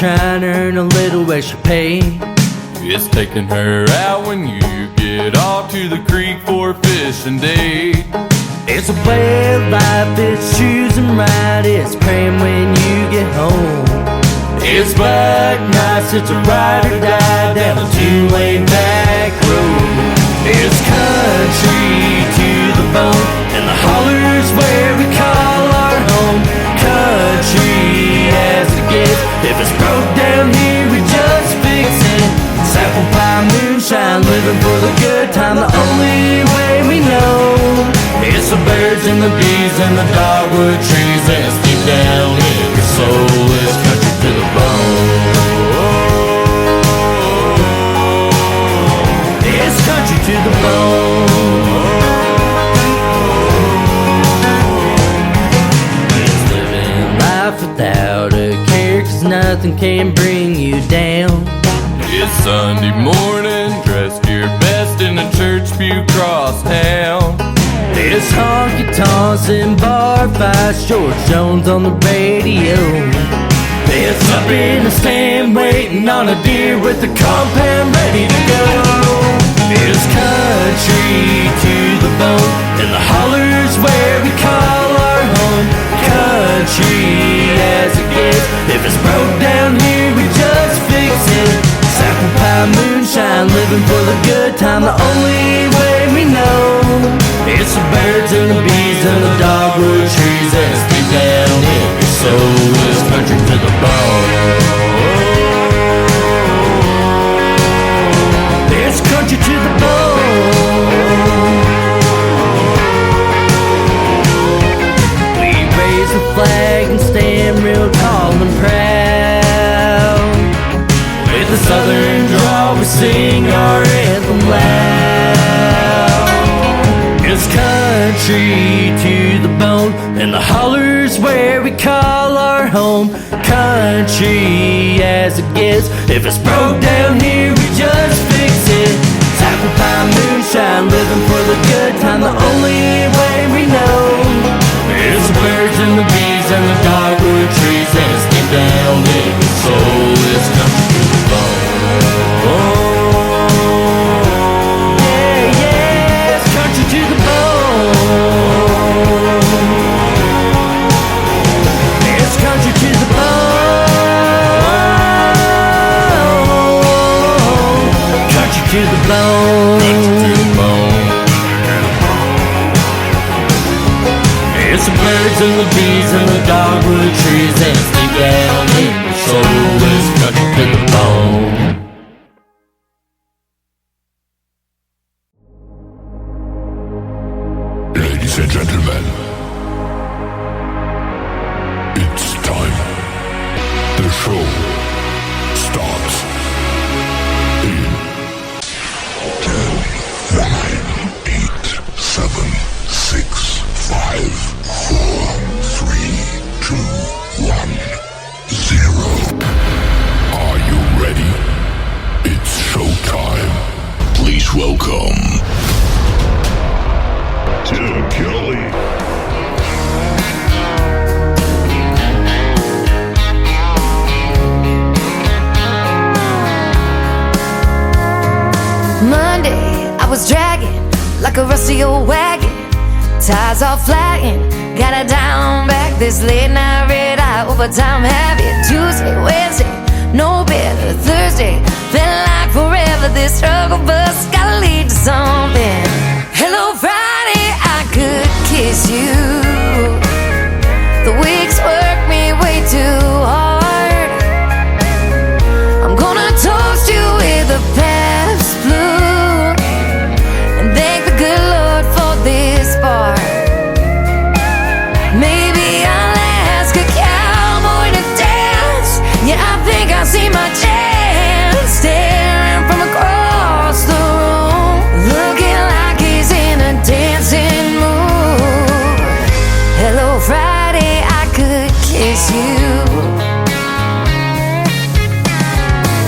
trying to earn a little extra pay. It's taking her out when you get off to the creek for a fishing date. It's a way of life, it's choosing right, it's praying when you get home. It's black nights, it's a ride or die down a two-lane back road. It's country to the bone, and the hollers where we call our home. Country as it gets, if it's broke down here we just fix it. It's apple pie, moonshine, living for the good time, the only way we know. It's the birds and the bees and the dogwood trees, and it's deep down in your soul. It's country to the bone. It's country to the bone. It's living life without a care, 'cause nothing can bring you down. It's Sunday morning, dressed your best in a church pew cross town. It's honky-tonks and bar fights, George Jones on the radio. It's up in the stand waiting on a deer with the compound ready to go. It's country to the bone, and the hollers where we call our home. Country as it gets, if it's broke down here we just fix it. It's apple pie, moonshine, living for the good time, the only way we know. It's the birds and the bees and the dogwood trees, and it's deep down in your soul. It's country to the bone. It's country to the bone. We raise the flag and stand real tall and proud. With the southern drawl we sing our anthem loud. It's country to the bone, and the hollers where we call our home. Country as it gets, if it's broke down here we just fix it. It's apple pie, moonshine, living for the good time, the only way we know. It's the birds and the bees and the dogwood trees, and it's deep down in your soul. It's country to the bone. To the bone. Country to the bone. It's the birds and the bees and the dogwood trees, and it's deep down in your soul. It's country to the bone. Ladies and gentlemen, it's time. The show starts in 10, 9, 8, 7, 6, 5, 4, 3, 2, 1, 0. Are you ready? It's showtime. Please welcome Tim Kelly. Monday, I was dragging like a rusty old wagon. Tires all flagging, gotta down back this late night red eye overtime habit. Tuesday, Wednesday, no better. Thursday, felt like forever. This struggle bus gotta lead to something. Hello Friday, I could kiss you. The weeks work me way too hard. I'm gonna toast you with a past blue and thank the good Lord for this bar. Maybe I'll ask a cowboy to dance. Yeah, I think I see my chance, staring from across the room, looking like he's in a dancing mood. Hello Friday, I could kiss you.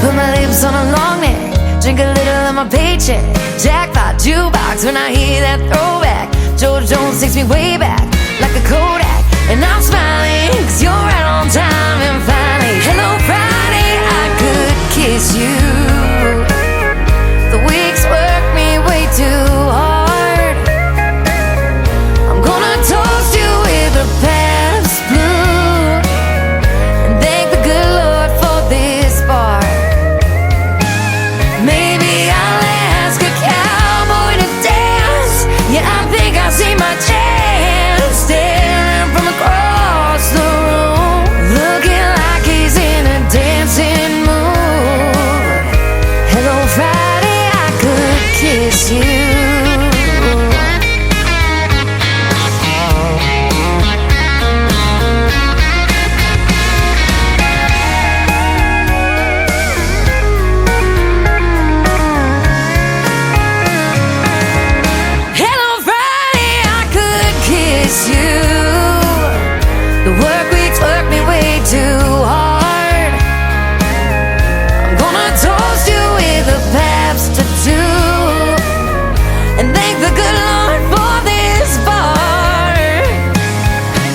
Put my lips on a long neck, drink a little of my paycheck. Jackpot jukebox when I hear that throwback. George Jones takes me way back like a Kodak, and I'm smiling 'cause you're right on time. And finally, hello Friday, kiss you. The weeks work me way too hard. I'm gonna toast you with a Pabst Blue and thank the good Lord for this bar. Maybe I'll ask a cowboy to dance. Yeah, I think I see my chance staring from across the room, looking like he's in a dancing mood. Hello, Friday, I could kiss you. Hello, Friday, I could kiss you. The work weeks work me way too hard. I'm gonna toast you with a Pabst or two and thank the good Lord for this bar.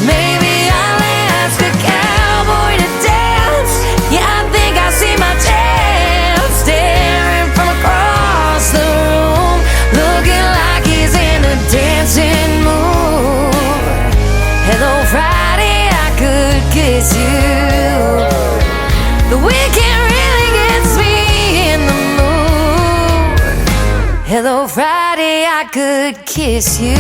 Maybe I'll ask a cowboy to dance. Yeah, I think I see my chance staring from across the room, looking like he's in a dancing mood. Hello, Friday, I could kiss you. The weekend really gets me in the mood. Hello, Friday, I could kiss you.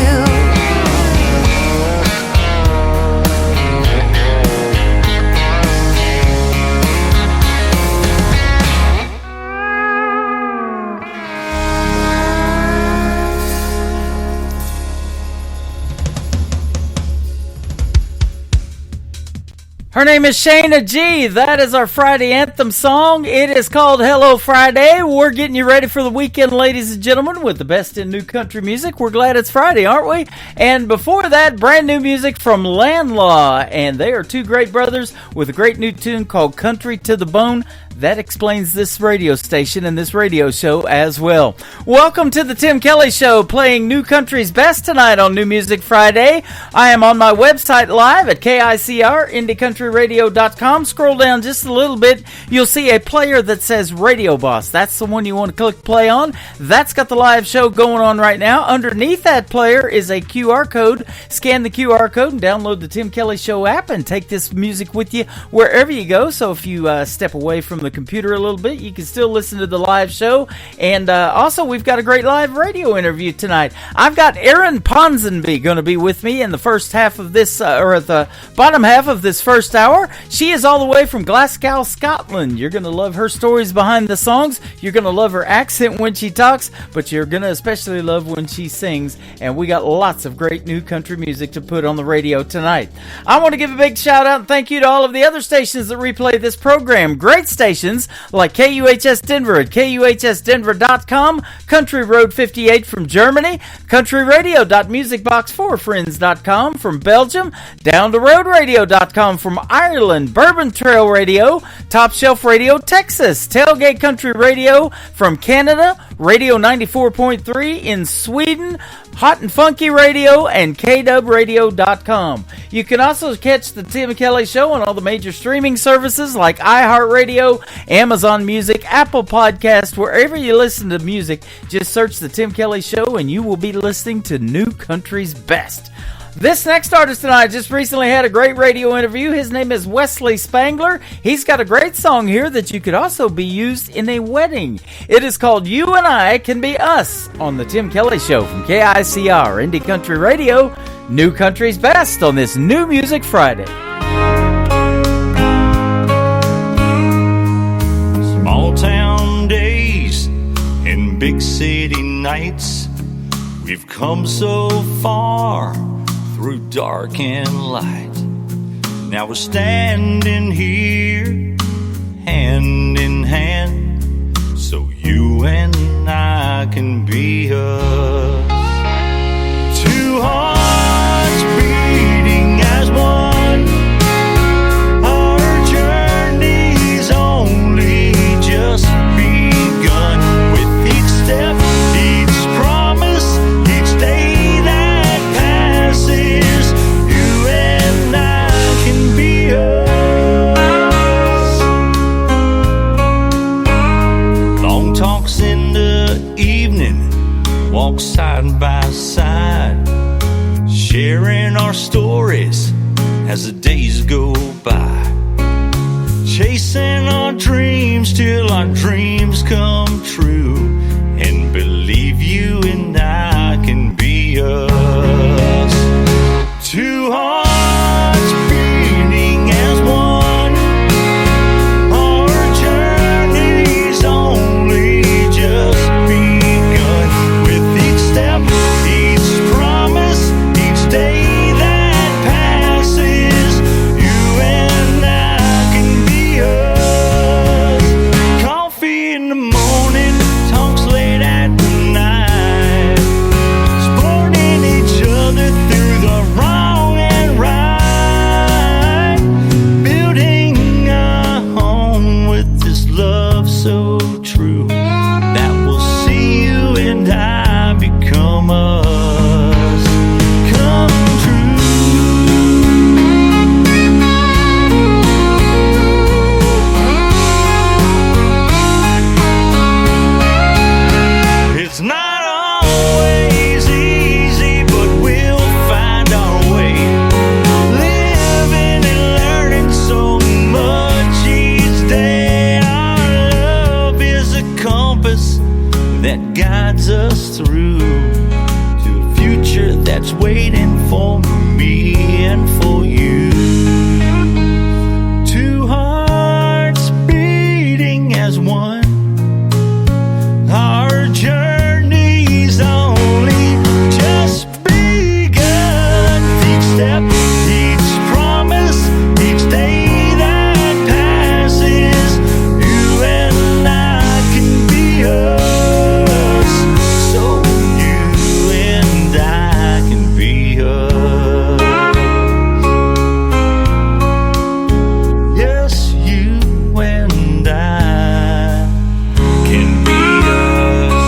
Her name is Shayna G. That is our Friday anthem song. It is called Hello Friday. We're getting you ready for the weekend, ladies and gentlemen, with the best in new country music. We're glad it's Friday, aren't we? And before that, brand new music from Landlaw. And they are two great brothers with a great new tune called Country to the Bone. That explains this radio station and this radio show as well. Welcome to the Tim Kelly Show, playing New Country's best tonight on New Music Friday. I am on my website live at KICR, IndieCountryRadio.com. Scroll down just a little bit. You'll see a player that says Radio Boss. That's the one you want to click play on. That's got the live show going on right now. Underneath that player is a QR code. Scan the QR code and download the Tim Kelly Show app and take this music with you wherever you go. So if you step away from the computer a little bit, you can still listen to the live show. And also, we've got a great live radio interview tonight. I've got Erin Ponsonby going to be with me in the first half of this, or at the bottom half of this first hour. She is all the way from Glasgow, Scotland. You're going to love her stories behind the songs. You're going to love her accent when she talks, but you're going to especially love when she sings. And we got lots of great new country music to put on the radio tonight. I want to give a big shout out and thank you to all of the other stations that replay this program. Great stations like KUHS Denver at KUHSdenver.com, Country Road 58 from Germany, countryradio.musicbox4friends.com from Belgium, Down to Road Radio.com from Ireland, Bourbon Trail Radio, Top Shelf Radio Texas, Tailgate Country Radio from Canada, Radio 94.3 in Sweden, Hot and Funky Radio, and KWRadio.com. You can also catch the Tim Kelly Show on all the major streaming services like iHeartRadio, Amazon Music, Apple Podcast, wherever you listen to music. Just search the Tim Kelly Show and you will be listening to New Country's best. This next artist tonight just recently had a great radio interview. His name is Wesley Spangler. He's got a great song here that you could also be used in a wedding. It is called You and I Can Be Us on the Tim Kelly Show from KICR, Indie Country Radio, New Country's best on this New Music Friday. Small town days and big city nights, we've come so far through dark and light. Now we're standing here, hand in hand, so you and I can be us. Two hearts beating as one. Our journey's only just begun. With each step, each promise, each day that passes, you and I can be us. sharing our stories as the days go by, chasing our dreams till our dreams come true, and believe you and I can be us. Two hearts beating as one, our journey's only just begun. With each step, each promise, each day that passes, you and I can be us. Coffee in the morning, talks late at night, supporting each other through the wrong and right, building a home with this love so true that will see you and I become us, come true. It's not always easy, but we'll find our way, living and learning so much each day. Our love is a compass that guides us through to a future that's waiting for me and for you. Two hearts beating as one, our journey's only just begun. Each step, each promise, each day that passes, you and I can be us. So you and I can be us. Yes, you and I can be us.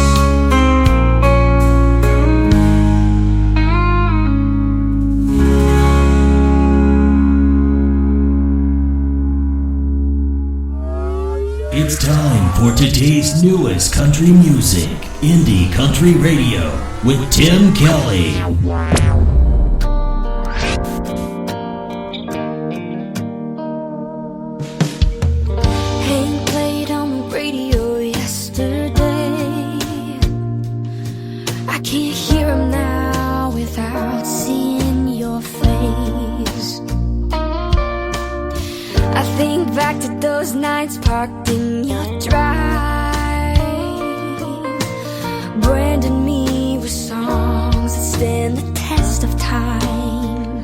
It's time for today's newest country music, Indie Country Radio, with Tim Kelly. Hank played on the radio yesterday. I can't hear him now without seeing your face. I think back to those nights parked in your drive, branding me with songs that stand the test of time.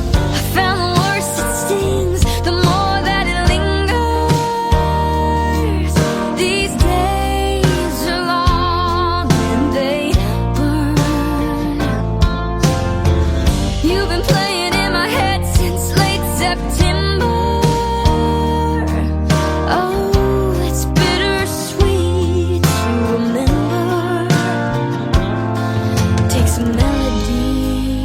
I found the worse it stings, the more that it lingers. These days are long and they burn. You've been playing in my head since late September. Oh, it's bittersweet to remember. Takes a melody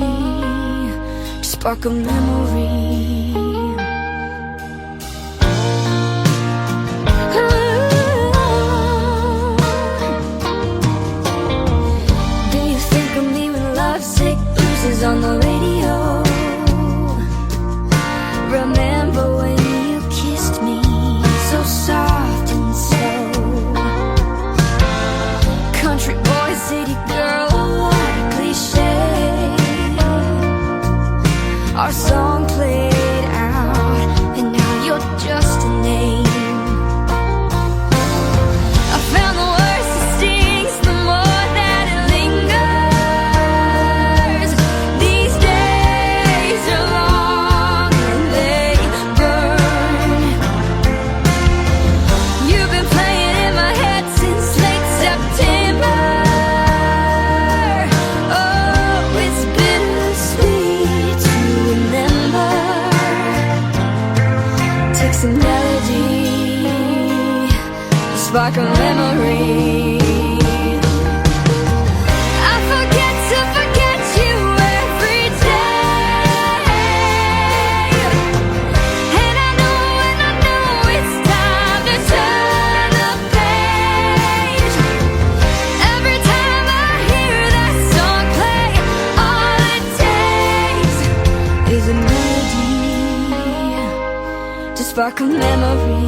to spark a memory. Do you think of me when lovesick blues on the radio? Remember when you kissed me so soft and slow? Country boy, city girl, what a cliche. Our song played out, and now you're just a name. I found the worse it stings, the more that it lingers. These days are long and they burn. You've been playing in my head since late September. Oh, it's bittersweet to remember. Takes a melody to spark a memory. I forget to forget you every day, and I know it's time to turn the page. Every time I hear that song play, all spark of memory.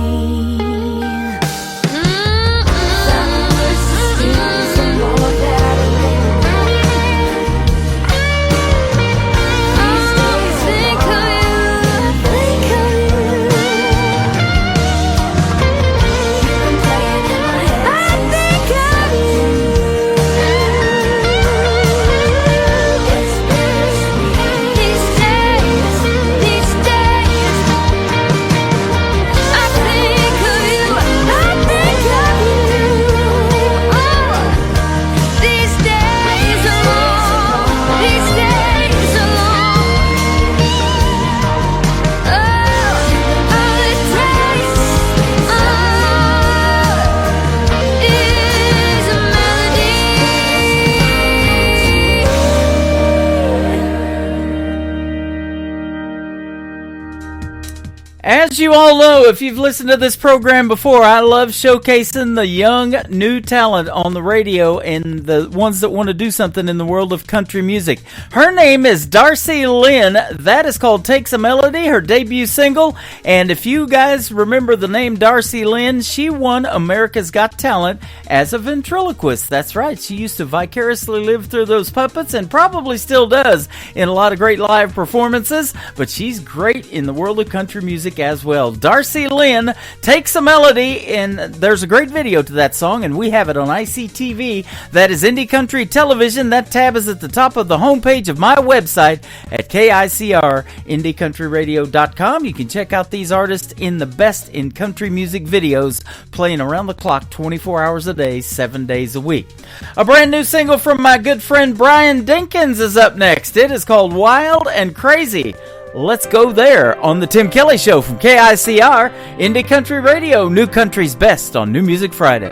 As you all know, if you've listened to this program before, I love showcasing the young, new talent on the radio and the ones that want to do something in the world of country music. Her name is Darcy Lynn. That is called Takes a Melody, her debut single. And if you guys remember the name Darcy Lynn, she won America's Got Talent as a ventriloquist. That's right. She used to vicariously live through those puppets and probably still does in a lot of great live performances. But she's great in the world of country music as well. Darcy Lynn Takes a Melody, and there's a great video to that song, and we have it on ICTV. That is Indie Country Television. That tab is at the top of the homepage of my website at KICR, IndieCountryRadio.com. You can check out these artists in the best in country music videos, playing around the clock 24 hours a day, 7 days a week. A brand new single from my good friend Brian Dinkins is up next. It is called Wild and Crazy. Let's go there on the Tim Kelly Show from KICR, Indie Country Radio, New Country's Best on New Music Friday.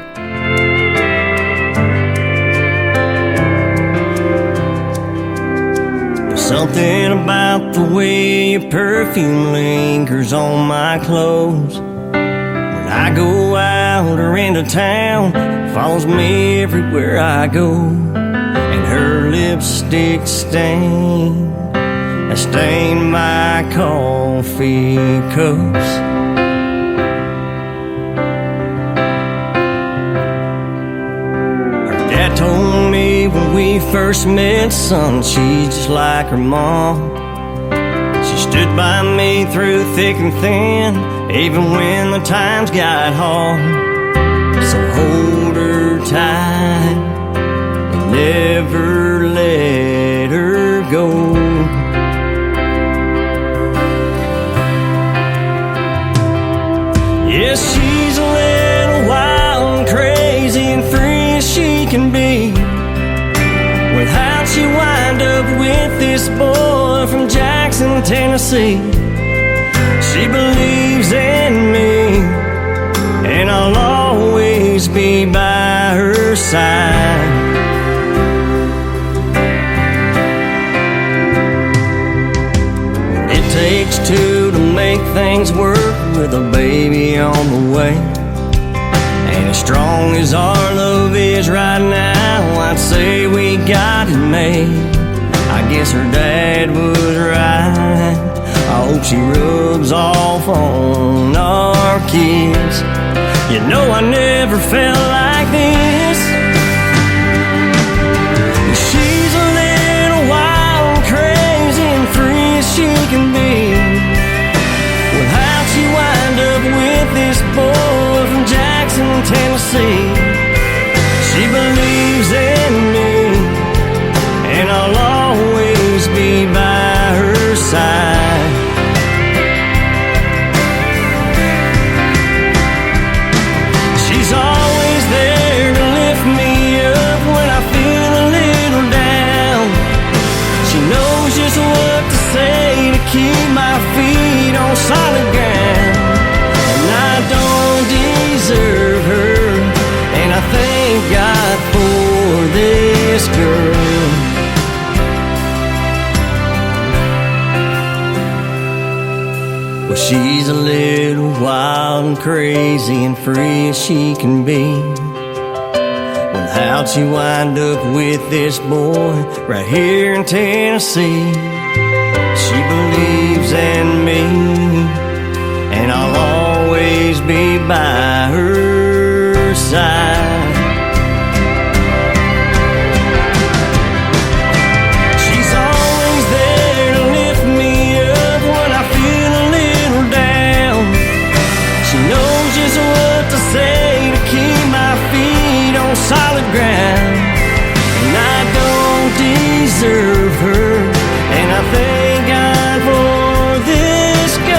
Something about the way your perfume lingers on my clothes. When I go out or into town, it follows me everywhere I go. And her lipstick stain has stained my coffee cups. Her dad told me when we first met, son, she's just like her mom. She stood by me through thick and thin, even when the times got hard. So hold her tight and never let her go. Yes, she's a little wild and crazy and free as she can be. Well, how'd she wind up with this boy from Jackson, Tennessee? She believes in me, and I'll always be by her side. It takes two to make things work with a baby on the way. And as strong as our love is right now, I'd say we got it made. I guess her dad was right. I hope she rubs off on our kids. You know I never felt like this. She's a little wild and crazy and free as she can be. Well, how'd she wind up with this boy from Jackson, Tennessee? She believes in me, and I'll always be by her side. She's always there to lift me up when I feel a little down. She knows just what to say to keep my feet on solid ground. And I don't deserve her, and I thank God for this girl. Well, she's a little wild and crazy and free as she can be. Well, how'd she wind up with this boy right here in Tennessee? She believes in me, and I'll by her side. She's always there to lift me up when I feel a little down. She knows just what to say to keep my feet on solid ground. And I don't deserve her, and I thank God for this girl.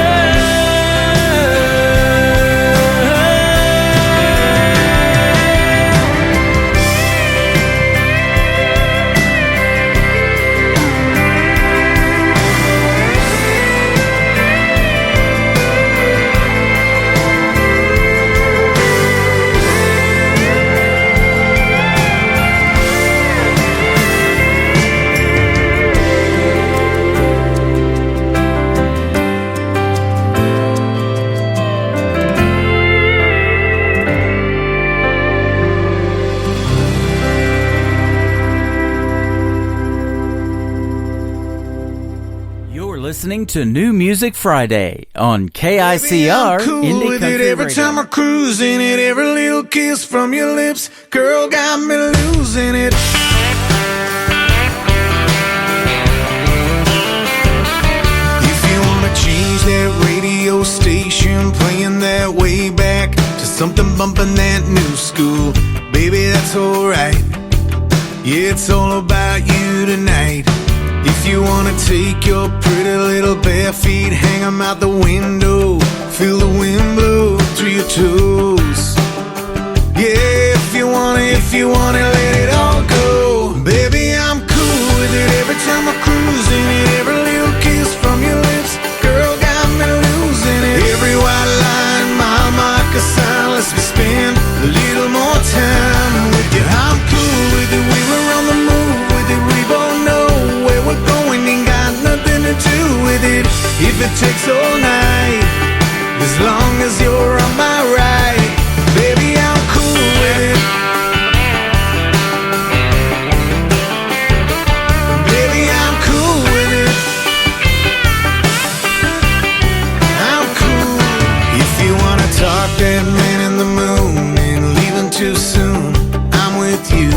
Listening to New Music Friday on KICR cool Indie with Country it every Radio. time I cruise in it. Every little kiss from your lips, girl, got me losing it. If you wanna change that radio station, playing that way back to something bumping that new school, baby, that's alright. Yeah, it's all about you tonight. If you wanna take your pretty little bare feet, hang 'em out the window, feel the wind blow through your toes. Yeah, if you wanna let it all go, baby, I'm cool with it. Every time I cruise in it, every little kiss from your lips, girl, got me losing it. Every white line, mile marker sign, let's spend a little more time with you. I'm cool with it. We were on the move with it. We both know where we're going, ain't got nothing to do with it. If it takes all night, as long as you're on my right, baby, I'm cool with it. Baby, I'm cool with it. I'm cool. If you wanna talk that man in the moon and leaving too soon, I'm with you.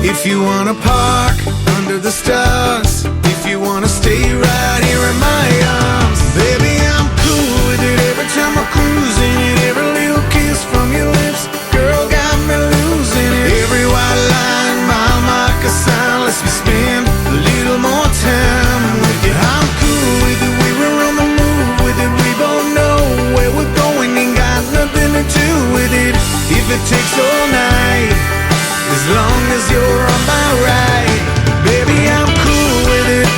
If you wanna park under the stars, if you wanna stay right here in my arms, baby, I'm cool with it. Every time I cruise in it, every little kiss from your lips, girl, got me losing it. Every white line, mile marker sign, let's spend a little more time with you. I'm cool with it. We were on the move with it. We both know where we're going, ain't got nothing to do with it. If it takes all night, as long as you're on my right, baby, I'm cool with it.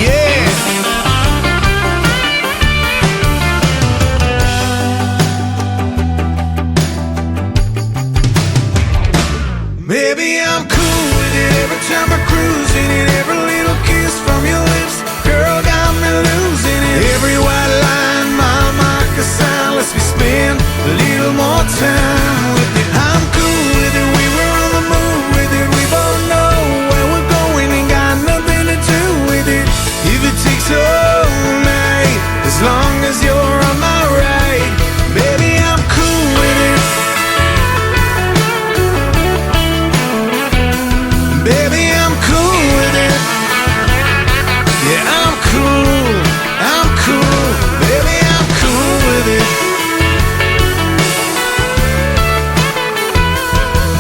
Yeah. Baby, I'm cool with it. Every time I cruise in it, every little kiss from your lips, girl, got me losing it. Every white line, mile marker sign, let's spend a little more time with it. I'm cool with it. We were on the move with it. We both know where we're going, ain't got nothing to do with it. If it takes all night, as long as you're on my right, baby, I'm cool with it. Baby, I'm cool with it. Yeah, I'm cool. I'm cool. Baby, I'm cool with it.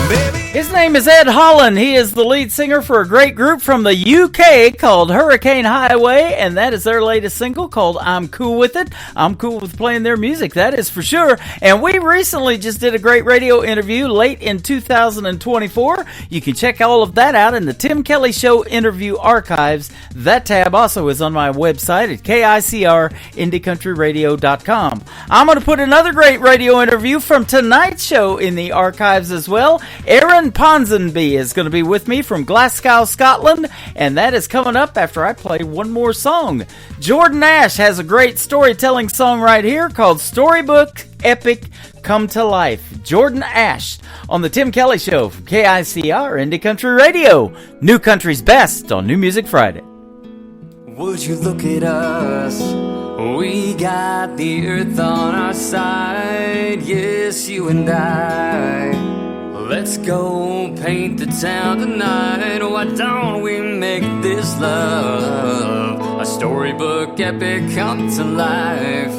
Baby. His name is Ed Holland. He is the lead singer for a great group from the UK called Hurricane Highway, and that is their latest single called I'm Cool With It. I'm cool with playing their music, that is for sure. And we recently just did a great radio interview late in 2024. You can check all of that out in the Tim Kelly Show interview archives. That tab also is on my website at KICRIndieCountryRadio.com. I'm going to put another great radio interview from tonight's show in the archives as well. Aaron Ponsonby is going to be with me from Glasgow, Scotland, and that is coming up after I play one more song. Jordan Ash has a great storytelling song right here called Storybook Epic Come to Life. Jordan Ash on the Tim Kelly Show from KICR Indie Country Radio. New Country's best on New Music Friday. Would you look at us? We got the earth on our side. Yes, you and I. Let's go paint the town tonight. Why don't we make this love a storybook epic come to life?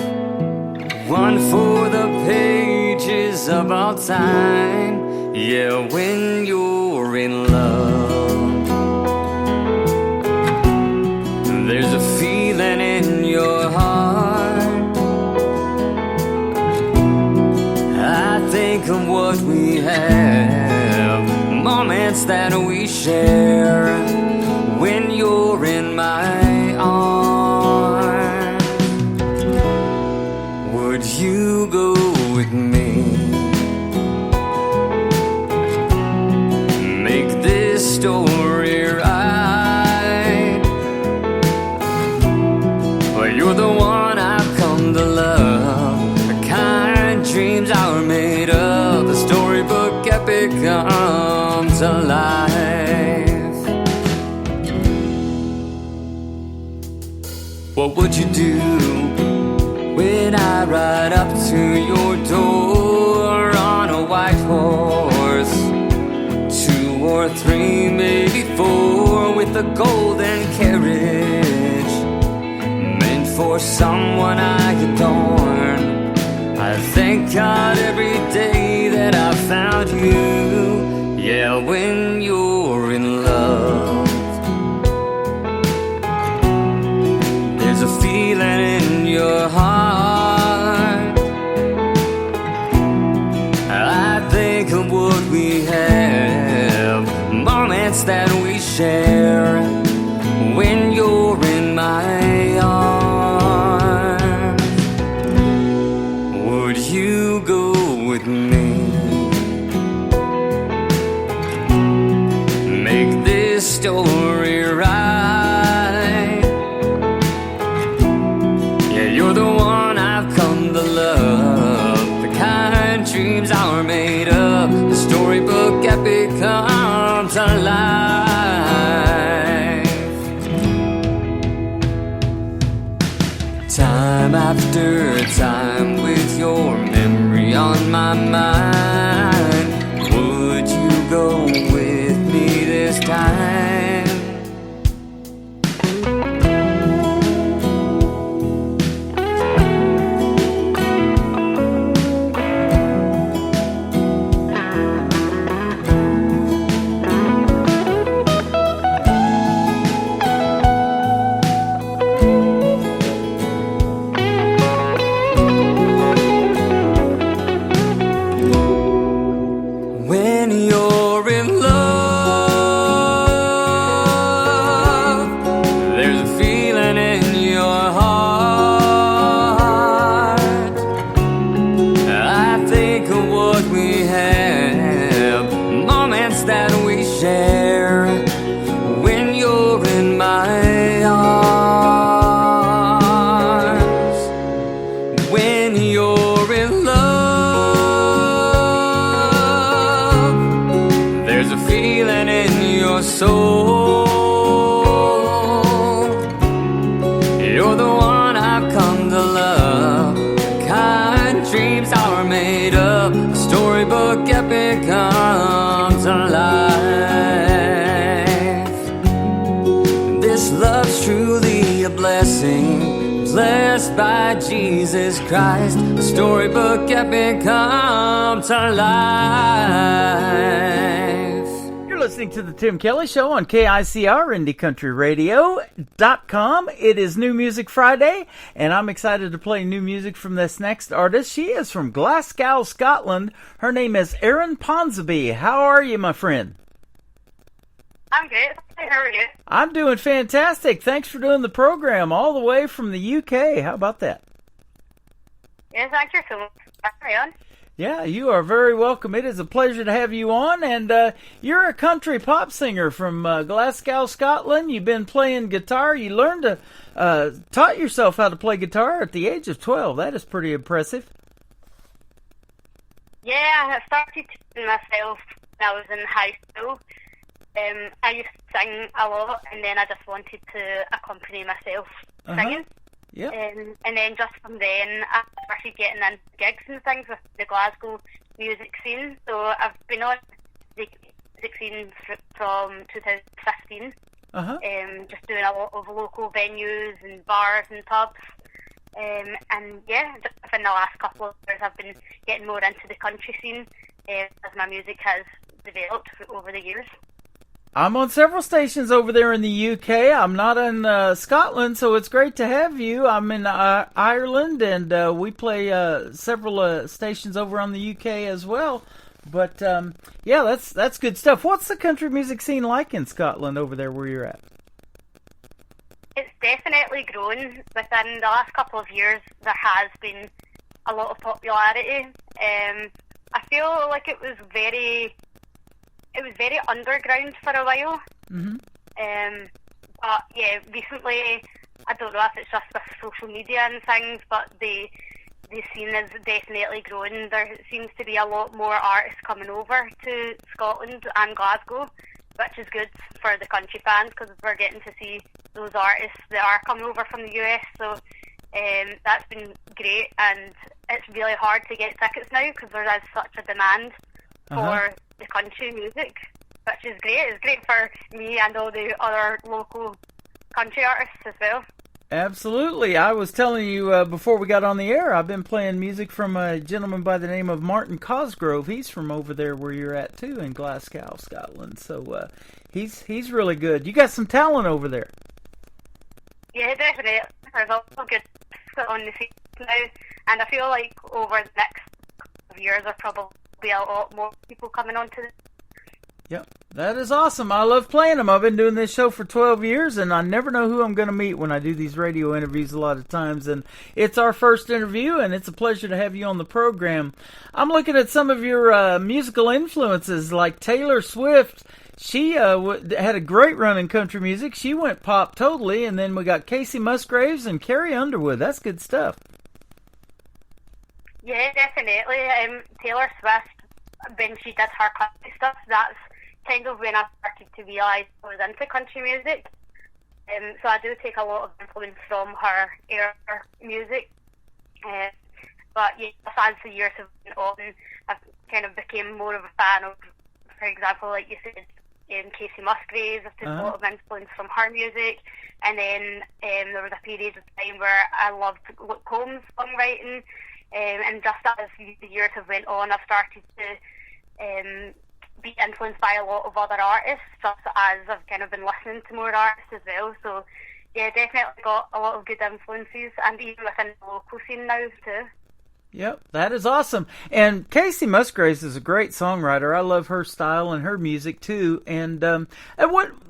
One for the pages of our time. Yeah, when you're in love, there's a feeling in your heart. I think of what we have, moments that we share when you're in my arms. Would you go with me? Make this story right. Well, you're the one I've come to love. The kind dreams are made of. The storybook epic comes alive. What would you do when I ride up to your door on a white horse? 2 or 3, maybe 4, with a golden carriage meant for someone I adorn. I thank God every day that I found you. Yeah, when you're in love, there's a feeling in your heart. I think of what we have, moments that we share when you're in my arms. Would you go with me? Make this story right. Yeah, you're the one I've come to love. The kind dreams are made of. The storybook epic comes alive. Time after time with your memory on my mind. Would you go with me this time? When you're in love, there's a feeling in your heart. I think of what we have, moments that we share when you're in my arms. When you're in love, there's a feeling in your soul. You're the one I've come to love. Kind dreams are made up. Storybook epic comes alive. This love's truly a blessing, blessed by Jesus Christ. The storybook epic comes alive. You're listening to the Tim Kelly Show on KICR, IndieCountryRadio.com. It is New Music Friday, and I'm excited to play new music from this next artist. She is from Glasgow, Scotland. Her name is Erin Ponsonby. How are you, my friend? I'm good. How are you? I'm doing fantastic. Thanks for doing the program all the way from the UK. How about that? Yes, thank you so much. Carry on. Yeah, you are very welcome. It is a pleasure to have you on. And you're a country pop singer from Glasgow, Scotland. You've been playing guitar. You learned to taught yourself how to play guitar at the age of 12. That is pretty impressive. Yeah, I started teaching myself when I was in high school. I used to sing a lot, and then I just wanted to accompany myself singing. Yep. And then just from then, I started getting into gigs and things with the Glasgow music scene. So I've been on the music scene from 2015, just doing a lot of local venues and bars and pubs. And yeah, just in the last couple of years, I've been getting more into the country scene as my music has developed over the years. I'm on several stations over there in the UK. I'm not in Scotland, so it's great to have you. I'm in Ireland, and we play several stations over on the UK as well. But yeah, that's good stuff. What's the country music scene like in Scotland over there where you're at? It's definitely grown. Within the last couple of years, there has been a lot of popularity. I feel like it was very underground for a while. But yeah, recently, I don't know if it's just with social media and things, but the scene is definitely growing. There seems to be a lot more artists coming over to Scotland and Glasgow, which is good for the country fans because we're getting to see those artists that are coming over from the US. So that's been great, and it's really hard to get tickets now because there is such a demand for the country music, which is great. It's great for me and all the other local country artists as well. Absolutely. I was telling you before we got on the air, I've been playing music from a gentleman by the name of Martin Cosgrove. He's from over there where you're at too, in Glasgow, Scotland. So he's really good. You got some talent over there. Yeah, definitely. There's a lot of good stuff on the scene now, and I feel like over the next couple of years there'll probably be a lot more people coming onto the. Yep, that is awesome. I love playing them. I've been doing this show for 12 years, and I never know who I'm going to meet when I do these radio interviews a lot of times. And it's our first interview, and it's a pleasure to have you on the program. I'm looking at some of your musical influences, like Taylor Swift. She had a great run in country music. She went pop totally, and then we got Casey Musgraves and Carrie Underwood. That's good stuff. Yeah, definitely. Taylor Swift, when she did her country stuff, that's kind of when I started to realise I was into country music. So I do take a lot of influence from her era music. But yeah, as the years have gone on, I've kind of became more of a fan of, for example, like you said, Casey Musgraves. I've taken a lot of influence from her music. And then there was a period of time where I loved Luke Combs' songwriting. And just as the years have went on, I've started to be influenced by a lot of other artists, just as I've kind of been listening to more artists as well. So yeah, definitely got a lot of good influences, and even within the local scene now too. Yep, that is awesome. And Casey Musgraves is a great songwriter. I love her style and her music too. And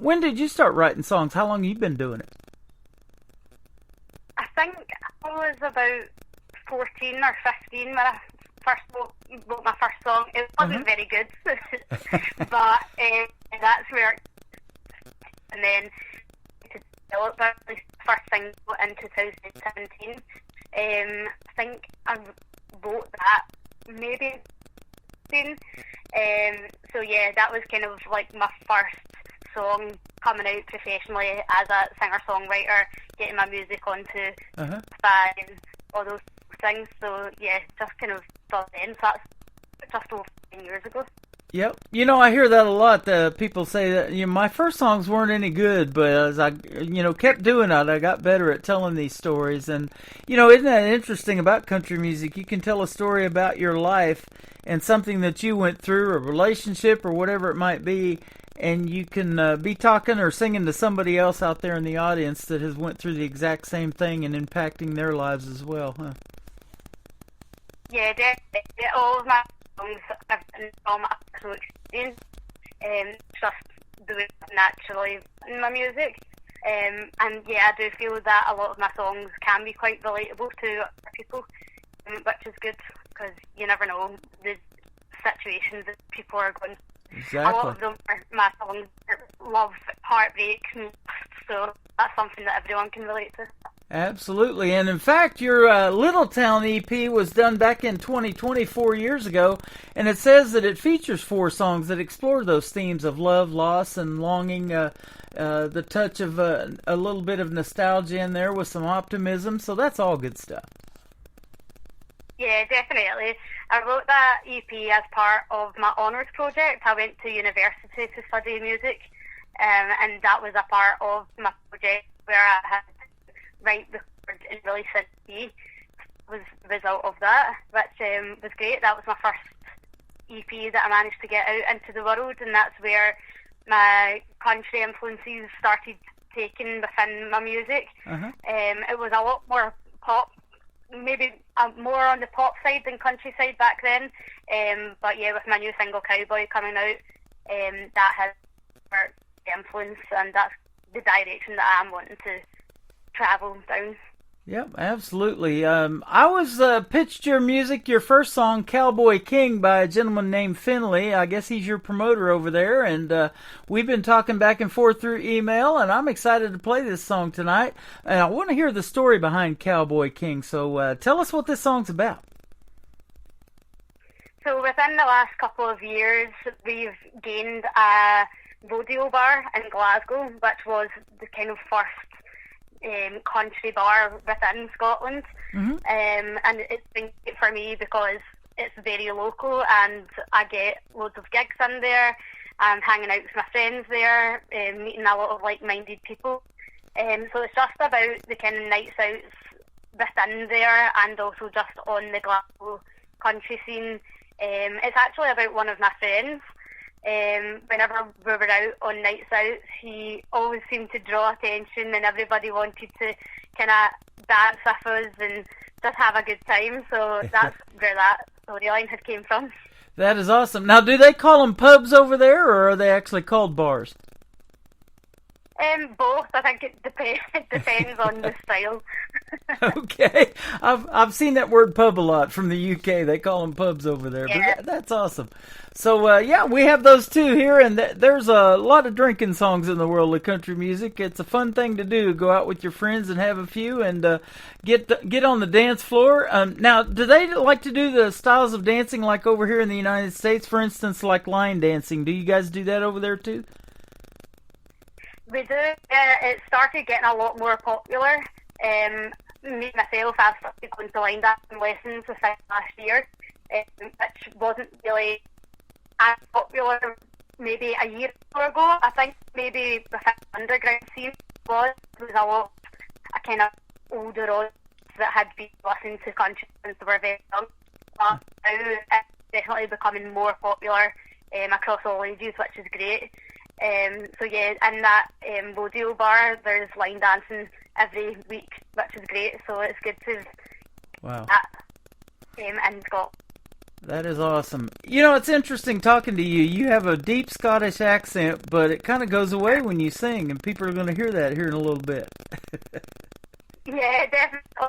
when did you start writing songs? How long have you been doing it? I think I was about 14 or 15 when I first wrote my first song. It wasn't very good, but that's where. And then to develop the first single in 2017. I think I wrote that maybe soon. So yeah, that was kind of like my first song coming out professionally as a singer-songwriter, getting my music onto Spotify and all those things. So yeah, just kind of done then. So that's just over 10 years ago. Yep. You know, I hear that a lot. People say that, my first songs weren't any good, but as I, kept doing it, I got better at telling these stories. And, isn't that interesting about country music? You can tell a story about your life and something that you went through, a relationship or whatever it might be, and you can be talking or singing to somebody else out there in the audience that has went through the exact same thing and impacting their lives as well, huh? Yeah, definitely. All of my songs have been from my personal experience, just doing it naturally in my music. And yeah, I do feel that a lot of my songs can be quite relatable to other people, which is good because you never know the situations that people are going through. Exactly. A lot of them are my songs are love, heartbreak, so that's something that everyone can relate to. Absolutely. And in fact, your Little Town EP was done back in 2020, 4 years ago, and it says that it features 4 songs that explore those themes of love, loss, and longing, the touch of a little bit of nostalgia in there with some optimism, so that's all good stuff. Yeah, definitely. I wrote that EP as part of my honours project. I went to university to study music, and that was a part of my project where I had to write, record, and release an EP. Was the result of that, which was great. That was my first EP that I managed to get out into the world, and that's where my country influences started taking within my music. It was a lot more pop, maybe more on the pop side than country side back then. But yeah, with my new single Cowboy coming out, that has influence, and that's the direction that I'm wanting to travel down. Yep, absolutely. I was pitched your music, your first song, Cowboy King, by a gentleman named Finley. I guess he's your promoter over there, and we've been talking back and forth through email, and I'm excited to play this song tonight. And I want to hear the story behind Cowboy King, so tell us what this song's about. So within the last couple of years, we've gained a rodeo bar in Glasgow, which was the kind of first country bar within Scotland. And it's been great for me because it's very local and I get loads of gigs in there. I'm hanging out with my friends there, meeting a lot of like-minded people. So it's just about the kind of nights out within there and also just on the Glasgow country scene. It's actually about one of my friends. Whenever we were out on nights out, he always seemed to draw attention and everybody wanted to kind of dance with us and just have a good time. So that's where that storyline had came from. That is awesome. Now, do they call them pubs over there, or are they actually called bars? Both. I think it depends on the style. Okay. I've seen that word pub a lot from the UK. They call them pubs over there. Yeah. But that's awesome. So, yeah, we have those two here, and there's a lot of drinking songs in the world of country music. It's a fun thing to do. Go out with your friends and have a few and get on the dance floor. Now, do they like to do the styles of dancing like over here in the United States, for instance, like line dancing? Do you guys do that over there too? We do. It started getting a lot more popular. Me myself, I've started going to line dancing lessons within last year, which wasn't really as popular maybe a year or so ago. I think maybe within the underground scene was a lot of kind of older audience that had been listening to country since they were very young. But now it's definitely becoming more popular across all ages, which is great. So yeah, in that rodeo bar, there's line dancing every week, which is great. So it's good to that in Scotland. That is awesome. You know, it's interesting talking to you. You have a deep Scottish accent, but it kind of goes away when you sing, and people are going to hear that here in a little bit. Yeah, definitely.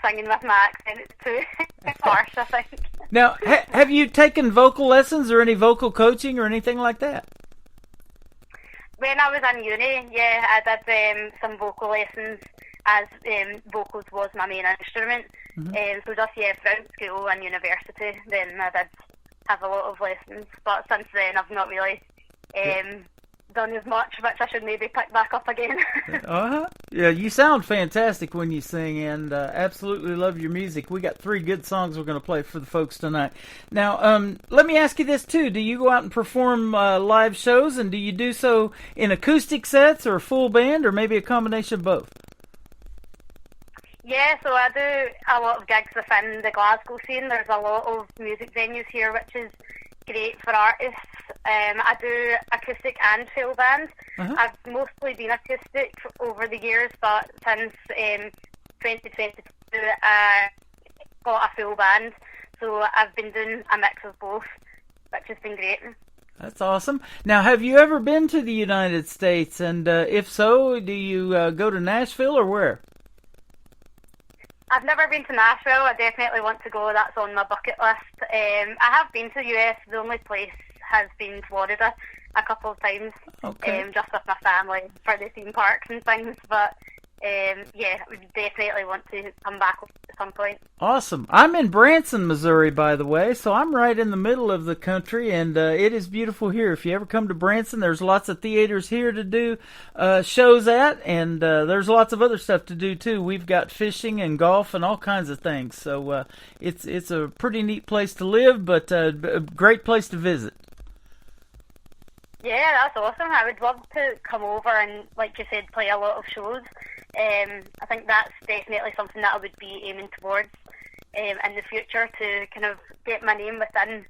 Singing with my accent, it's too harsh, I think. Now, have you taken vocal lessons or any vocal coaching or anything like that? When I was in uni, yeah, I did some vocal lessons as vocals was my main instrument. So just, throughout school and university, then I did have a lot of lessons. But since then, I've not really done as much, which I should maybe pick back up again. Yeah, you sound fantastic when you sing, and absolutely love your music. We got 3 good songs we're going to play for the folks tonight. Now, let me ask you this, too. Do you go out and perform live shows, and do you do so in acoustic sets or a full band, or maybe a combination of both? Yeah, so I do a lot of gigs within the Glasgow scene. There's a lot of music venues here, which is great for artists. I do acoustic and full band. I've mostly been acoustic over the years, but since 2022 I got a full band, so I've been doing a mix of both, which has been great. That's awesome. Now, have you ever been to the United States, and if so, do you go to Nashville or where? I've never been to Nashville. I definitely want to go. That's on my bucket list. I have been to the US. The only place has been Florida a couple of times, just with my family for the theme parks and things. But yeah, I would definitely want to come back at some point. Awesome. I'm in Branson, Missouri, by the way, so I'm right in the middle of the country, and it is beautiful here. If you ever come to Branson, there's lots of theaters here to do shows at, and there's lots of other stuff to do, too. We've got fishing and golf and all kinds of things, so it's a pretty neat place to live, but a great place to visit. Yeah, that's awesome. I would love to come over and, like you said, play a lot of shows. I think that's definitely something that I would be aiming towards in the future, to kind of get my name within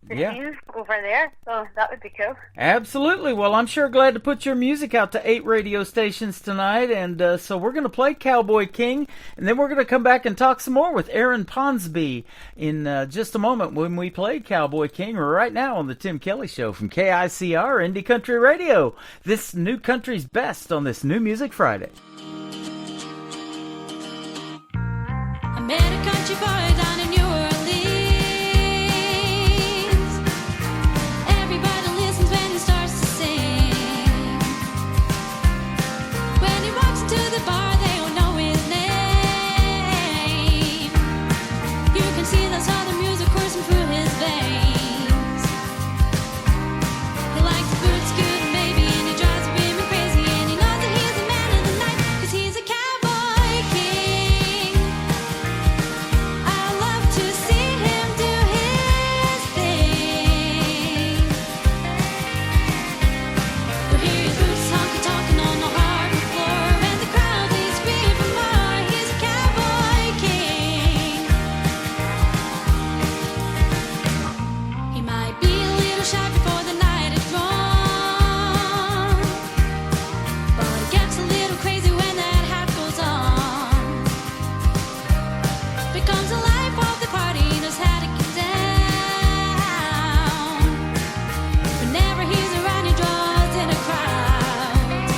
the scene over there. So that would be cool. Absolutely. Well, I'm sure glad to put your music out to 8 radio stations tonight, and so we're going to play Cowboy King, and then we're going to come back and talk some more with Aaron Ponsby in just a moment when we play Cowboy King. We're right now on the Tim Kelly Show from KICR Indie Country Radio. This new country's best on this New Music Friday. I met a country boy down in New Orleans. Everybody listens when he starts to sing. When he walks into the bar, they don't know his name. You can see the southern music coursing through his veins. He likes the good scoot baby, and he drives the women crazy, and he knows that he's the man of the night, 'cause he's a cowboy king. I love to see him do his thing. You hear his boots honky-tonkin' on the hardwood floor, and the crowd they scream for more. He's a cowboy king. He might be a little shy before the night is gone, but he gets a little crazy when that hat goes on. Becomes the life of the party, knows how to get down. Whenever he's around, he draws in a crowd.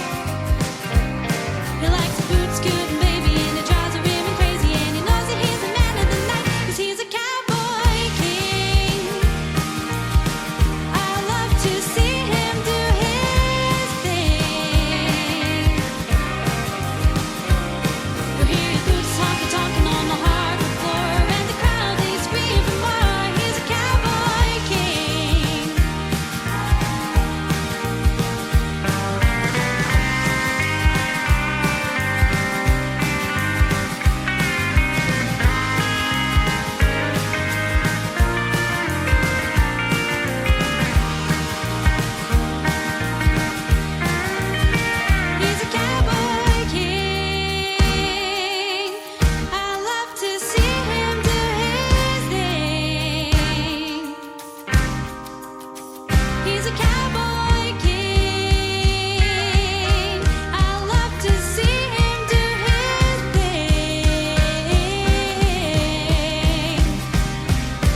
He likes the boot scooting baby, and he drives the women crazy, and he knows that he's the man of the night, 'cause he's a cowboy king. I love to see him do his thing. You hear his boots honky-tonkin' on the hardwood floor, and the crowd they scream for more. He's a cowboy king. He's a cowboy king. I love to see him do his thing. He's a cowboy king. I love to see him do his thing.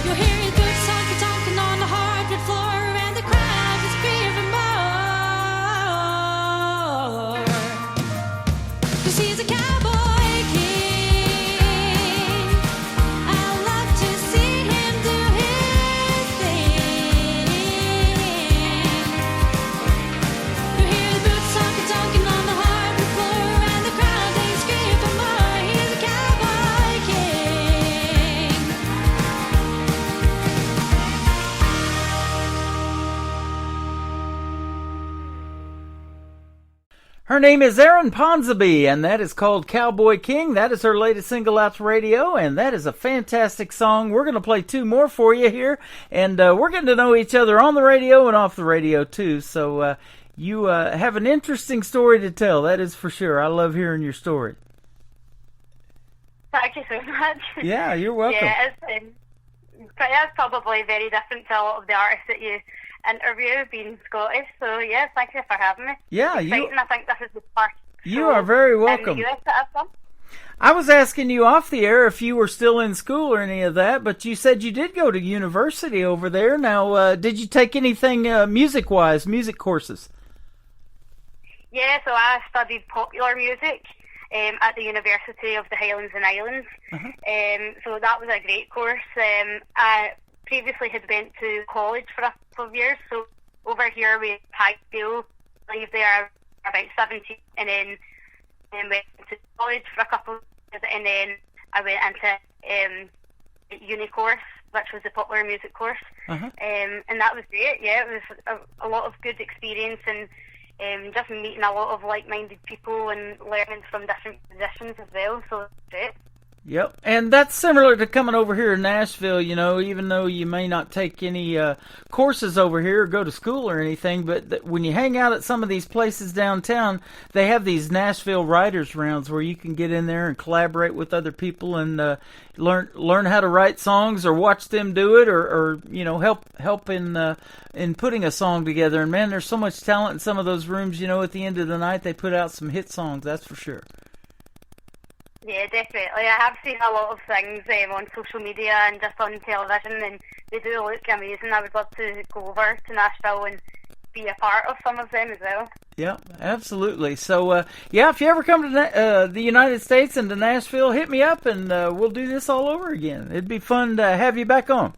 You hear his boots honky-tonkin' on the hardwood floor, and the crowd is screaming more. 'Cause he's a cowboy king. I love to see him do his thing. You hear the boots honky-tonkin' on the hardwood floor, and the crowd they scream for more. He's a cowboy king. Her name is Aaron Ponsby, and that is called Cowboy King. That is her latest single out to radio, and that is a fantastic song. We're going to play 2 more for you here, and we're getting to know each other on the radio and off the radio, too. So you have an interesting story to tell, that is for sure. I love hearing your story. Thank you so much. Yeah, you're welcome. Yeah, it's probably very different to a lot of the artists that you interview being Scottish. So yeah, thank you for having me. Yeah, it's exciting. I think this is the first you show are very in welcome. the US that I've done. I was asking you off the air if you were still in school or any of that, but you said you did go to university over there. Now, did you take anything music-wise, music courses? Yeah, so I studied popular music at the University of the Highlands and Islands. So that was a great course. I previously had went to college for a couple of years, so over here we had high school, leave there about 17, and then and went to college for a couple of years, and then I went into uni course, which was the popular music course, and that was great. Yeah, it was a lot of good experience, and just meeting a lot of like-minded people and learning from different musicians as well. So it's great. Yep, and that's similar to coming over here in Nashville, you know, even though you may not take any courses over here or go to school or anything, but when you hang out at some of these places downtown, they have these Nashville Writers Rounds where you can get in there and collaborate with other people and learn how to write songs or watch them do it or you know, help in putting a song together. And man, there's so much talent in some of those rooms, you know, at the end of the night they put out some hit songs, that's for sure. Yeah, definitely. I have seen a lot of things on social media and just on television, and they do look amazing. I would love to go over to Nashville and be a part of some of them as well. Yeah, absolutely. So, yeah, if you ever come to the United States and to Nashville, hit me up and we'll do this all over again. It'd be fun to have you back on.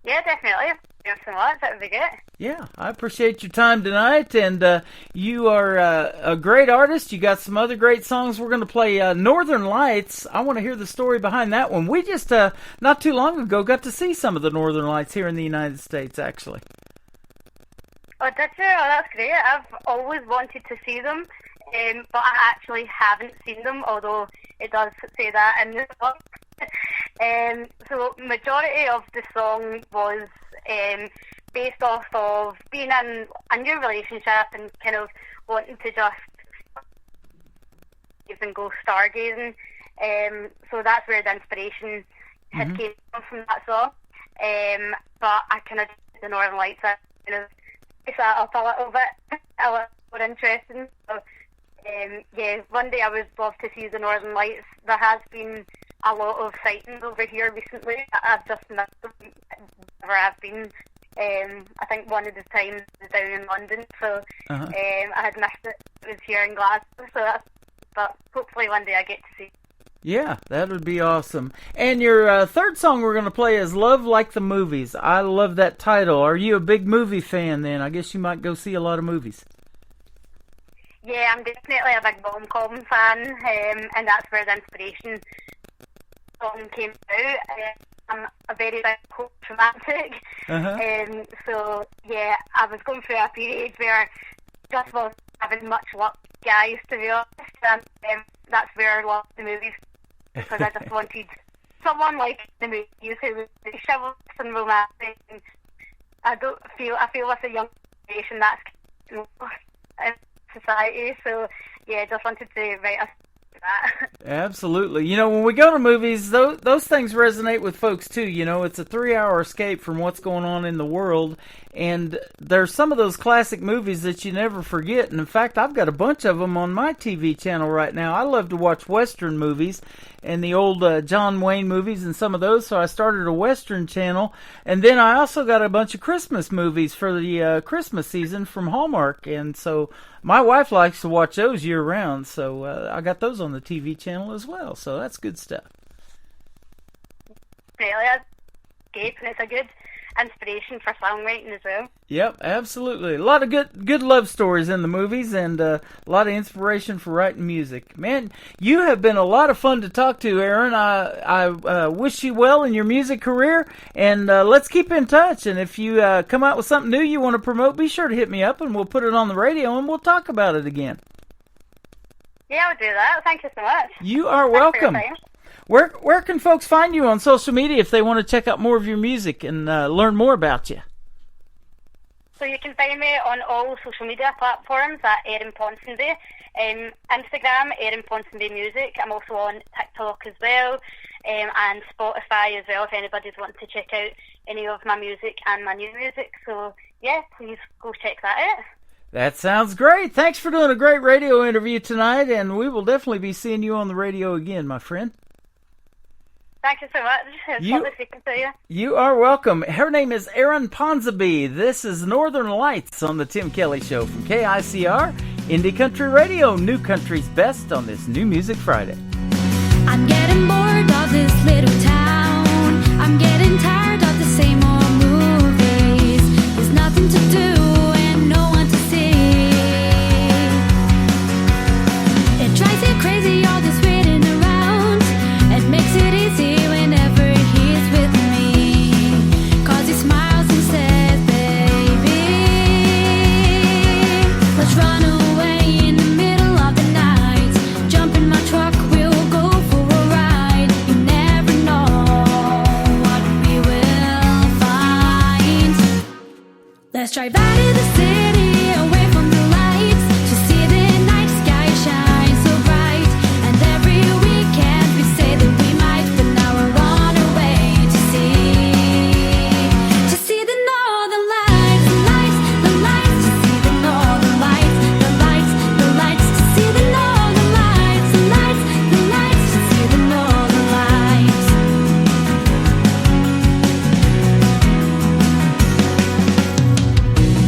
Yeah, definitely. Thanks so much. That would be good. Yeah, I appreciate your time tonight, and you are a great artist. You got some other great songs. We're going to play Northern Lights. I want to hear the story behind that one. We just, not too long ago, got to see some of the Northern Lights here in the United States, actually. Oh, did you? Oh, that's great. I've always wanted to see them, but I actually haven't seen them, although it does say that in the song. So majority of the song was based off of being in a new relationship and kind of wanting to just even go stargazing. So that's where the inspiration had came from that song. But I kind of the Northern Lights, I kind of picked that up a little bit, a little more interesting. So yeah, one day I would love to see the Northern Lights. There has been a lot of sightings over here recently. I've just missed them whenever I've been. I think one of the times was down in London, so I had missed it. It was here in Glasgow, so but hopefully one day I get to see. Yeah, that would be awesome. And your third song we're going to play is Love Like the Movies. I love that title. Are you a big movie fan then? I guess you might go see a lot of movies. Yeah, I'm definitely a big rom-com fan, and that's where the inspiration song came out. I'm a very big coach romantic, so yeah, I was going through a period where I just wasn't having much luck, guys, to be honest, and that's where I loved the movies, because I just wanted someone like the movies who was chivalrous and romantic. And I feel with a young generation that's in society, so yeah, just wanted to write a that. Absolutely. You know, when we go to movies, those things resonate with folks too. You know, it's a 3-hour escape from what's going on in the world, and there's some of those classic movies that you never forget. And in fact, I've got a bunch of them on my TV channel right now. I love to watch Western movies and the old John Wayne movies and some of those, so I started a Western channel. And then I also got a bunch of Christmas movies for the Christmas season from Hallmark, and so my wife likes to watch those year-round, so I got those on the TV channel as well, so that's good stuff. Really, that's good, and it's a good inspiration for songwriting as well. Yep, absolutely. A lot of good love stories in the movies, and a lot of inspiration for writing music. Man, you have been a lot of fun to talk to, Aaron. I wish you well in your music career, and let's keep in touch. And if you come out with something new you want to promote, be sure to hit me up, and we'll put it on the radio, and we'll talk about it again. Yeah, I'll do that. Thank you so much. You are welcome. Where can folks find you on social media if they want to check out more of your music and learn more about you? So you can find me on all social media platforms at Erin Ponsonby. Instagram, Erin Ponsonby Music. I'm also on TikTok as well, and Spotify as well if anybody's wanting to check out any of my music and my new music. So yeah, please go check that out. That sounds great. Thanks for doing a great radio interview tonight, and we will definitely be seeing you on the radio again, my friend. Thank you so much. It's lovely speaking to you. You are welcome. Her name is Erin Ponsonby. This is Northern Lights on the Tim Kelly Show from KICR, Indie Country Radio, New Country's best on this New Music Friday. I'm getting bored of this little town. I'm getting tired of the same old movies. There's nothing to do and no one to see. Let's drive out of the city, away from the lights, to see the night sky shine so bright. And every weekend we say that we might, but now we're on our way to see the northern lights, the lights, the lights, to see the northern lights, the lights, the lights, to see the northern lights, the lights, the lights, to see the northern lights.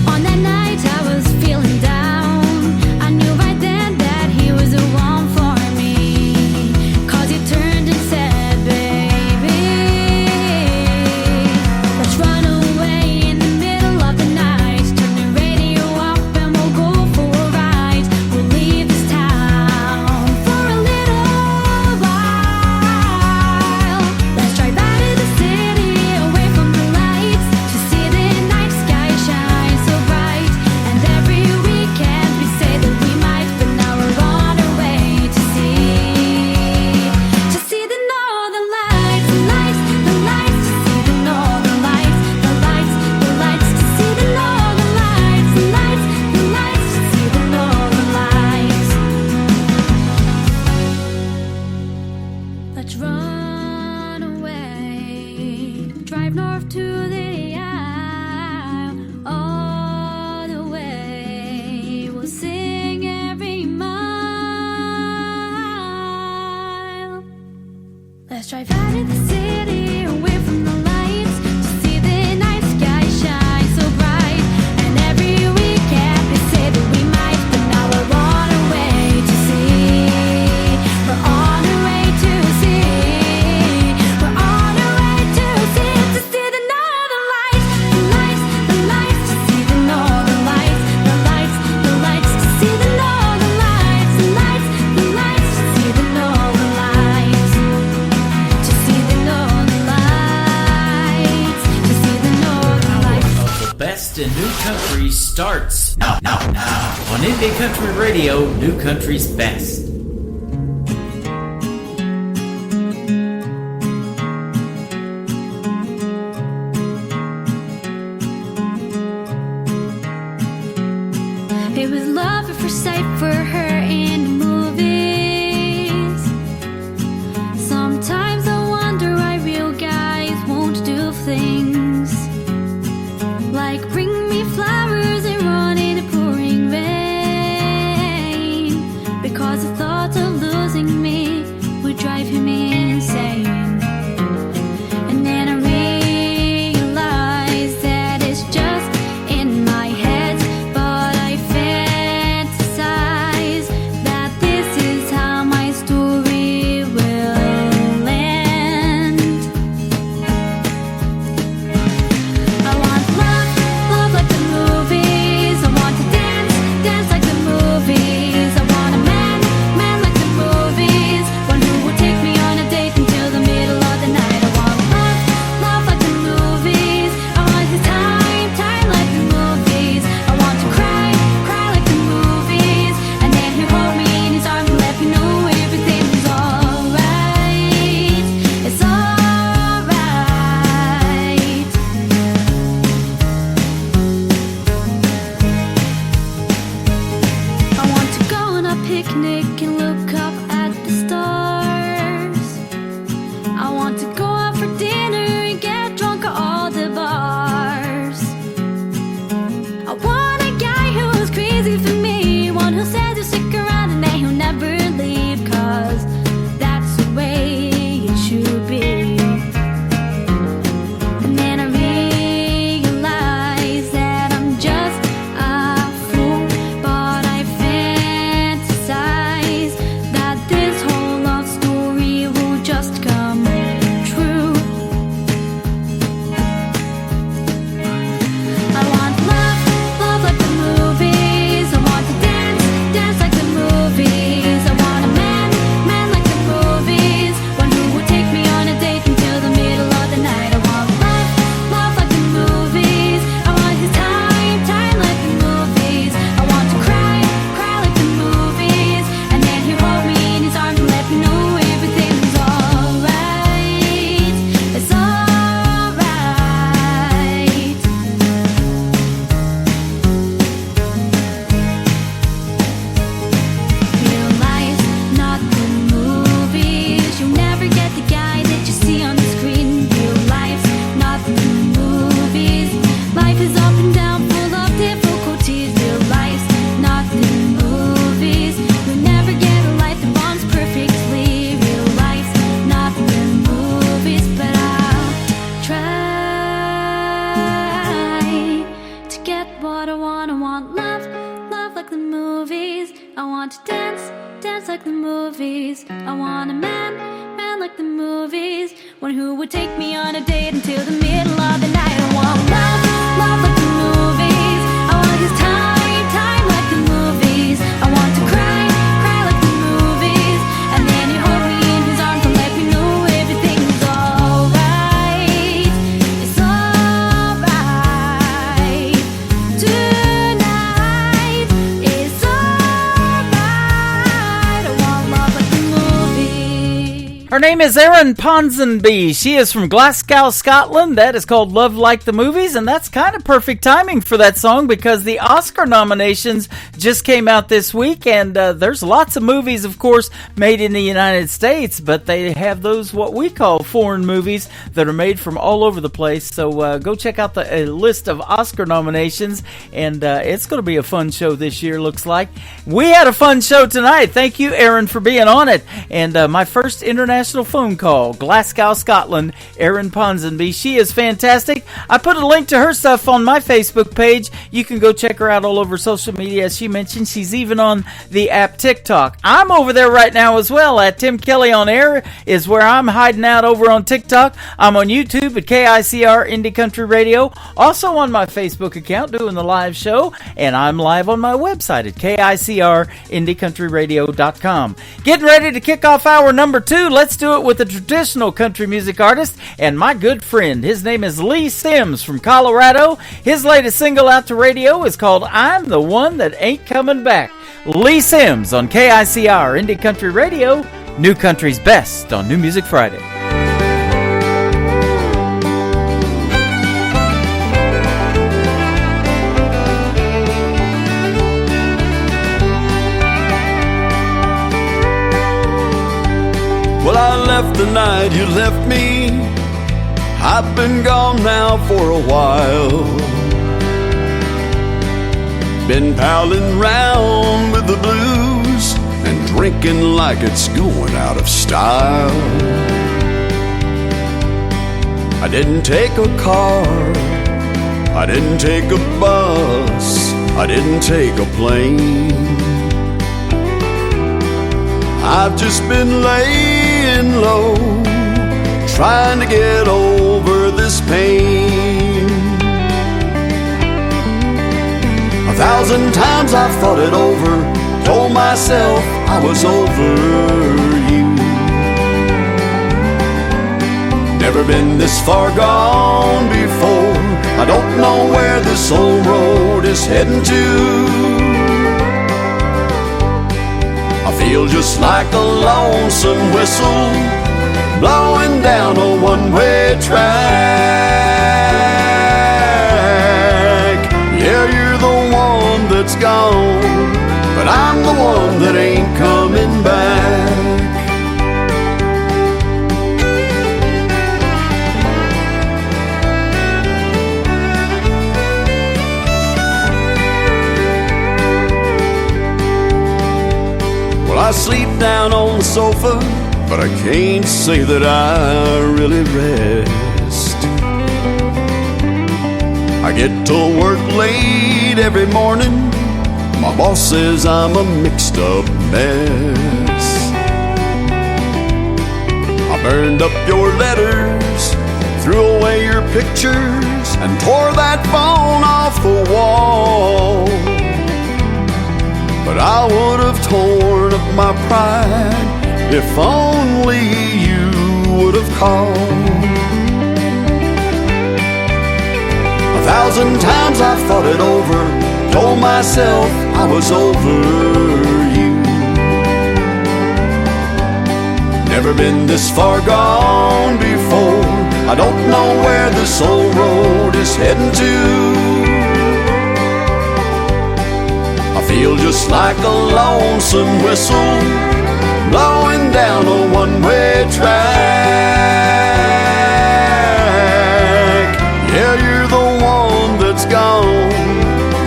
On that night I was feeling down. I knew right then that he was the one for me. 'Cause he turned and said, baby, let's run away in the middle of the night. Turn the radio up and we'll go for a ride. We'll leave this town for a little while. Let's drive out of the city, away from the lights, to see the night sky shine so bright. And every weekend we say that we might, but now we're on our way to see the northern lights, the lights, the lights, to see the northern lights, the lights, the lights, to see the northern lights, the lights, the lights, to see the northern lights. Let's run away, drive north to the isle, all the way. We'll sing every mile. Let's drive out of the city, away from the lights, to see the night sky shine so bright. And every weekend we say that we might, but now we're on our way to see. We're on our way to see. We're on our way to see the northern lights, the lights, the lights, to see the northern lights, the lights, the lights, to see the northern lights, the lights, the lights, to see the northern lights, to see the northern lights, to see the northern lights. Of the best in new country starts now on Indie Country Radio, New Country's Best. It was love at first sight for her in the movies. Sometimes I wonder why real guys won't do things like bring me flowers and run in the pouring rain, because the thought of losing me would drive him insane. And then I realized that it's just in my head, but I fantasize I want to dance, dance like the movies. I want a man, man like the movies. One who would take me on a date until the middle of the night. I want love, love like the movies. I want his time, time like the movies. I want to cry, cry like the movies. And then he hold me in his arms and let me know everything's alright. It's alright. Tonight it's alright. I want love like the movies. Her name is Erin Ponsonby. She is from Glasgow, Scotland. That is called Love Like the Movies, and that's kind of perfect timing for that song because the Oscar nominations just came out this week, and there's lots of movies, of course, made in the United States, but they have those what we call foreign movies that are made from all over the place. So go check out the list of Oscar nominations, and it's going to be a fun show this year, looks like. We had a fun show tonight. Thank you, Erin, for being on it. And my first international phone call, Glasgow, Scotland, Erin Ponsonby. She is fantastic. I put a link to her stuff on my Facebook page. You can go check her out all over social media. As she mentioned, she's even on the app TikTok. I'm over there right now as well at Tim Kelly on Air is where I'm hiding out over on TikTok. I'm on YouTube at KICR Indie Country Radio. Also on my Facebook account doing the live show. And I'm live on my website at KICRIndieCountryRadio.com. Getting ready to kick off hour number 2. Let's do it with a traditional country music artist and my good friend. His name is Lee Sims from Colorado. His latest single out to radio is called I'm the One That Ain't Coming Back. Lee Sims on KICR Indie Country Radio, New Country's best on New Music Friday. Well, I left the night you left me. I've been gone now for a while. Been palling round with the blues and drinking like it's going out of style. I didn't take a car, I didn't take a bus, I didn't take a plane. I've just been laying low, trying to get over this pain. 1,000 times I've thought it over, told myself I was over you. Never been this far gone before, I don't know where this old road is heading to. I feel just like a lonesome whistle blowing down a one-way track. Yeah, you're the one that's gone, but I'm the one that ain't coming back. I sleep down on the sofa, but I can't say that I really rest. I get to work late every morning. My boss says I'm a mixed up mess. I burned up your letters, threw away your pictures, and tore that phone off the wall. But I would have torn up my pride if only you would have called. 1,000 times I've thought it over, told myself I was over you. Never been this far gone before, I don't know where this old road is heading to. I feel just like a lonesome whistle blowing down a one-way track. Yeah, you're the one that's gone,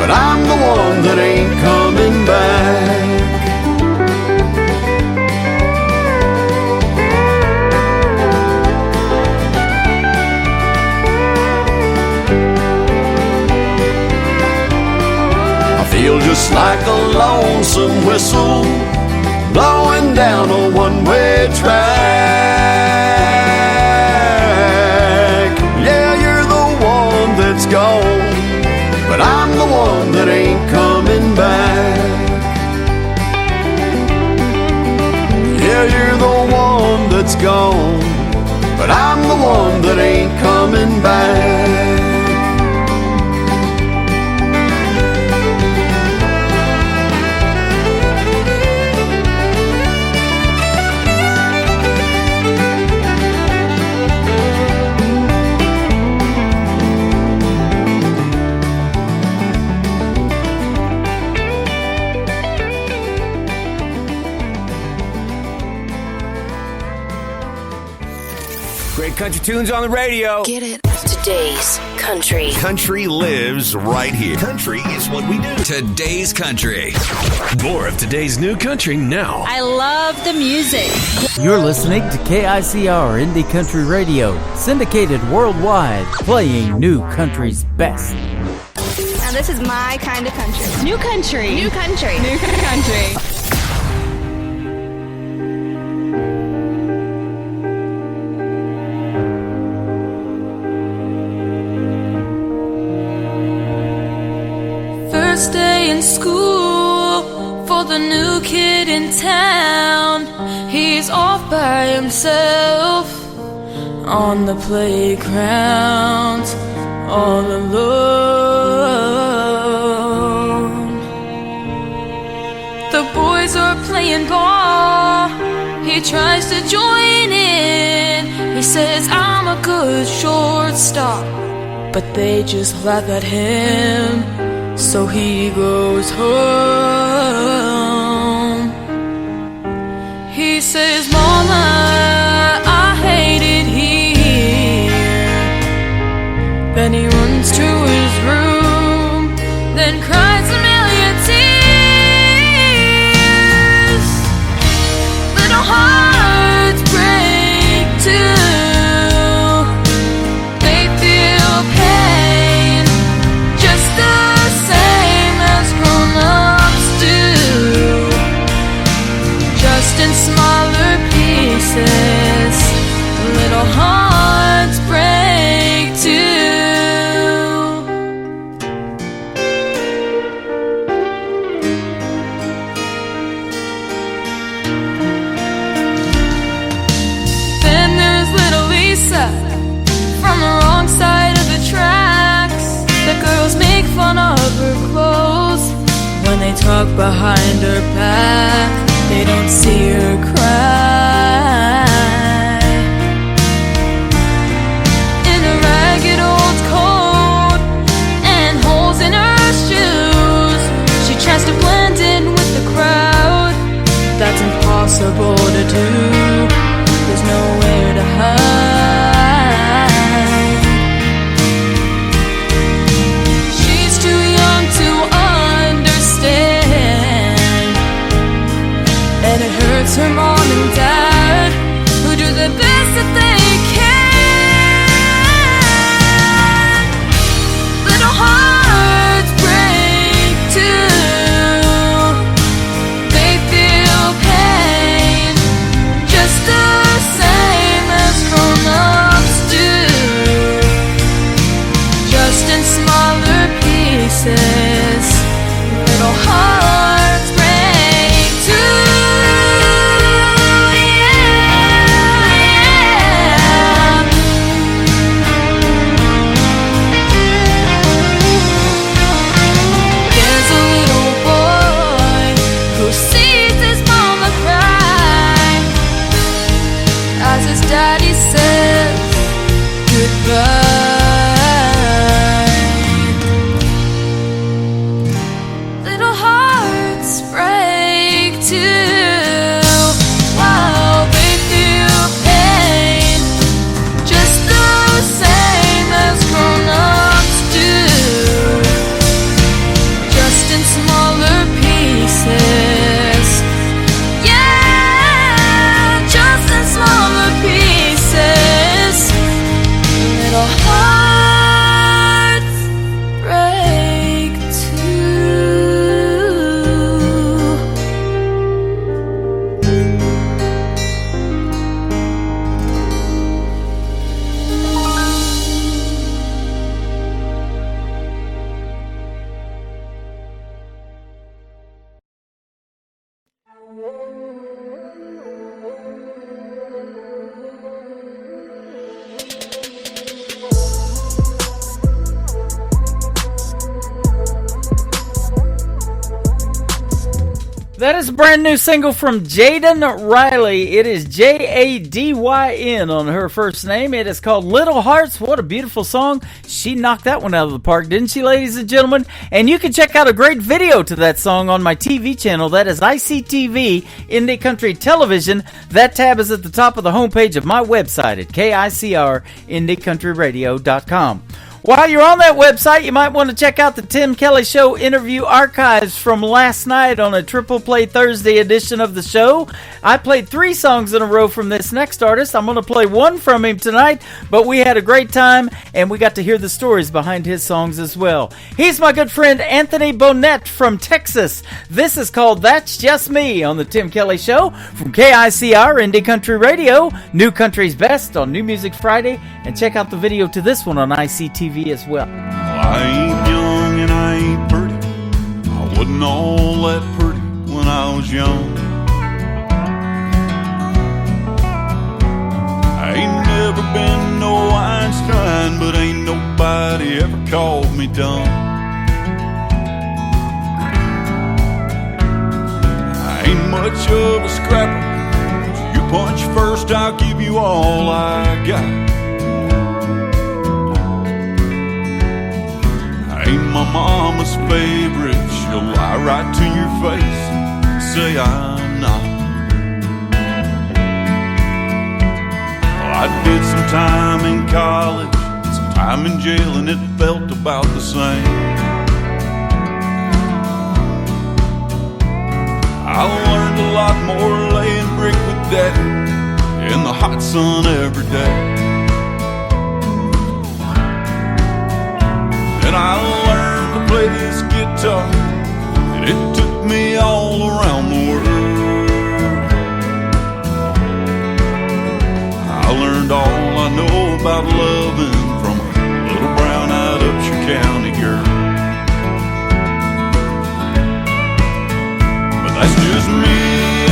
but I'm the one that ain't coming back. I feel just like a lonesome whistle blowing down a one-way track. Yeah, you're the one that's gone, but I'm the one that ain't coming back. Yeah, you're the one that's gone, but I'm the one that ain't coming back. Great country tunes on the radio. Get it? Today's country. Country lives right here. Country is what we do. Today's country. More of today's new country now. I love the music. You're listening to KICR Indie Country Radio, syndicated worldwide, playing new country's best. Now this is my kind of country. New country. New country. New country. First day in school for the new kid in town. He's off by himself on the playground, all alone. The boys are playing ball. He tries to join in. He says, I'm a good shortstop, but they just laugh at him. So he goes home. He says, Mama, I hate it here. Then he runs to his room, then cries a million tears. Little hearts break too. They feel pain just the same as grown-ups do, just in smaller pieces. Little hearts break too. Then there's little Lisa from the wrong side of the tracks. The girls make fun of her clothes when they talk behind her back. They don't see her cry. In a ragged old coat and holes in her shoes, she tries to blend in with the crowd. That's impossible to do. There's nowhere to hide. She's too young to understand, and it hurts her mom and dad, who do the best that they can. Little hearts break too. They feel pain just the same as grown-ups do, just in smaller pieces. Little hearts break too. There's a little boy who sees his mama cry as his daddy says goodbye. Little heart That is a brand new single from Jaden Riley. It is Jadyn on her first name. It is called Little Hearts. What a beautiful song. She knocked that one out of the park, didn't she, ladies and gentlemen? And you can check out a great video to that song on my TV channel. That is ICTV, Indie Country Television. That tab is at the top of the homepage of my website at KICRIndieCountryRadio.com. While you're on that website, you might want to check out the Tim Kelly Show interview archives from last night on a Triple Play Thursday edition of the show. I played 3 songs in a row from this next artist. I'm going to play one from him tonight, but we had a great time, and we got to hear the stories behind his songs as well. He's my good friend Anthony Bonnet from Texas. This is called That's Just Me on the Tim Kelly Show from KICR Indie Country Radio, New Country's Best on New Music Friday, and check out the video to this one on ICTV as well. I ain't young and I ain't pretty. I wasn't all that pretty when I was young. I ain't never been no Einstein, but ain't nobody ever called me dumb. I ain't much of a scrapper. You punch first, I'll give you all I got. Ain't my mama's favorite. She'll lie right to your face and say I'm not. Well, I did some time in college, some time in jail, and it felt about the same. I learned a lot more laying brick with Daddy in the hot sun every day. And I learned to play this guitar, and it took me all around the world. I learned all I know about loving from a little brown-eyed Upshur County girl. But that's just me,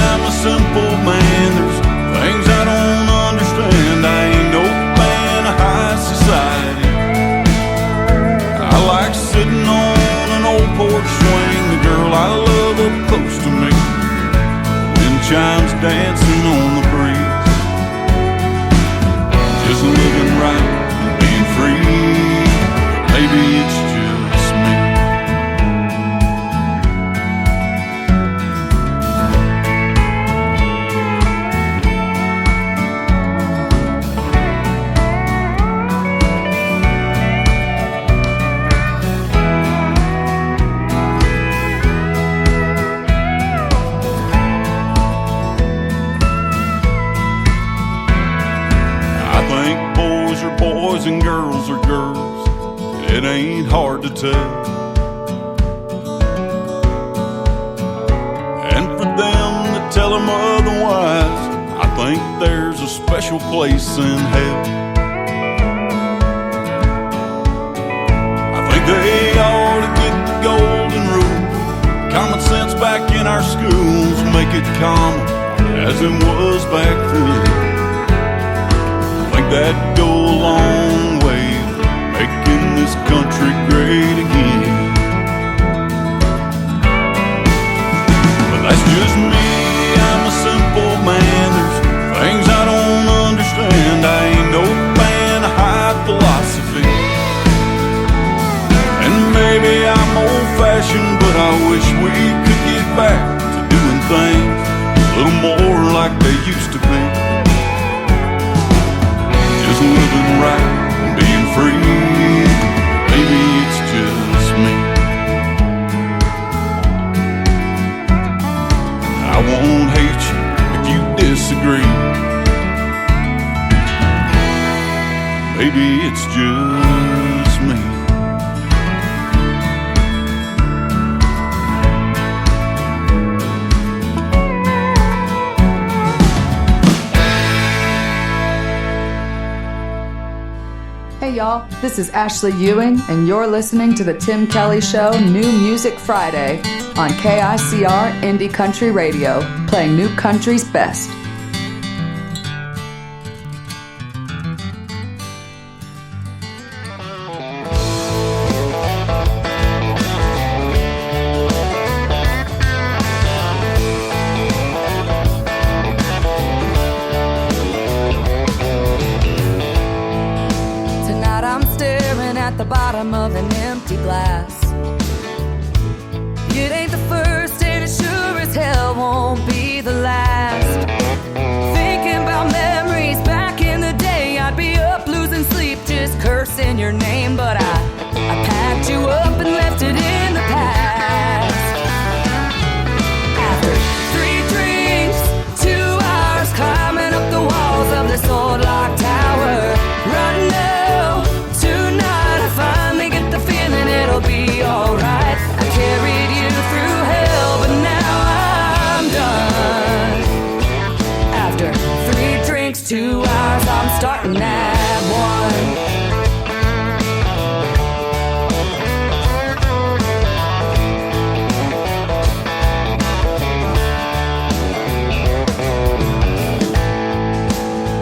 I'm a simple man. There's things I don't understand. I ain't no fan of high society. I like sitting on an old porch swing, the girl I love up close to me, wind chimes dancing on the breeze. Just living right and being free. Maybe it's just me. And girls are girls, it ain't hard to tell. And for them that tell them otherwise, I think there's a special place in hell. I think they ought to get the golden rule, common sense back in our schools, make it common as it was back then. That'd go a long way, making this country great again. But that's just me, I'm a simple man. There's things I don't understand. I ain't no fan of high philosophy. And maybe I'm old-fashioned, but I wish we could get back to doing things a little more like they used to be. Living right and being free. Maybe it's just me. I won't hate you if you disagree. Maybe it's just me. Hey y'all, this is Ashley Ewing, and you're listening to the Tim Kelly Show New Music Friday on KICR Indie Country Radio, playing New Country's best. It ain't the first and it sure as hell won't be the last. Thinking about memories back in the day, I'd be up losing sleep just cursing your name. But I packed you up and left it in the past. After 3 drinks, 2 hours climbing up the walls of this old lock tower. Right now, tonight I finally get the feeling it'll be alright. I carried you through hell, but now I'm done. After 3 drinks, 2 hours, I'm starting at 1.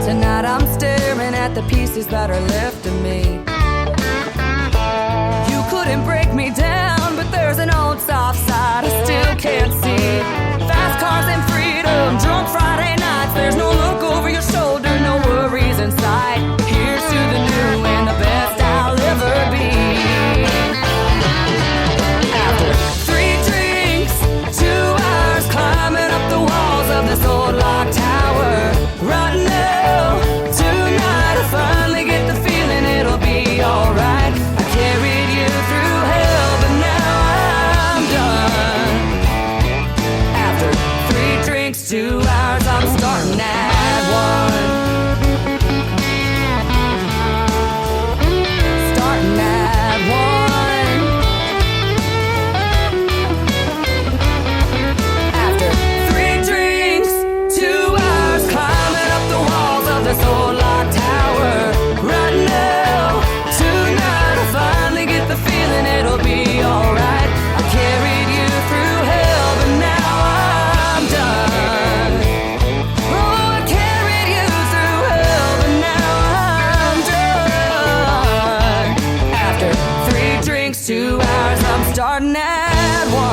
Tonight I'm staring at the pieces that are left of me. You couldn't break me down, but there's an old soft side I still can't see. Fast cars and freedom, drunk Friday nights. There's no look over your shoulder, no worries in sight. Here's to the new and the best I'll ever be. After 3 drinks, 2 hours climbing up the walls of this old lock tower. Right now, tonight I finally get the feeling it'll be alright. I carried you through hell, but now I'm done. After 3 drinks, 2 hours, I'm starting at 1. Starting at 1. After 3 drinks, 2 hours climbing up the walls of this old lock tower. Right now, tonight I finally get the feeling it'll be alright. I carried you through hell, but now I'm done. Oh, I carried you through hell, but now I'm done. After 3 drinks, 2 hours, I'm starting at 1.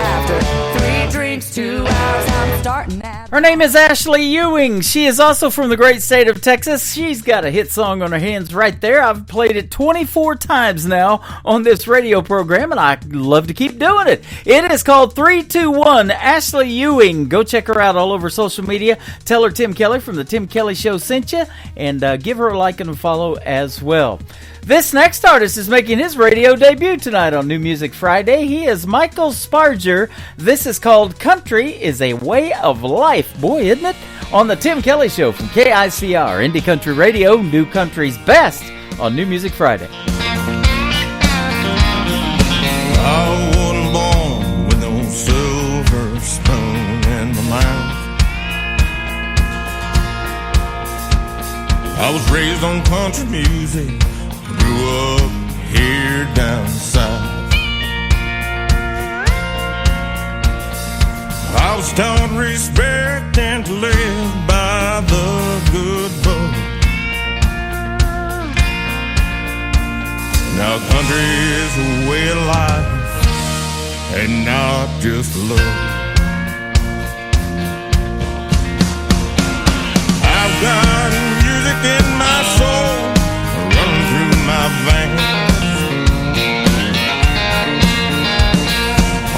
After 3 drinks, 2 hours, I'm starting at 1. Her name is Ashley Ewing. She is also from the great state of Texas. She's got a hit song on her hands right there. I've played it 24 times now on this radio program, and I love to keep doing it. It is called 321 Ashley Ewing. Go check her out all over social media. Tell her Tim Kelly from the Tim Kelly Show sent you, and give her a like and a follow as well. This next artist is making his radio debut tonight on New Music Friday. He is Michael Sparger. This is called Country is a Way of Life. Boy, isn't it? On the Tim Kelly Show from KICR, Indie Country Radio, New Country's best on New Music Friday. I wasn't born with no silver spoon in my mouth. I was raised on country music. Grew up here down south. I was taught respect and to live by the good book. Now country is a way of life and not just a look. I've got music in my soul, running through my veins.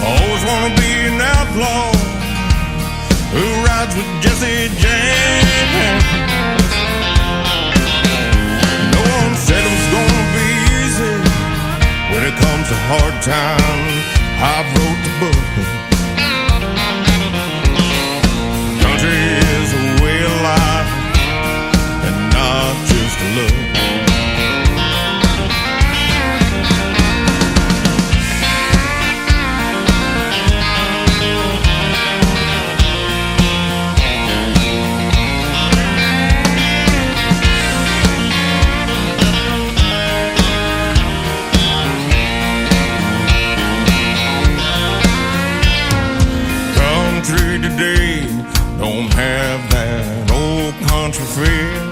Always wanna be an outlaw who rides with Jesse James. No one said it was gonna be easy. When it comes to hard times, I've wrote the book. Country is a way of life and not just a look. Today don't have that old country feel.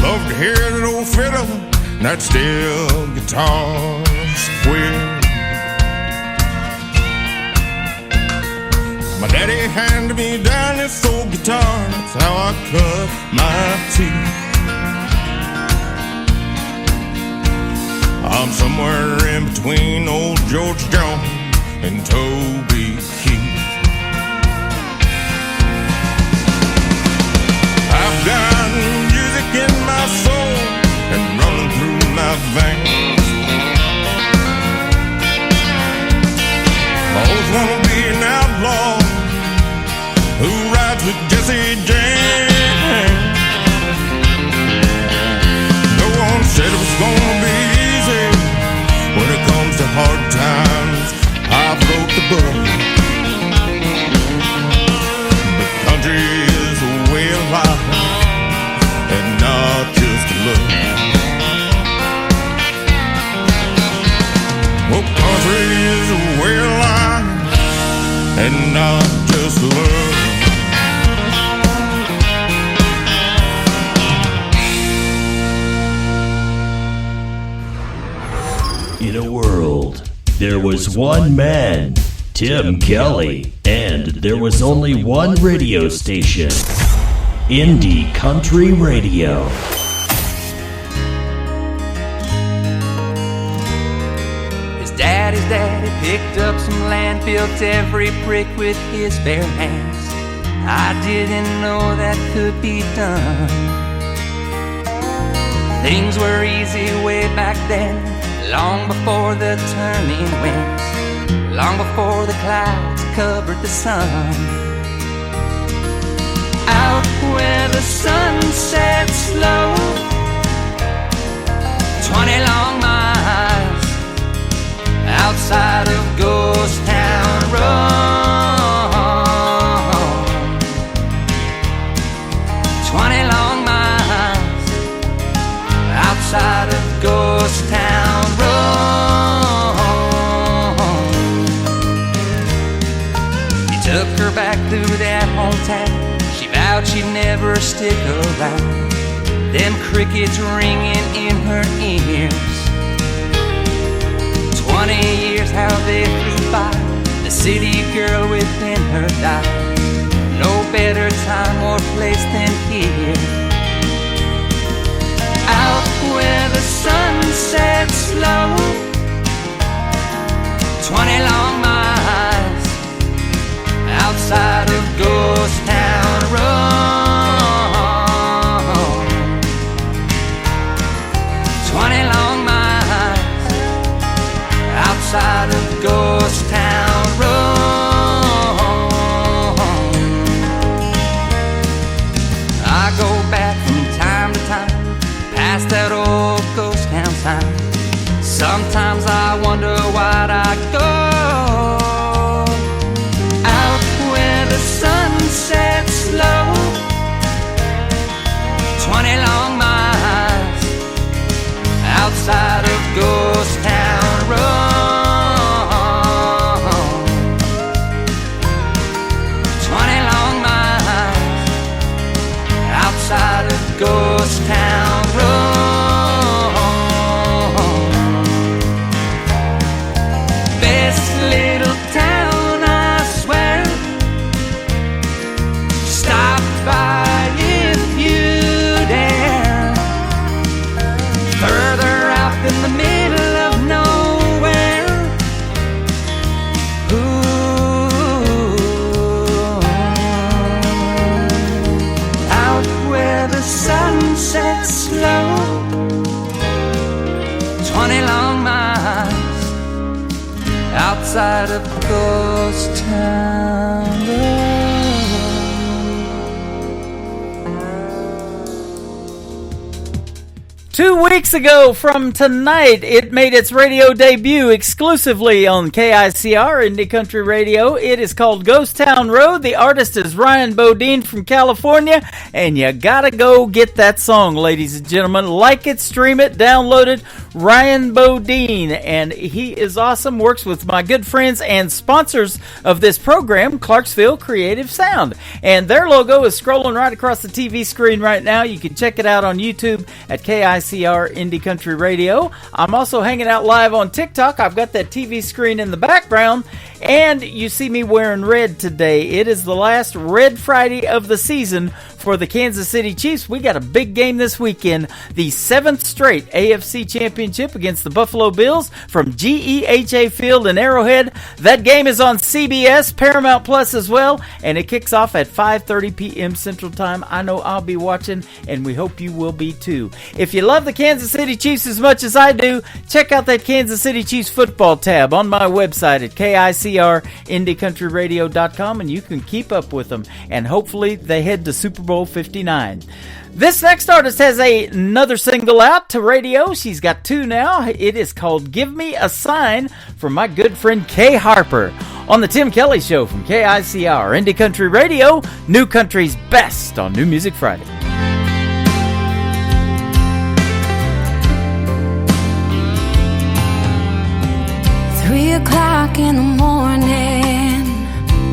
Love to hear that old fiddle, that steel guitar squeal. My daddy handed me down this old guitar, that's how I cut my teeth. somewhere in between old George Jones and Toby Keith. I've got music in my soul and running through my veins. I always wanna be an outlaw who rides with Jesse James. No one said it was gonna be easy when it comes to hard times. I wrote the book, but country is a way of life and not just a look. Well, country is a way of life and not just a look. In a world, there was one man, Tim Kelly, and there was only one radio station, Indie Country Radio. His daddy's daddy picked up some land, built every brick with his bare hands. I didn't know that could be done. Things were easy way back then, long before the turning winds, long before the clouds covered the sun. Out where the sun sets slow, 20 long miles outside of Ghost Town Road. 20 long miles outside of Ghost Town Road. He took her back through that hometown. She vowed she'd never stick around. Them crickets ringing in her ears. 20 years how they flew by. The city girl within her died. No better time or place than here. Out where the sun sets slow, 20 long miles outside of Ghost Town Road. 20 long miles outside of Ghost Town Road. I go back from time to time past that old ghost town sign. Sometimes I wonder why'd I go out where the sun sets slow. 20 long miles outside of Ghost Town Road. 20 long miles outside of Ghost Town Road. Best little town, I swear. Stop by if you dare. Further out in the middle of nowhere. Ooh. Out where the sun sets slow, 20 long miles outside of Ghost Town Road. 2 weeks ago from tonight, it made its radio debut exclusively on KICR Indie Country Radio. It is called Ghost Town Road. The artist is Ryan Bodine from California, and you gotta go get that song, ladies and gentlemen. Like it, stream it, download it. Ryan Bodine, and he is awesome. Works with my good friends and sponsors of this program, Clarksville Creative Sound. And their logo is scrolling right across the TV screen right now. You can check it out on YouTube at KICR Indie Country Radio. I'm also hanging out live on TikTok. I've got that TV screen in the background. And you see me wearing red today. It is the last Red Friday of the season for the Kansas City Chiefs. We got a big game this weekend, the 7th straight AFC Championship against the Buffalo Bills from GEHA Field in Arrowhead. That game is on CBS, Paramount Plus as well, and it kicks off at 5:30 p.m. Central Time. I know I'll be watching, and we hope you will be too. If you love the Kansas City Chiefs as much as I do, check out that Kansas City Chiefs football tab on my website at KICRIndieCountryRadio.com, and you can keep up with them, and hopefully they head to Super Bowl 59. This next artist has another single out to radio. She's got 2 now. It is called Give Me a Sign from my good friend Kay Harper on the Tim Kelly Show from KICR Indie Country Radio, New Country's best on New Music Friday. 3 o'clock in the morning,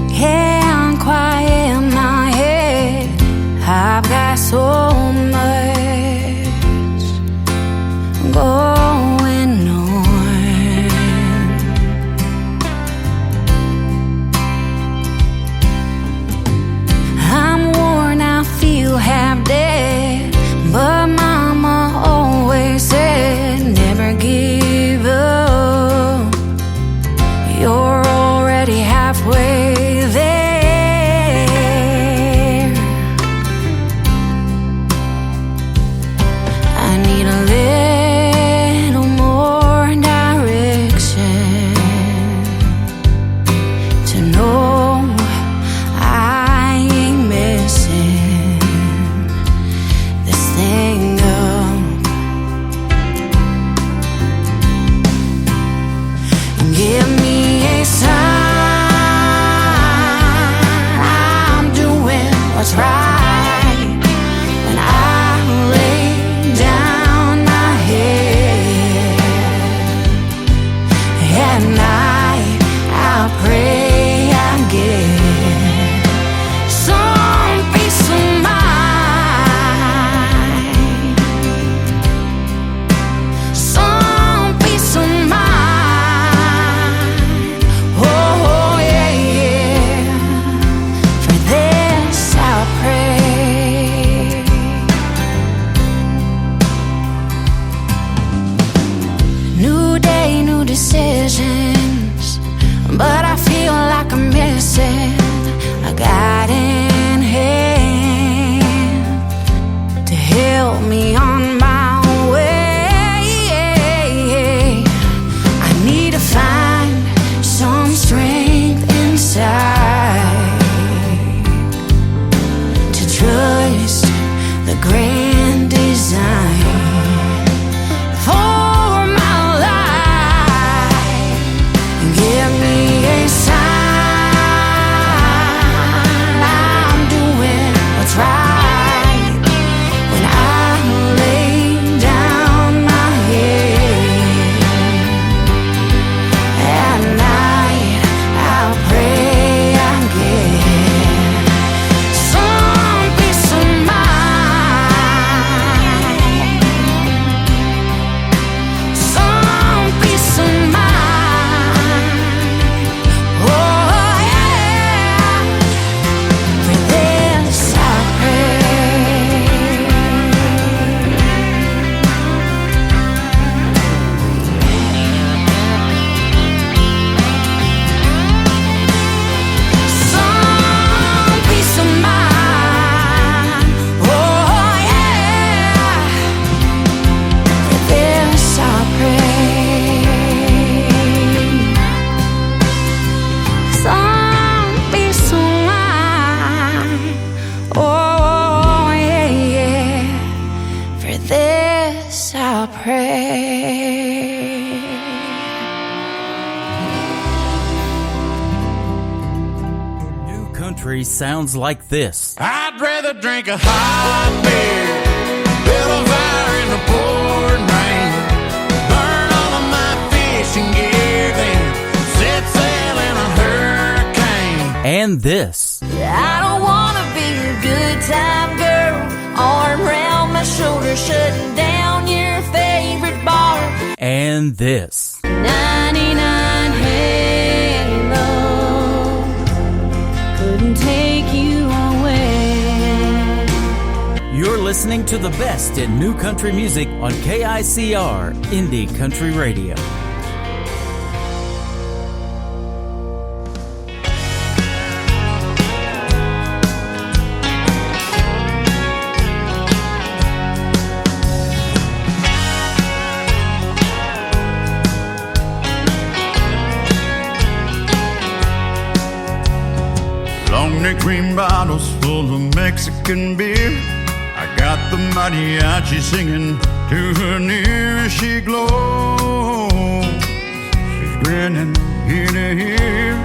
can't quiet my head. I've got so much going on. I'm worn, I feel half dead, but Mama always said never give up. You're already halfway there. I need a little more direction to know I ain't messing this thing up. Give me a sign I'm doing what's right. When I lay down my head at night, I'll pray I get some peace of mind, some peace of mind. Oh yeah, yeah. For this I'll pray. New day, new decisions, but I feel like I'm missing a guiding hand to help me on my way. I need to find some strength inside to trust the grand design for my life. Give me a sign I'm doing what's right. When I lay down my head at night, I'll pray I get some peace of mind, some peace of mind. Oh yeah, for this I pray. Some peace of mind. Oh yeah, for this I pray. Some peace of mind. Oh yeah, yeah. For this I'll pray. New Country sounds like this. I'd rather drink a hot beer, build a fire in the pouring rain, burn all of my fishing gear, then set sail in a hurricane. And this. I don't wanna be a good time girl, arm around my shoulder, shutting down your favorite bar. And this. 99 Halo. listening to the best in new country music on KICR Indie Country Radio. Long neck green bottles full of Mexican beer. I got the mariachi singing to her near as she glows. She's grinning ear to ear.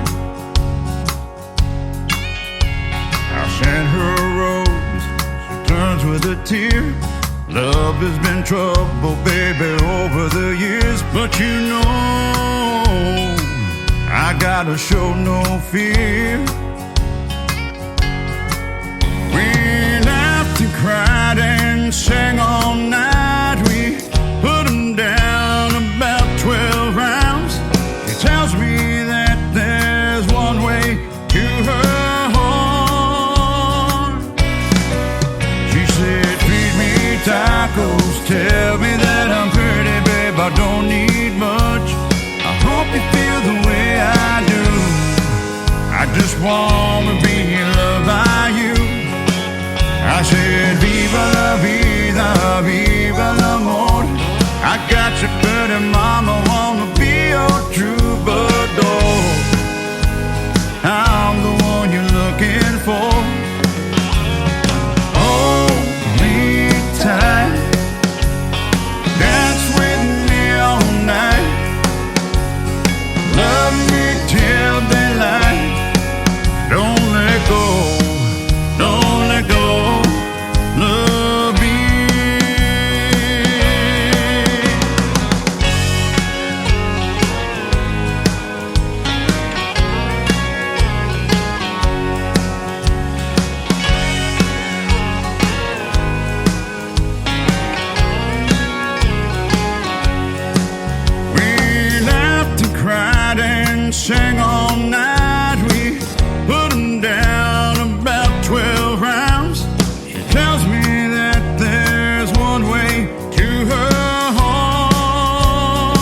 I sent her a rose, she turns with a tear. Love has been trouble, baby, over the years, but you know I gotta show no fear. We laughed and cried and sang all night. We put 'em down about 12 rounds. She tells me that there's one way to her heart. She said, feed me tacos, tell me that I'm pretty, babe, I don't need much. I hope you feel the way I do. I just wanna be loved by you. I said, viva la vida, viva l'amor. I got you, pretty mama, wanna be your troubadour. I'm the one you're looking for. Hold me tight, dance with me all night. Love me till daylight. Don't let go, don't let go. Love me. We laughed and cried and sang all night. We put 'em down about 12 rounds. She tells me that there's one way to her heart.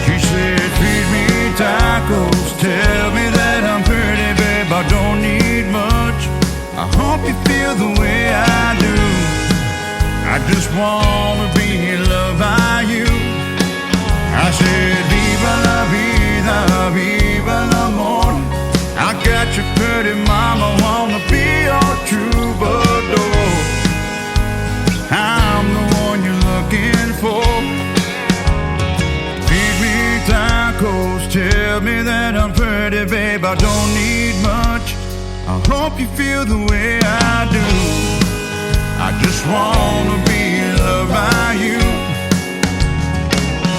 She said, feed me tacos, tell me that I'm pretty, babe, I don't need much. I hope you feel the way I do. I just wanna be loved by you. I said, viva la vida, viva l'amor. I got you, pretty mama, wanna be your troubadour. I'm the one you're looking for. Feed me tacos, tell me that I'm pretty, babe, I don't need much. I hope you feel the way I do. I just wanna be loved by you.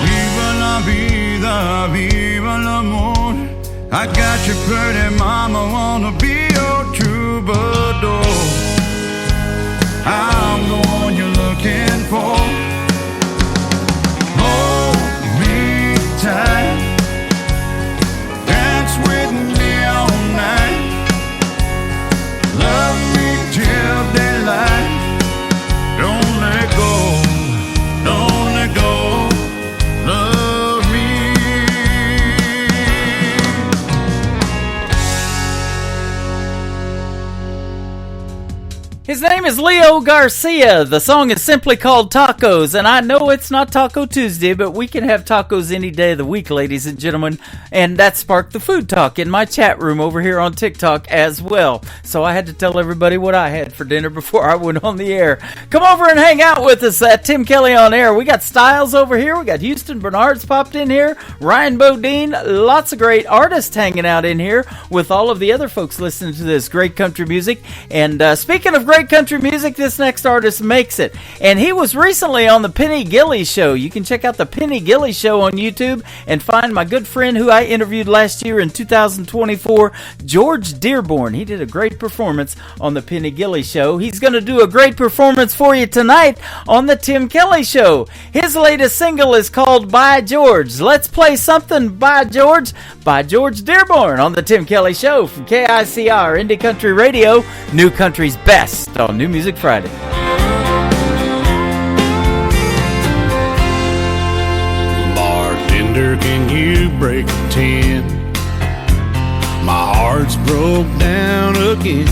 Viva la vida, viva l'amor. I got you, pretty mama, wanna be your troubadour. I'm the one you're looking for. Hold me tight, dance with me all night. Love me till daylight. Don't let go, don't let go. Love me. His name is Leo Garcia. The song is simply called Tacos, and I know it's not Taco Tuesday, but we can have tacos any day of the week, ladies and gentlemen, and that sparked the food talk in my chat room over here on TikTok as well. So I had to tell everybody what I had for dinner before I went on the air. Come over and hang out with us at Tim Kelly on Air. We got Styles over here. We got Houston Bernard's popped in here. Ryan Bodine. Lots of great artists hanging out in here with all of the other folks listening to this great country music. And speaking of great country music, this next artist makes it. And he was recently on the Penny Gilly Show. You can check out the Penny Gilly Show on YouTube and find my good friend who I interviewed last year in 2024, George Dearborn. He did a great performance on the Penny Gilly Show. He's going to do a great performance for you tonight on the Tim Kelly Show. His latest single is called By George. Let's play something by George Dearborn on the Tim Kelly Show from KICR Indie Country Radio, New Country's best on New New Music Friday. Bartender, can you break a 10? My heart's broke down again.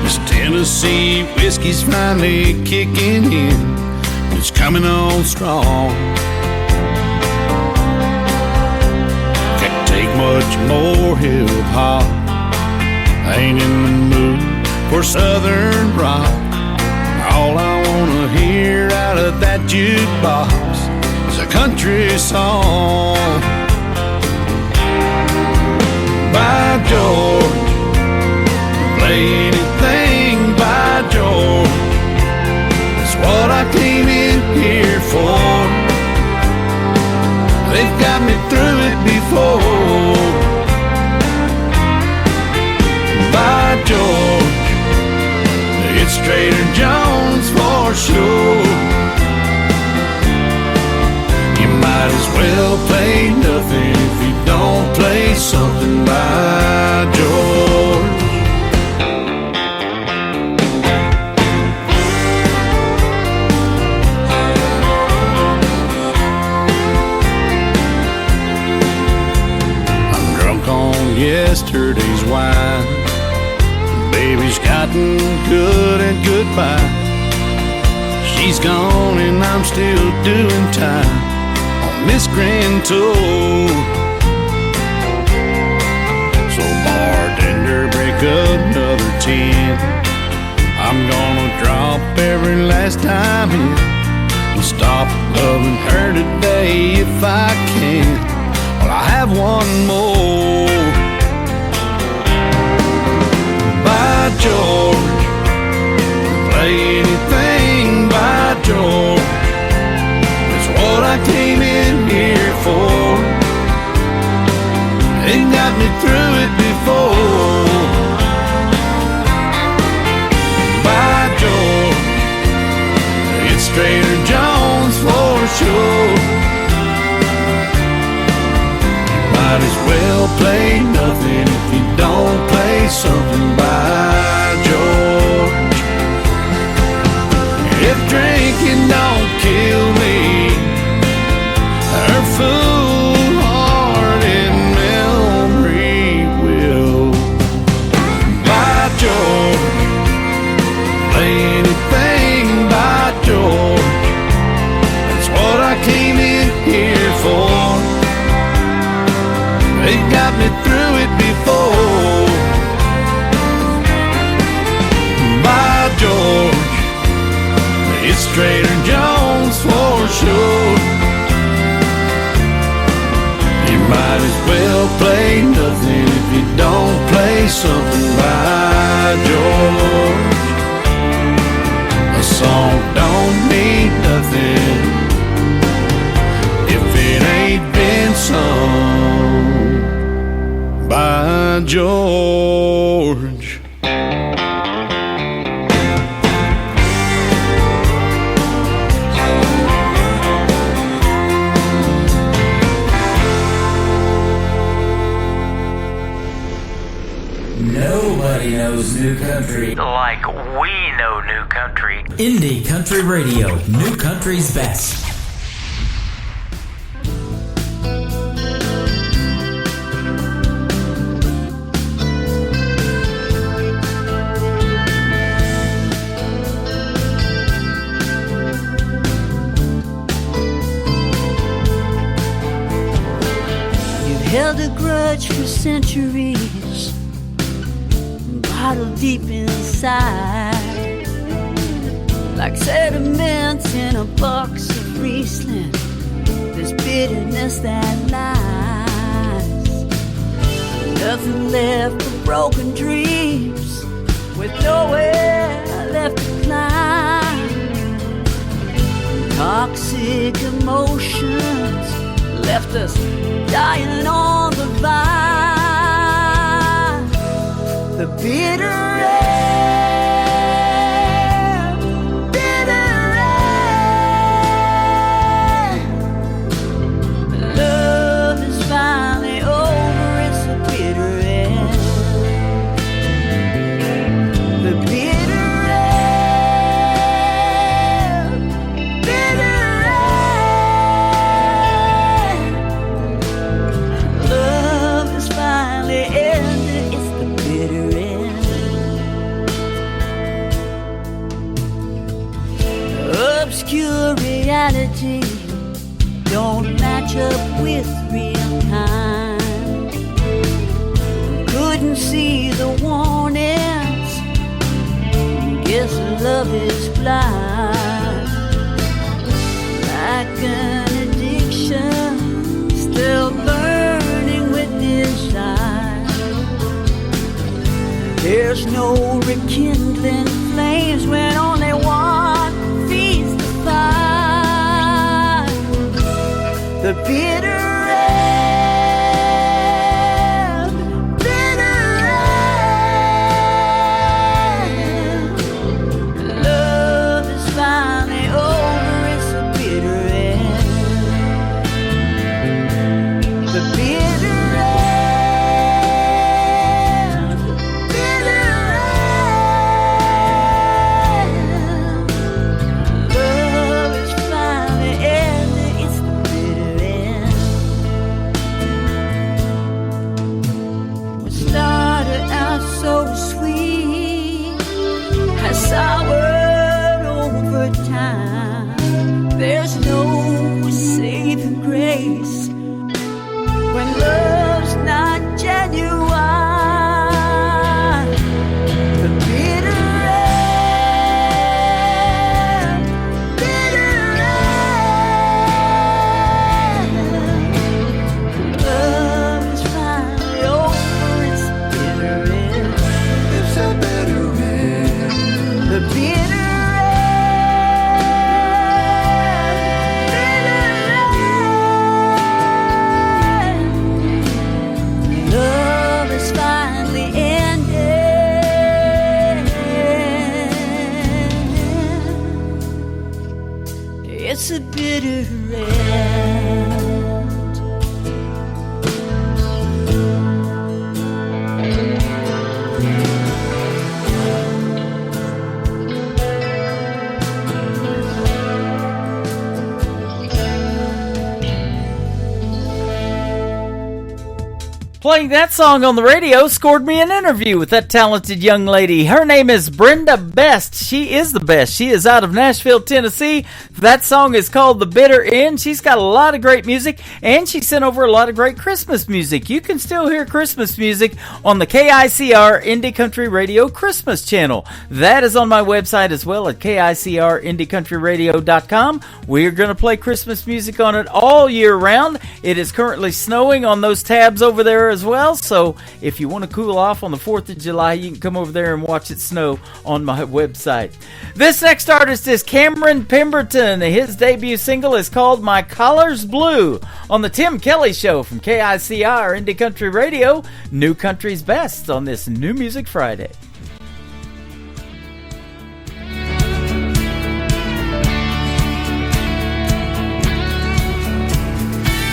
This Tennessee whiskey's finally kicking in. It's coming on strong. Can't take much more hip-hop. I ain't in the mood for southern rock. All I wanna hear out of that jukebox is a country song. By George, play anything by George. That's what I came in here for. They've got me through it before. By George, it's Trader Jones for sure. You might as well play nothing if you don't play something by George. I'm drunk on yesterday's wine. Baby's gotten good and goodbye. She's gone and I'm still doing time on this grand tour. So bartender, break another 10. I'm gonna drop every last time in and stop loving her today if I can. Well, I have one more. By George, play anything by George. That's what I came in here for. They got me through it before. By George, it's Trader Jones for sure. Might as well play nothing if you don't play something by George. If drinking don't kill me, her foolhardy memory will. By George, play anything by George. That's what I came in here for. They got me through it before. By George, it's Trader Jones for sure. You might as well play nothing if you don't play something by George. A song don't mean nothing if it ain't been sung by George. Nobody knows new country like we know new country. Indie Country Radio, new country's best. Held a grudge for centuries, bottled deep inside, like sediments in a box of Riesling. There's bitterness that lies, nothing left but broken dreams, with nowhere left to climb. Toxic emotions left us dying on the vine. The bitter end, bitter end. Love is finally over, it's the bitter end. The bitter end. reality don't match up with real time. Couldn't see the warnings. Guess love is blind. Like an addiction, still burning with desire. There's no rekindling flames when only one feeds the fire. The bitter end, bitter end. Love is finally over, it's a bitter end. The bitter end, bitter end. Love is finally ended, it's the bitter end. What started out so sweet has soured over time. There's no saving grace when love's not genuine. The bitter end, bitter end. Love is finally over, it's a bitter end. It's a bitter end. The bitter end. Love is finally ended. It's a bitter end. Playing that song on the radio scored me an interview with that talented young lady. Her name is Brenda Best. She is the best. She is out of Nashville, Tennessee. That song is called The Bitter End. She's got a lot of great music, and she sent over a lot of great Christmas music. You can still hear Christmas music on the KICR Indie Country Radio Christmas channel. That is on my website as well at KICRIndieCountryRadio.com. We're going to play Christmas music on it all year round. It is currently snowing on those tabs over there as well, so if you want to cool off on the 4th of July, you can come over there and watch it snow on my website. This next artist is Cameron Pemberton. His debut single is called My Collar's Blue on the Tim Kelly Show from KICR Indie Country Radio, New Country's Best on this New Music Friday.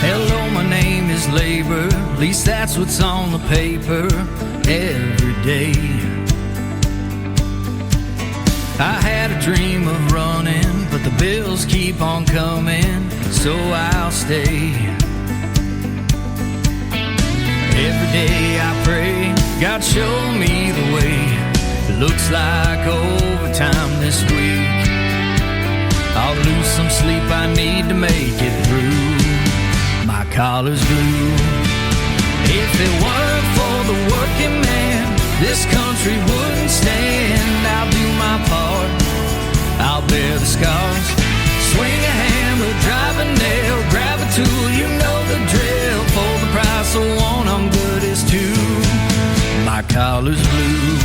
Hello, my name is Labor. At least that's what's on the paper every day. I had a dream of running, but the bills keep on coming, so I'll stay. Every day I pray, God show me the way. It looks like overtime this week. I'll lose some sleep, I need to make it through. My collar's blue. If it weren't for the working man, this country wouldn't stand. I'll do my part, I'll bear the scars. Swing a hammer, drive a nail, grab a tool, you know the drill. For the price of one, I'm good as two. My collar's blue.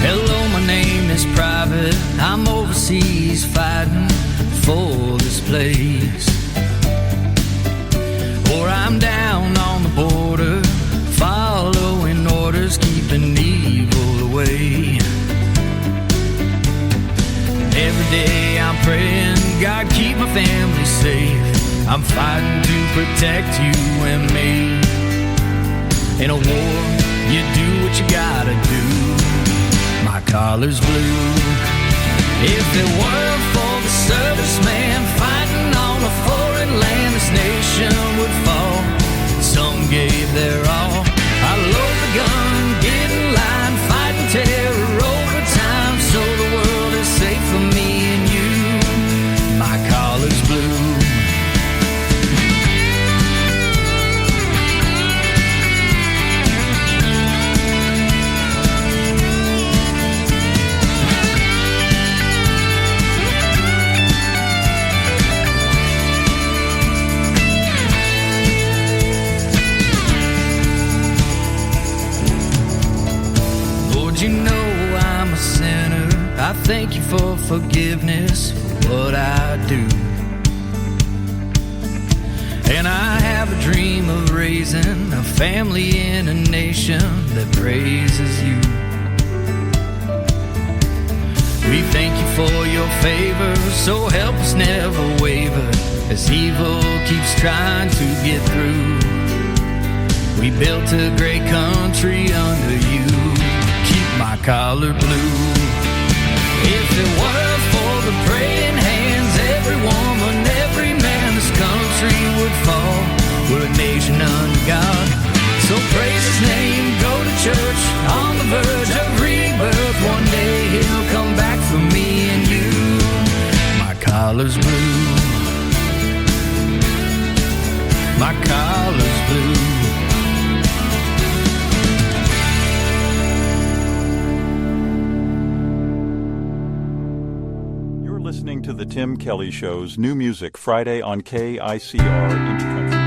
Hello, my name is Private. I'm overseas fighting for this place. Or I'm down on the border, following orders, keeping evil away. Every day I'm praying, God keep my family safe. I'm fighting to protect you and me. In a war, you do what you gotta do. My collar's blue. If it weren't for the serviceman fighting on a foreign land, this nation would fall. Some gave their all. I load the gun, get in line. Lord, you know I'm a sinner. I thank you for forgiveness for what I do. And I have a dream of raising a family in a nation that praises you. We thank you for your favor, so help us never waver as evil keeps trying to get through. We built a great country under you, keep my collar blue. If it weren't for the praying hands, every woman, every man, this country would fall. We're a nation under God, so praise his name, go to church, on the verge of rebirth. One day he'll come back for me and you. My collar's blue, my collar's blue. Listening to the Tim Kelly Show's New Music Friday on KICR Indie Country.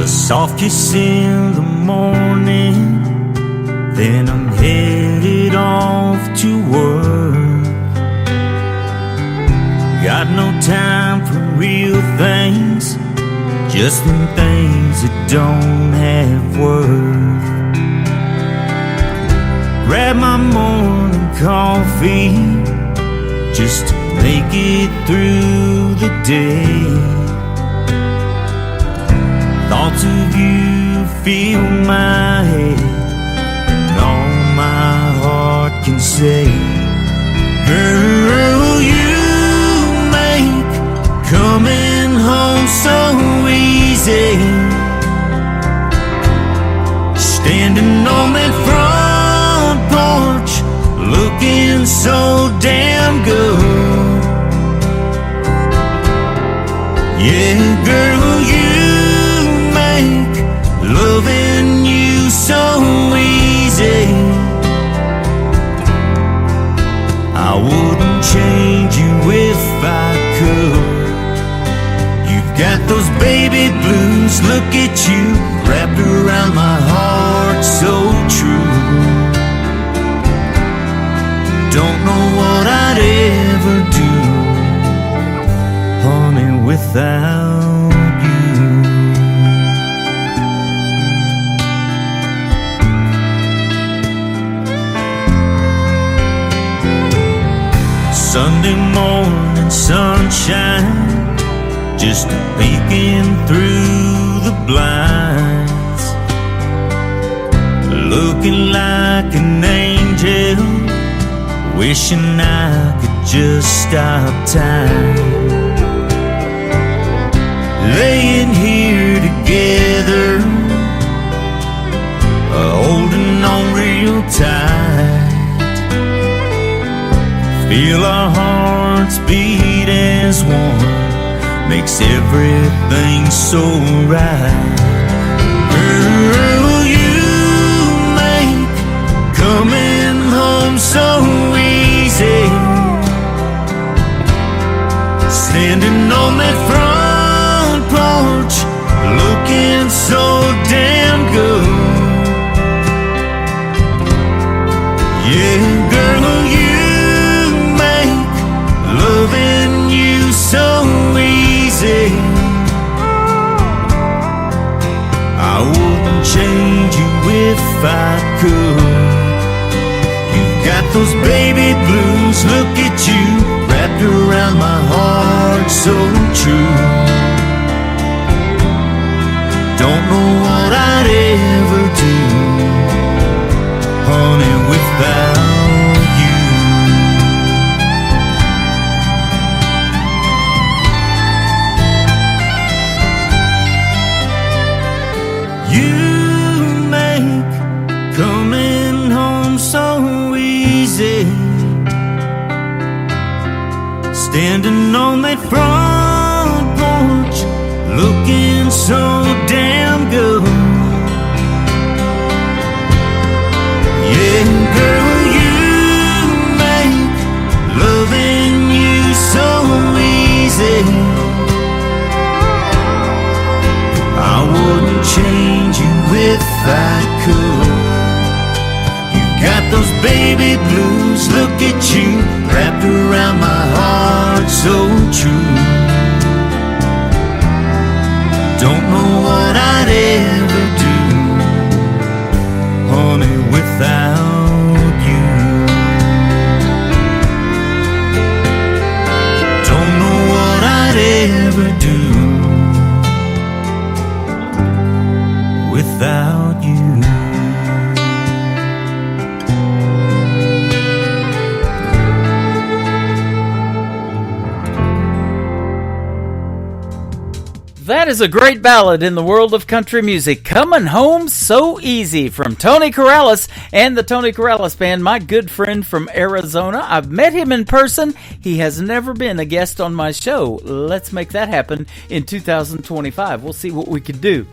A soft kiss in the morning, then I'm headed off to work. Got no time for real things, just the things that don't have worth. Grab my morning coffee just to make it through the day. Thoughts of you fill my head, and all my heart can say, girl, you make coming home so easy. Standing on that front porch, looking so damn good. Yeah, girl, you make loving you so easy. I wouldn't change you if I could. Got those baby blues, look at you, wrapped around my heart so true. Don't know what I'd ever do, honey, without you. Sunday morning sunshine, just peeking through the blinds, looking like an angel, wishing I could just stop time. Laying here together, holding on real tight, feel our hearts beat as one, makes everything so right. Girl, you make coming home so easy. Standing on that front porch, looking so damn good. Yeah, girl, you make loving you so easy. I wouldn't change you if I could. You've got those baby blues, look at you, wrapped around my heart so true. Don't know what I'd ever do, honey, without you make coming home so easy. Standing on that front porch, looking so damn good. Yeah, girl, you make loving you so easy. Don't know what I'd ever do, honey, without you. Don't know what I'd ever do without you. That is a great ballad in the world of country music. Coming Home So Easy from Tony Corrales and the Tony Corrales Band, my good friend from Arizona. I've met him in person. He has never been a guest on my show. Let's make that happen in 2025. We'll see what we can do.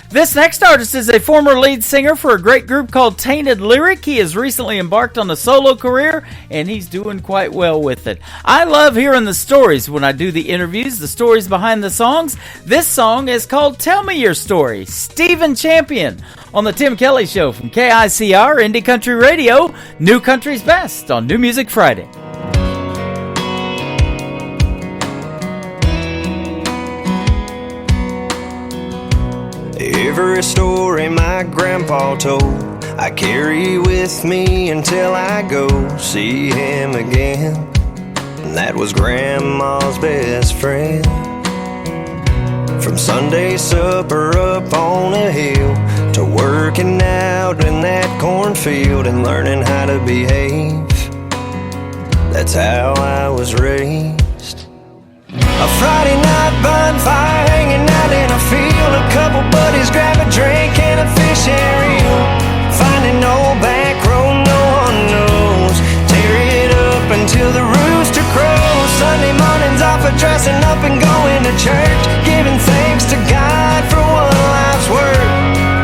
This next artist is a former lead singer for a great group called Tainted Lyric. He has recently embarked on a solo career, and he's doing quite well with it. I love hearing the stories when I do the interviews, the stories behind the songs. This song is called Tell Me Your Story. Stephen Champion on the Tim Kelly Show from KICR Indie Country Radio, New Country's Best on New Music Friday. Every story my grandpa told, I carry with me until I go see him again. And that was Grandma's best friend. From Sunday supper up on a hill to working out in that cornfield and learning how to behave, that's how I was raised. A Friday night bonfire hanging out in a field, a couple buddies grab a drink and a fishing reel. Finding no back road no one knows, tear it up until the rooster crows. Sunday mornings off of dressing up and going to church, giving thanks to God for one life's work.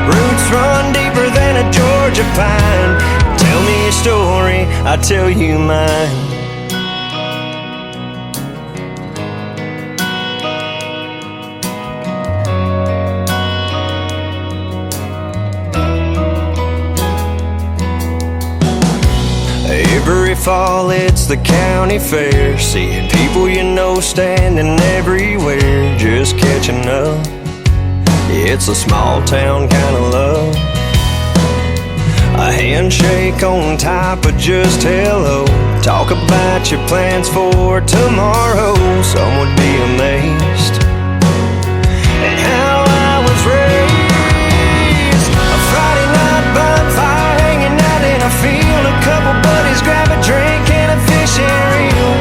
Roots run deeper than a Georgia pine. Tell me your story, I'll tell you mine. Every fall it's the county fair, seeing people you know standing everywhere, just catching up. Yeah, it's a small town kind of love. A handshake on top of just hello. Talk about your plans for tomorrow. Some would be amazed at how I was raised. A Friday night bonfire hanging out in a field, a couple buddies grab a drink and a fishing reel.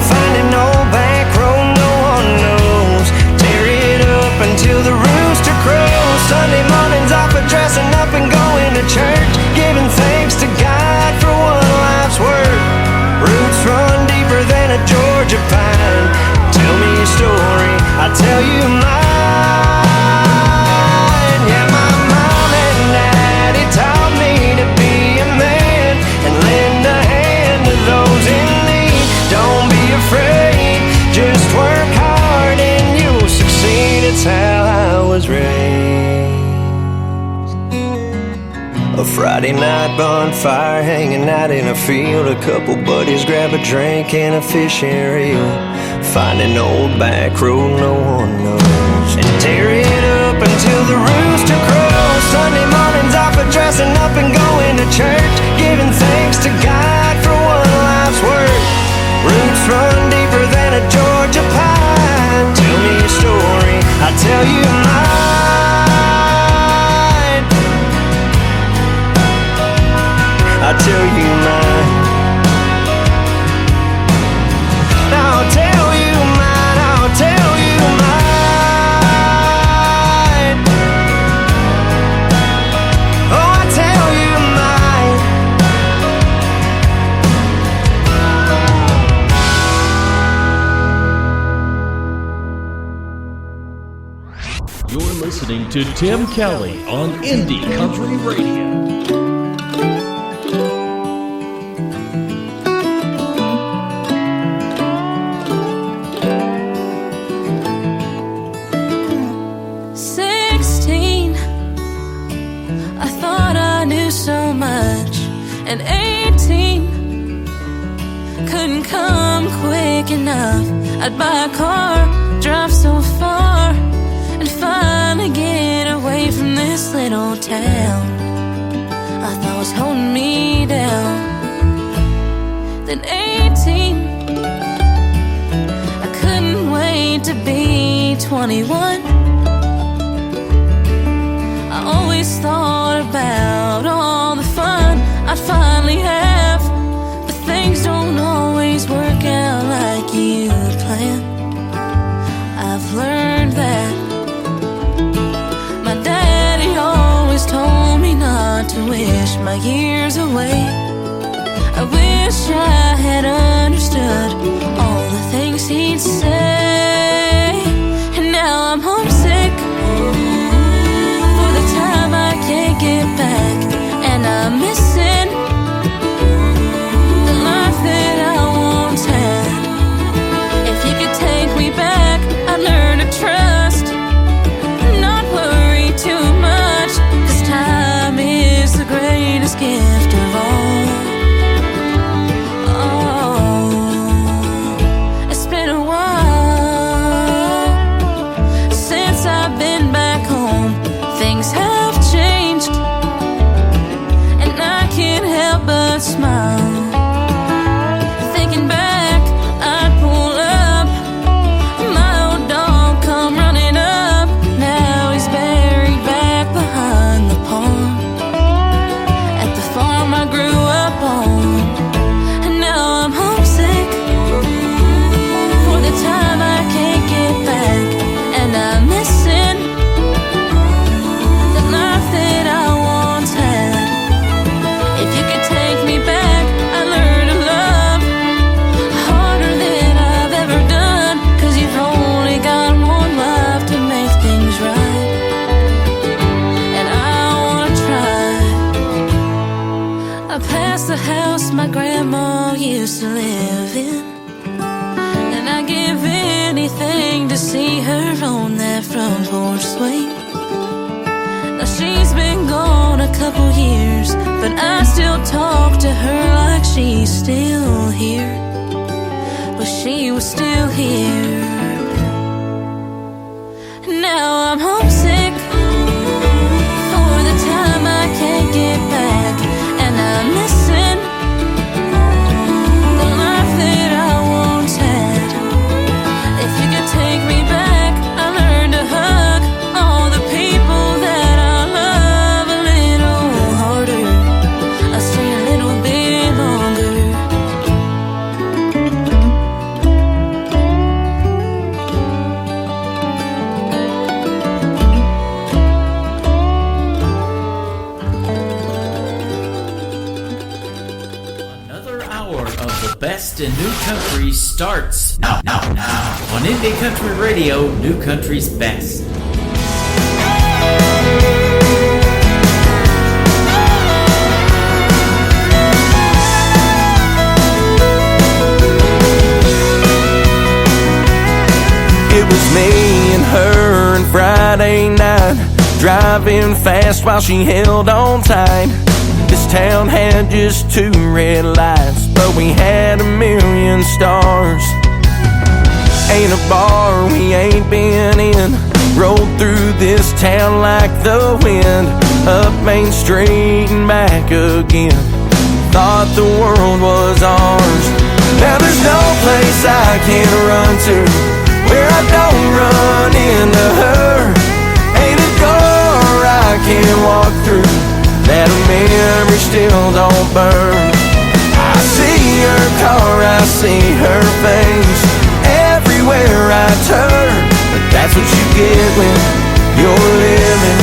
Finding no back road no one knows, tear it up until the rooster crows. Sunday mornings off of dressing up and going to church, giving thanks to God for one life's work. Roots run deeper than a Georgia pine. Tell me your story, I'll tell you mine. Yeah, my mom and daddy taught me to be a man and lend a hand to those in need. Don't be afraid, just work hard and you'll succeed. It's how I was raised. A Friday night bonfire hanging out in a field, a couple buddies grab a drink and a fishing reel. Finding old back road no one knows, and tear it up until the rooster crows. Sunday mornings off of dressing up and going to church, giving thanks to God for one life's work. Roots run deeper than a Georgia pine. Tell me your story, I'll tell you mine. I'll tell you mine. I'll tell you mine. I'll tell you mine. Oh, I'll tell you mine. You're listening to Tim Kelly on Indie Country Radio. And 18 couldn't come quick enough. I'd buy a car, drive so far, and find 21. I always thought about all the fun I'd finally have, but things don't always work out like you planned. I've learned that my daddy always told me not to wish my years away. I wish I had understood all the things he'd say. And now I'm homesick for the time I can't get back, and I'm missing the life that I once had. If you could take me back, I'd learn to trust, not worry too much, 'cause time is the greatest gift of all. It's been a while since I've been back home. Things have changed, and I can't help but smile. Thinking back, I'd pull up, my old dog come running up. Now he's buried back behind the pond at the farm I grew up on. And now I'm homesick for the time I can't get back, and I'm missing the life that I once had. If you could take me back, I'd learn to love harder than I've ever done, 'cause you've only got one life to make things right, and I wanna try. I passed the house my grandma used to live in, and I give anything to see her on that front porch swing. Now she's been gone a couple years, but I still talk to her like she's still here. But she was still here. Now I'm homesick for the time I can't get back, and I'm missing the life that I once had. If you could take me back, I learned to hug all the people that I love a little harder. I'll stay a little bit longer. Another hour of the best in new country starts now on Indie Country Radio, New Country's best. It was me and her and Friday night, driving fast while she held on tight. This town had just 2 red lights, but we had a million stars. Ain't a bar we ain't been in, rolled through this town like the wind, up Main Street and back again. Thought the world was ours. Now there's no place I can run to where I don't run into her. Ain't a door I can walk through that a memory still don't burn. I see her car, I see her face everywhere I turn, but that's what you get when you're living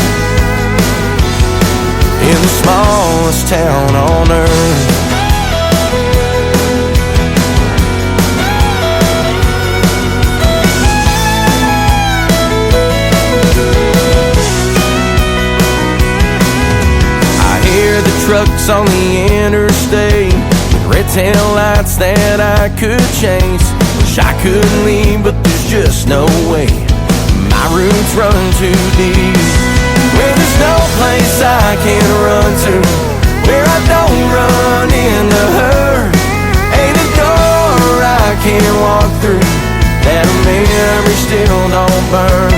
in the smallest town on earth. Trucks on the interstate with red tail lights that I could chase. Wish I could leave, but there's just no way. My roots run too deep. Well, there's no place I can run to where I don't run into her. Ain't a door I can walk through that a memory still don't burn.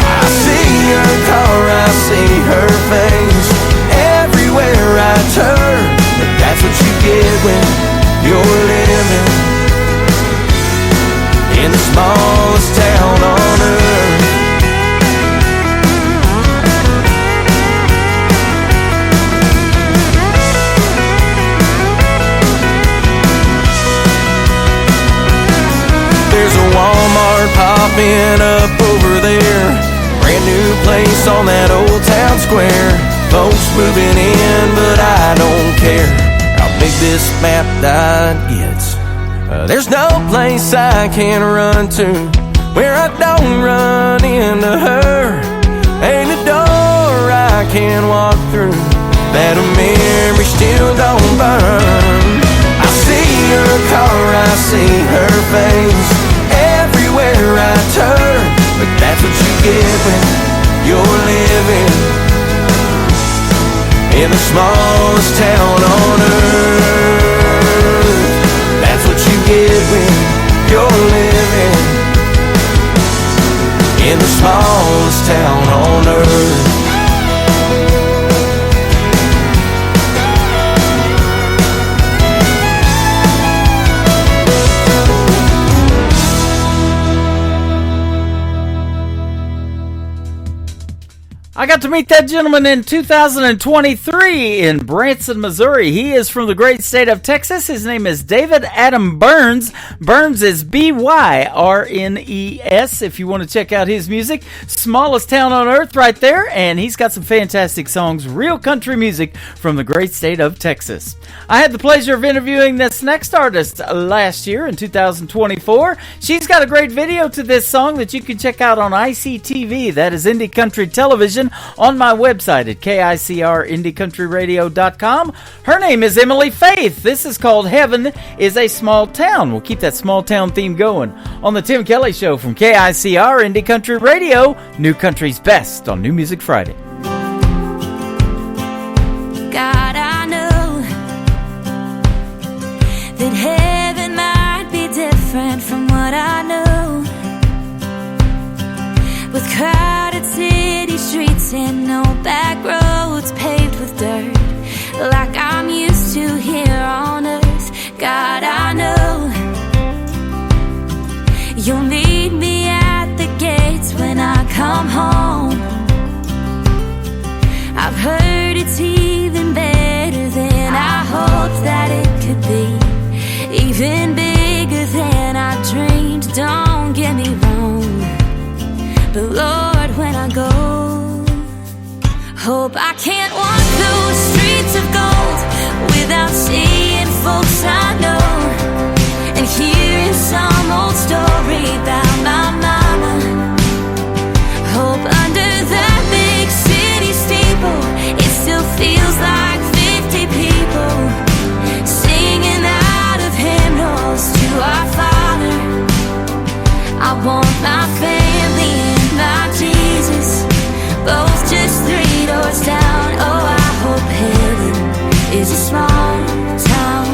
I see her car, I see her face everywhere I turn, but that's what you get when you're living in the smallest town on earth. basement up over there. Brand new place on that old town square. Folks moving in, but I don't care how big this map dot gets. There's no place I can run to where I don't run into her. Ain't a door I can walk through that a memory still don't burn. I see her car, I see her face everywhere I turn. But that's what you get when you're living in the smallest town on earth. That's what you get when you're living in the smallest town on earth. I got to meet that gentleman in 2023 in Branson, Missouri. He is from the great state of Texas. His name is David Adam Burns. Burns is Byrnes if you want to check out his music. Smallest town on earth right there, and he's got some fantastic songs, real country music from the great state of Texas. I had the pleasure of interviewing this next artist last year in 2024. She's got a great video to this song that you can check out on ICTV. That is Indie Country Television on my website at KICRIndieCountryRadio.com. Her name is Emily Faith. This is called Heaven is a Small Town. We'll keep that small town theme going on the Tim Kelly Show from KICR Indie Country Radio, New Country's best on New Music Friday. God, I know that heaven might be different from what I know. With crowded city streets and no back roads paved with dirt, like I'm used to here on earth. God, I know you'll meet me at the gates when I come home. I've heard it's even better than I hoped that it could be, even bigger than I dreamed. Don't get me wrong, but Lord, when I go, hope I can't walk those streets of gold without seeing folks I know and hearing some old story about my mama. Hope under that big city steeple it still feels like 50 people singing out of hymnals to our Father. I want my family and my Jesus, both just 3 doors down. Oh, I hope heaven is a small town.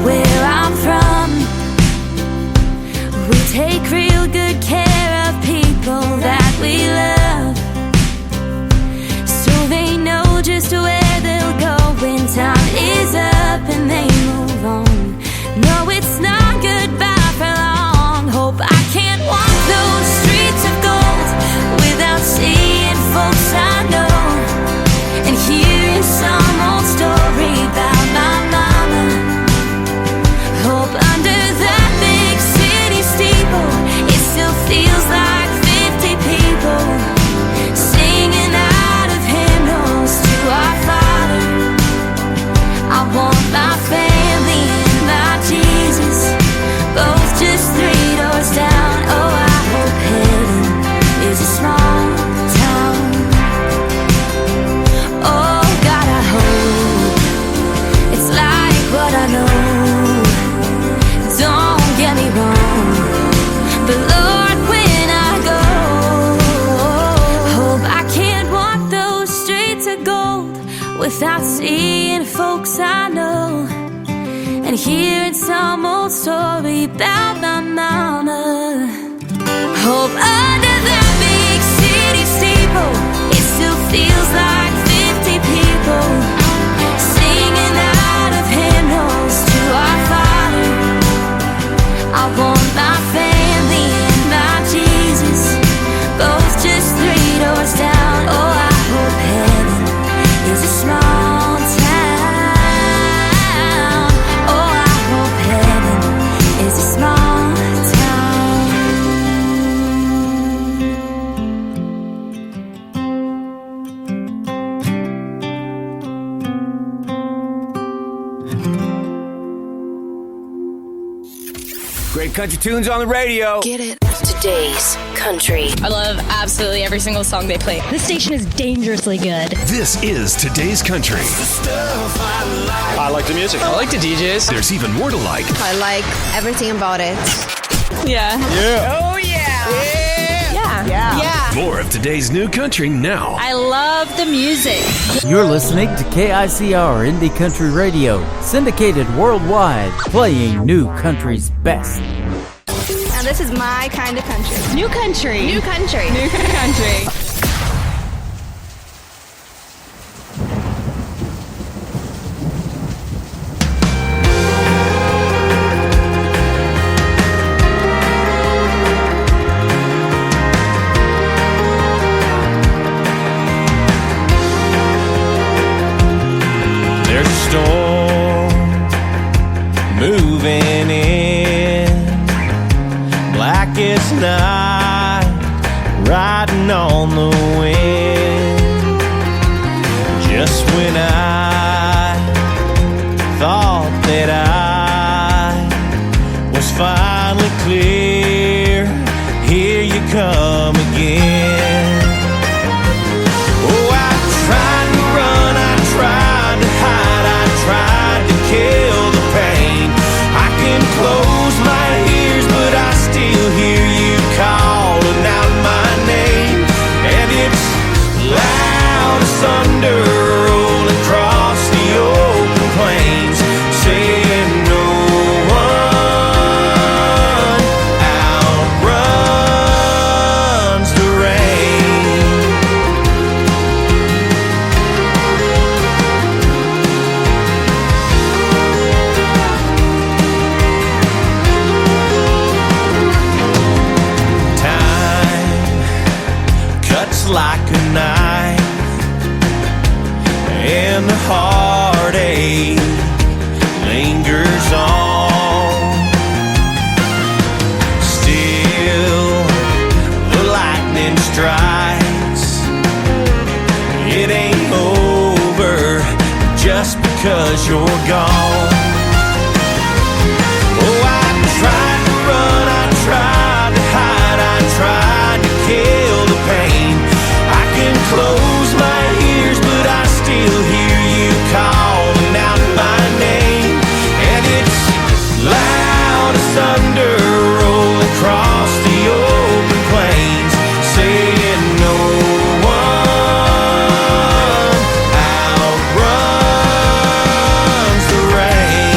Where I'm from, we take real good care of people that we love, so they know just where they'll go when time is up and they move on. No, it's not goodbye for long. Hope I can't walk those streets of gold without seeing folks I know and hearing some old story about my mama. Hope under that big city steeple it still feels like 50 people singing out of hymnals to our Father. I want my family and my Jesus, both just 3 doors down. Oh, I hope heaven is a small town. Oh, God, I hope it's like what I know. Don't get me wrong, but Lord, when I go, hope I can't walk those streets of gold without seeing folks I know and hearing some old story about my mama. Hope under that big city steeple it still feels like 50 people singing out of hymnals to our Father. I want my family and my Jesus, both just 3 doors down. Oh, I hope Great country tunes on the radio. Get it. Today's country. I love absolutely every single song they play. This station is dangerously good. This is Today's Country. I like the music. I like the DJs. There's even more to like. I like everything about it. Yeah. Yeah. Oh, yeah. Yeah. More of today's new country now. I love the music. You're listening to KICR Indie Country Radio, syndicated worldwide, playing new country's best. And this is my kind of country. New country. New country. New country. There's a storm moving in, blackest night, riding on the wind. Just when I thought that I was finally clear, here you come again. Oh, I tried to run, I tried to hide, I tried to kill the pain. I can close my ears, but I still hear you calling out my name. And it's loud as thunder rolling across the open plains, saying no one outruns the rain. Time cuts like a knife, and the heartache lingers on. Still, the lightning strikes. It ain't over just because you're gone. Oh, I tried to run, I tried to hide, I tried to kill the pain. I can close my ears, but I still hear you calling out my name. And it's loud as thunder rolling across the open plains, saying no one outruns the rain.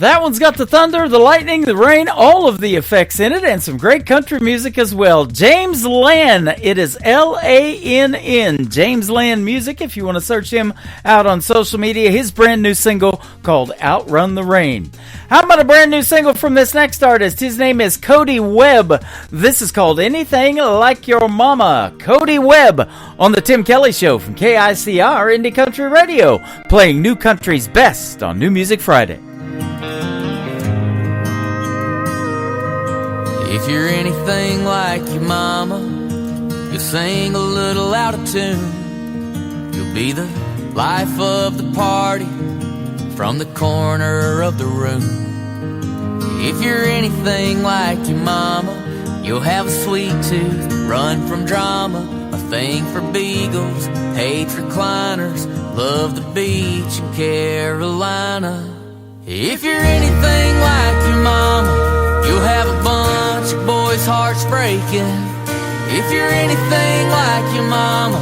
That one's got the thunder, the lightning, the rain, all of the effects in it, and some great country music as well. James Lann, it is Lann, James Lann Music, if you want to search him out on social media. His brand new single called Outrun the Rain. How about a brand new single from this next artist? His name is Cody Webb. This is called Anything Like Your Mama. Cody Webb on the Tim Kelly Show from KICR Indie Country Radio, playing New Country's best on New Music Friday. If you're anything like your mama, you'll sing a little out of tune. You'll be the life of the party from the corner of the room. If you're anything like your mama, you'll have a sweet tooth, run from drama, a thing for beagles, hate recliners, love the beach in Carolina. If you're anything like your mama, you'll have a bunch of boys' hearts breaking. If you're anything like your mama,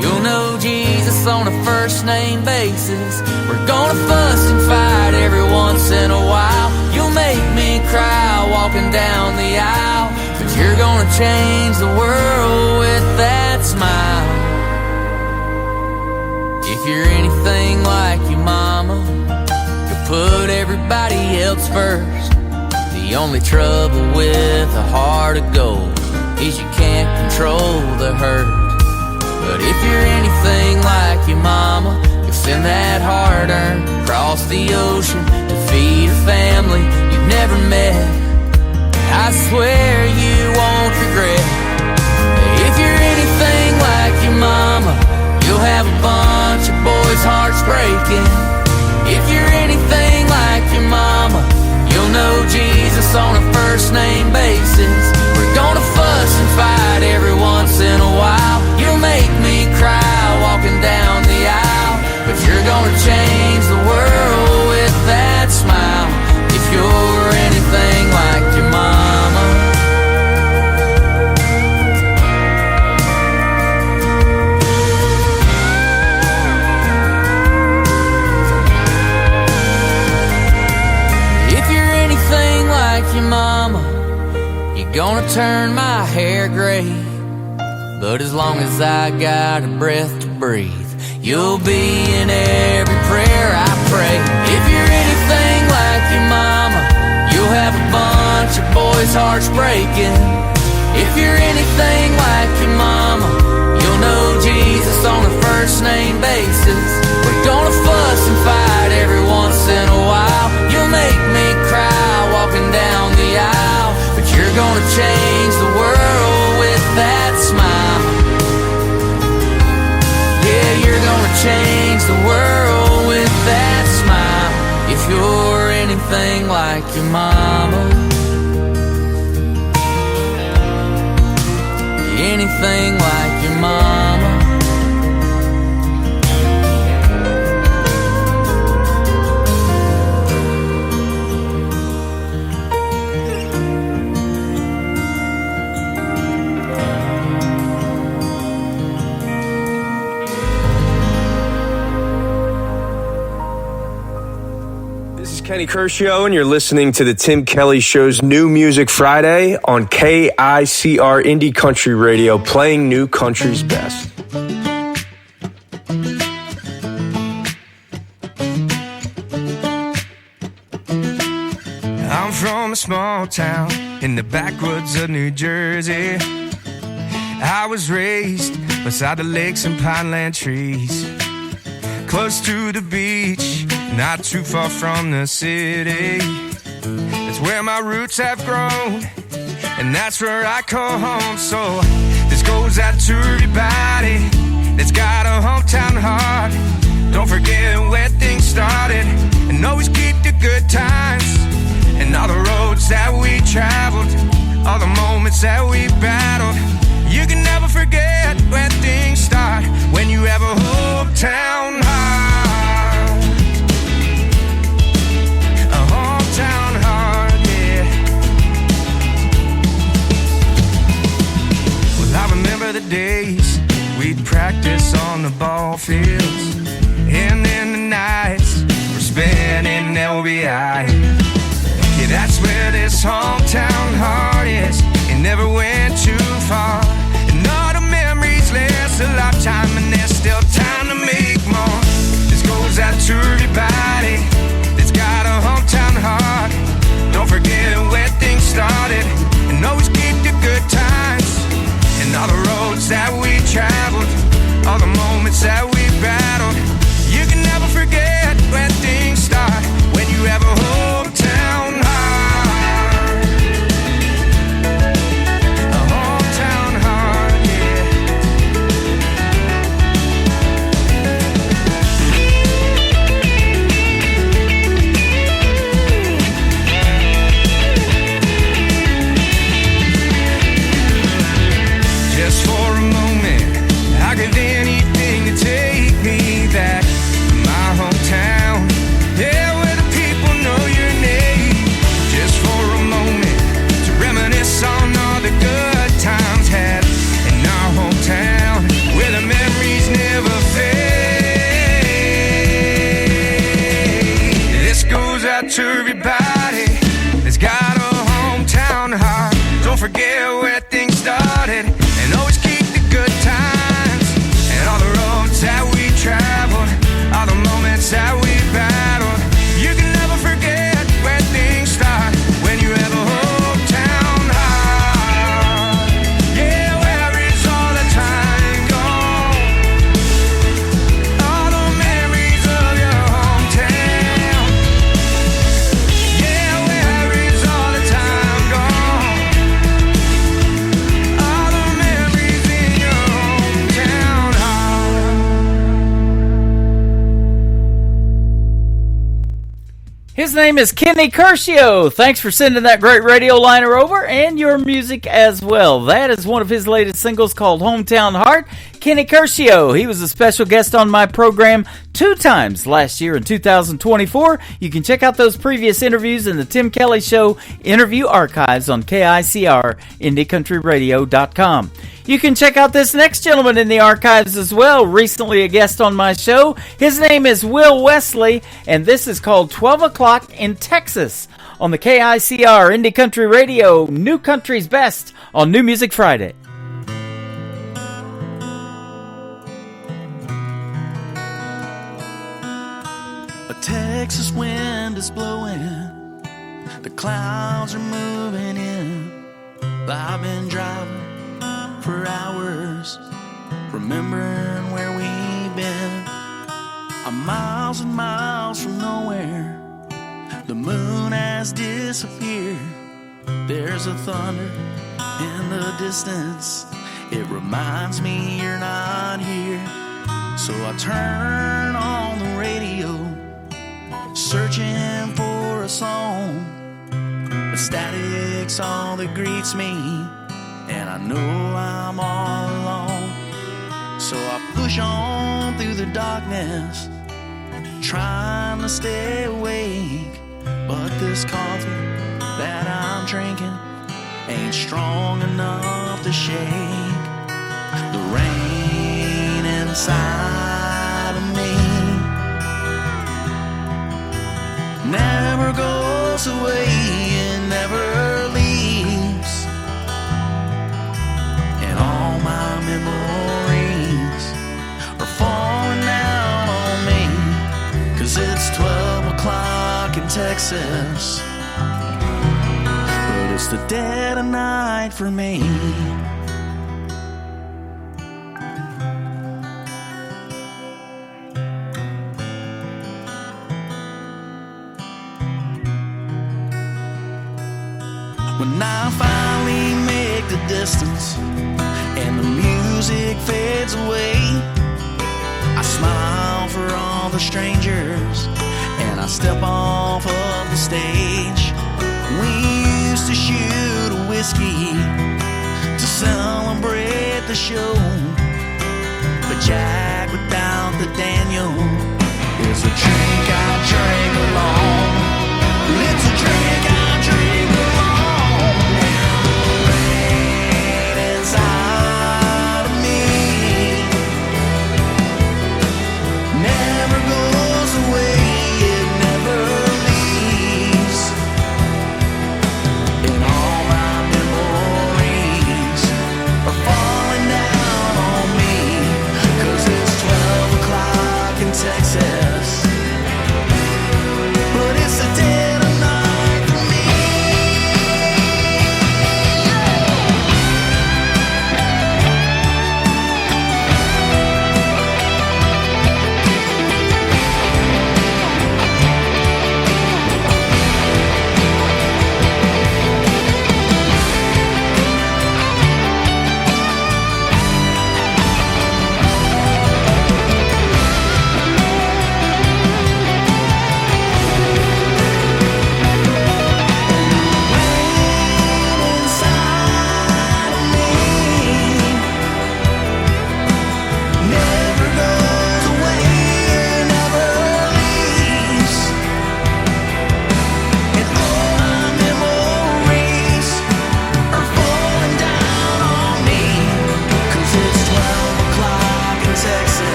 you'll know Jesus on a first name basis. We're gonna fuss and fight every once in a while. You'll make me cry walking down the aisle, but you're gonna change the world with that smile. If you're anything like your mama, you'll put everybody else first. The only trouble with a heart of gold is you can't control the hurt. But if you're anything like your mama, you'll send that hard-earned across the ocean to feed a family you've never met. I swear you won't regret. If you're anything like your mama, you'll have a bunch of boys' hearts breaking. If you're anything like your mama, you'll know Jesus on a first name basis. We're gonna fuss and fight every once in a while. You'll make me cry walking down the aisle, but you're gonna change the world with that smile. If you're anything like your mama. If you're anything like your mama, you're gonna turn my hair gray. But as long as I got a breath to breathe, you'll be in every prayer I pray. If you're anything like your mama, you'll have a bunch of boys' hearts breaking. If you're anything like your mama, you'll know Jesus on a first name basis. We're gonna fuss and fight every once in a while. You'll make me cry walking down the aisle, but you're gonna change the world with that smile. Yeah, you're gonna change the world with that smile. If you're anything like your mama, anything like your mama. Kenny Kershaw, and you're listening to the Tim Kelly Show's New Music Friday on KICR Indie Country Radio, playing New Country's best. I'm from a small town in the backwoods of New Jersey. I was raised beside the lakes and pineland trees, close to the beach, not too far from the city. That's where my roots have grown, and that's where I call home. So this goes out to everybody that's got a hometown heart. Don't forget where things started, and always keep the good times, and all the roads that we traveled, all the moments that we battled. You can never forget where things start when you have a hometown heart. A hometown heart, yeah. Well, I remember the days we'd practice on the ball fields, and then the nights we're spent in LBI. His name is Kenny Curcio. Thanks for sending that great radio liner over and your music as well. That is one of his latest singles called Hometown Heart. Kenny Curcio, he was a special guest on my program 2 times last year in 2024. You can check out those previous interviews in the Tim Kelly Show interview archives on KICR, IndieCountryRadio.com. You can check out this next gentleman in the archives as well, recently a guest on my show. His name is Will Wesley, and this is called 12 O'Clock in Texas on the KICR Indie Country Radio, New Country's Best on New Music Friday. A Texas wind is blowing, the clouds are moving in. I've been driving for hours, remembering where we've been. I'm miles and miles from nowhere, the moon has disappeared. There's a thunder in the distance, it reminds me you're not here. So I turn on the radio, searching for a song, but static's all that greets me, and I know I'm all alone. So I push on through the darkness, trying to stay awake. But this coffee that I'm drinking ain't strong enough to shake the rain inside of me. Never goes away, it never leaves, and all my memories are falling down on me, 'cause it's 12 o'clock in Texas, but it's the dead of night for me. When I finally make the distance and the music fades away, I smile for all the strangers and I step off of the stage. We used to shoot a whiskey to celebrate the show, but Jack without the Daniel is a drink I drink alone. It's a drink I drink alone. Inside of me never goes away, it never leaves, and all my memories are falling down on me, 'cause it's 12 o'clock in Texas, but it's a dead of night for me.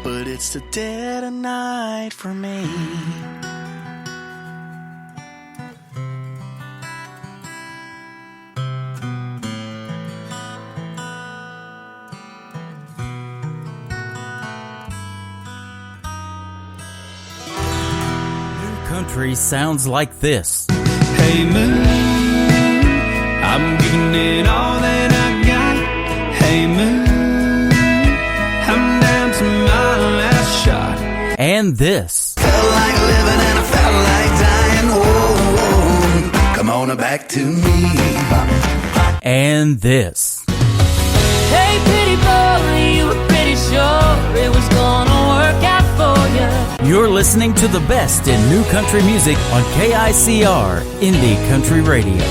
But it's the dead of night for me. New country sounds like this. Hey moon, I'm giving it all that I got. Hey moon, I'm down to my last And this. Felt like living and I felt like dying. Oh, come on back to me. And this. Hey, pretty boy, you were pretty sure it was gonna work out for you. You're listening to the best in new country music on KICR Indie Country Radio.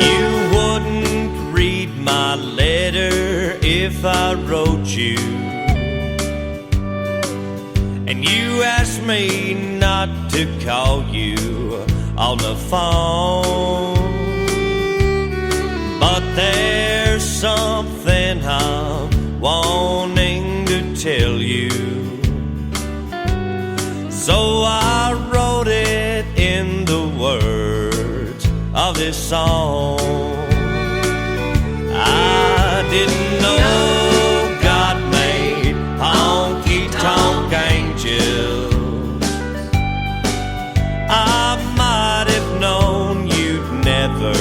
You wouldn't read my letter if I wrote you. And you asked me not to call you on the phone. But there's something I'm wanting to tell you. So I wrote it in the words of this song. I didn't know God made honky-tonk angels. I might have known you'd never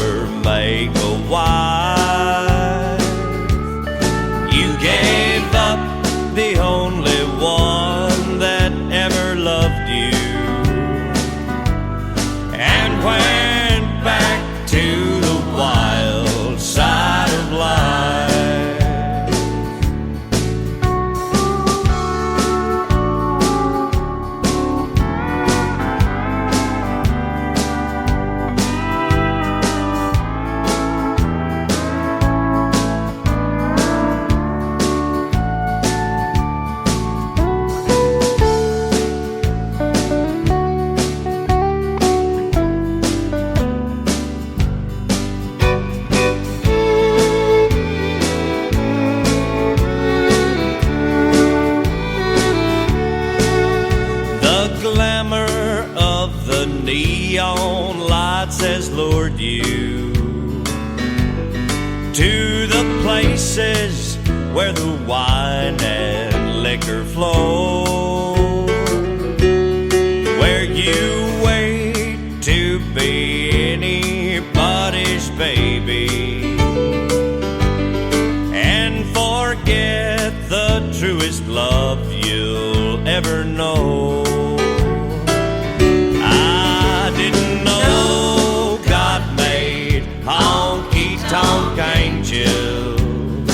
make a wife. You gave up the only one that ever loved you and went back to the wild side of life. Neon lights has lured you to the places where the wine and liquor flow, where you wait to be anybody's baby and forget the truest love you'll ever know. Honky-tonk angels.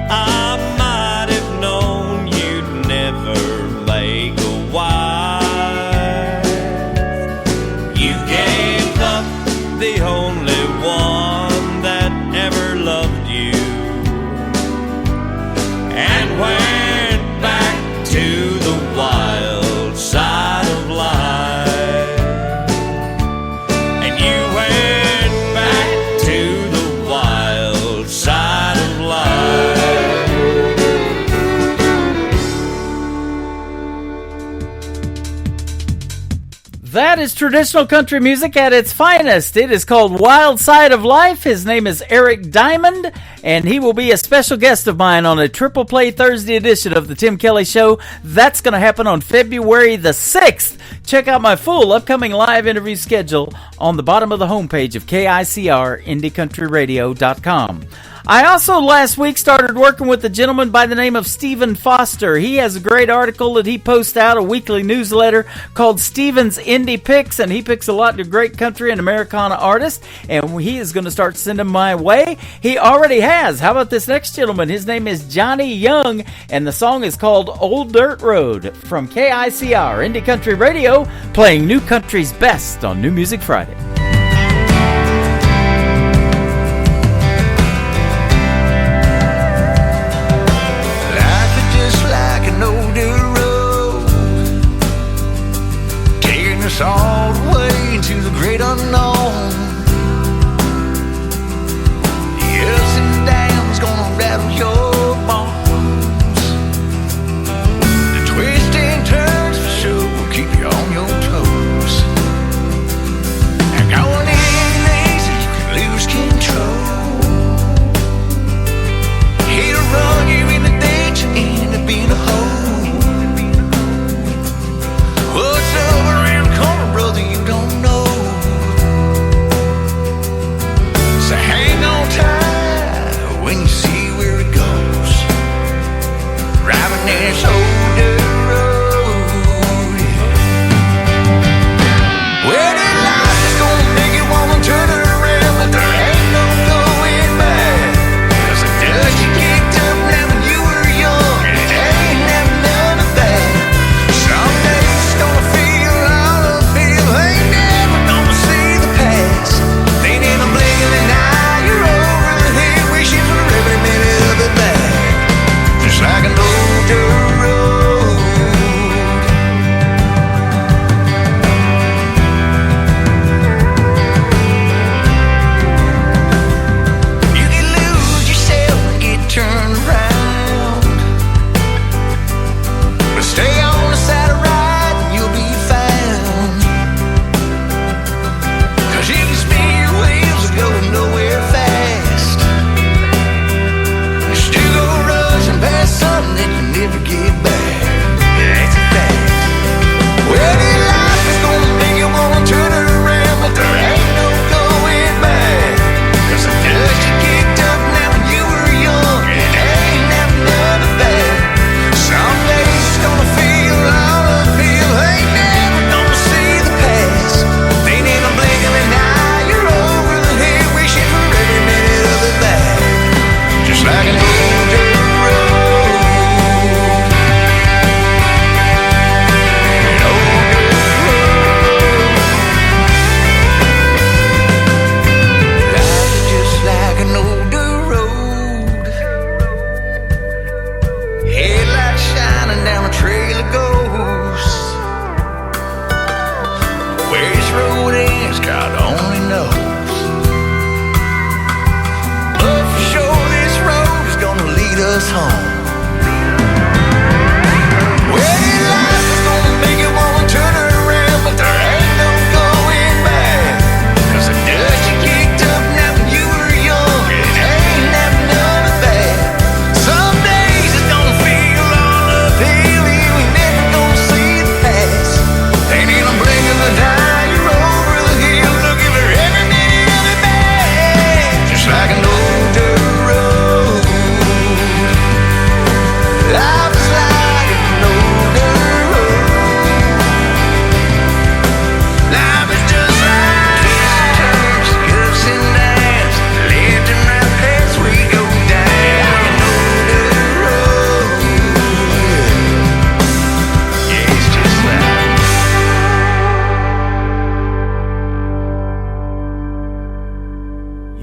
I might have known you'd never make a wife. You gave up the only one that ever loved you and went back to the wild side of life. That is traditional country music at its finest. It is called Wild Side of Life. His name is Eric Diamond, and he will be a special guest of mine on a Triple Play Thursday edition of The Tim Kelly Show. That's going to happen on February the 6th. Check out my full upcoming live interview schedule on the bottom of the homepage of KICR, IndieCountryRadio.com. I also last week started working with a gentleman by the name of Stephen Foster. He has a great article that he posts out, a weekly newsletter called Stephen's Indie Picks, and he picks a lot of great country and Americana artists, and he is going to start sending my way. He already has. How about this next gentleman? His name is Johnny Young, and the song is called Old Dirt Road from KICR, Indie Country Radio, playing New Country's best on New Music Friday. Us all the way into the great unknown. The ups and downs gonna rattle your bones. The twists and turns for sure will keep you on your toes.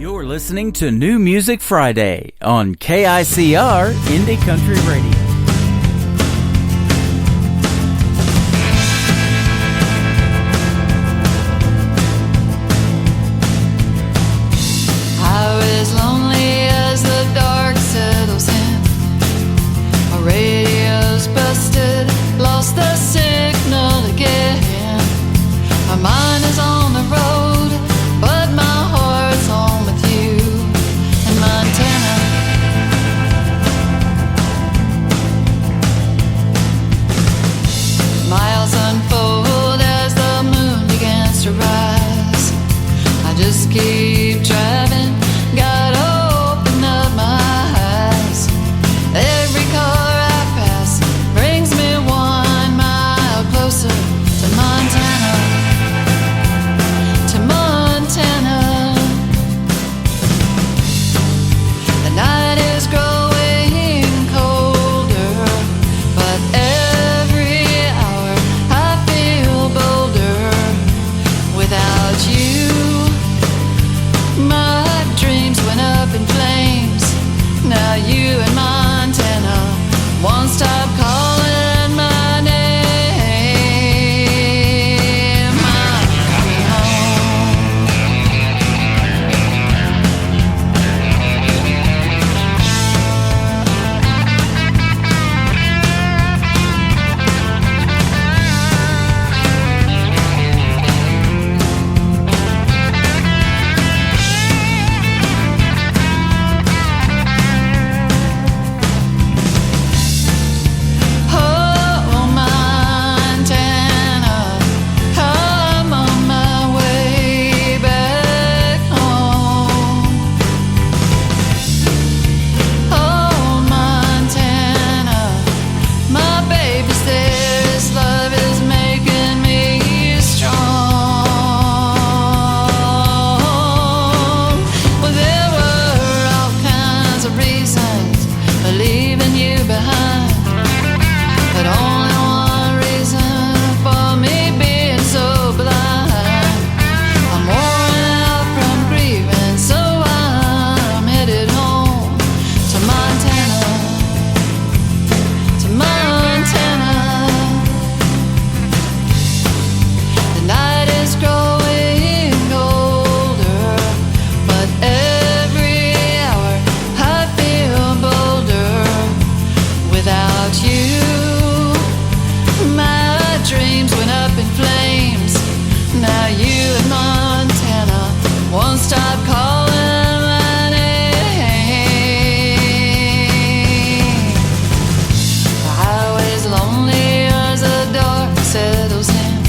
You're listening to New Music Friday on KICR Indie Country Radio. I was lonely as the dark settles in. Our radio's busted, lost the signal again. My mind is on the road, but my heart's home with you in Montana. Miles unfold as the moon begins to rise. I just keep driving, gotta open up my eyes. Every car I pass brings me 1 mile closer to Montana, to Montana. The night is growing colder, but every hour I feel bolder without you. My dreams went up in flames. Now you in Montana won't stop calling my name. I'm coming home. Oh, Montana, I'm on my way back home. Oh, Montana, my baby's there. His love is making me strong. Well, there were all kinds of reasons for leaving you behind, but only one reason for me being so blind. I'm worn out from grieving, so I'm headed home to Montana, to Montana. The night is growing colder, but every hour I feel bolder without you. My dreams went up in flames. Now you in Montana won't stop calling my name. The highway's lonely as the dark settles in.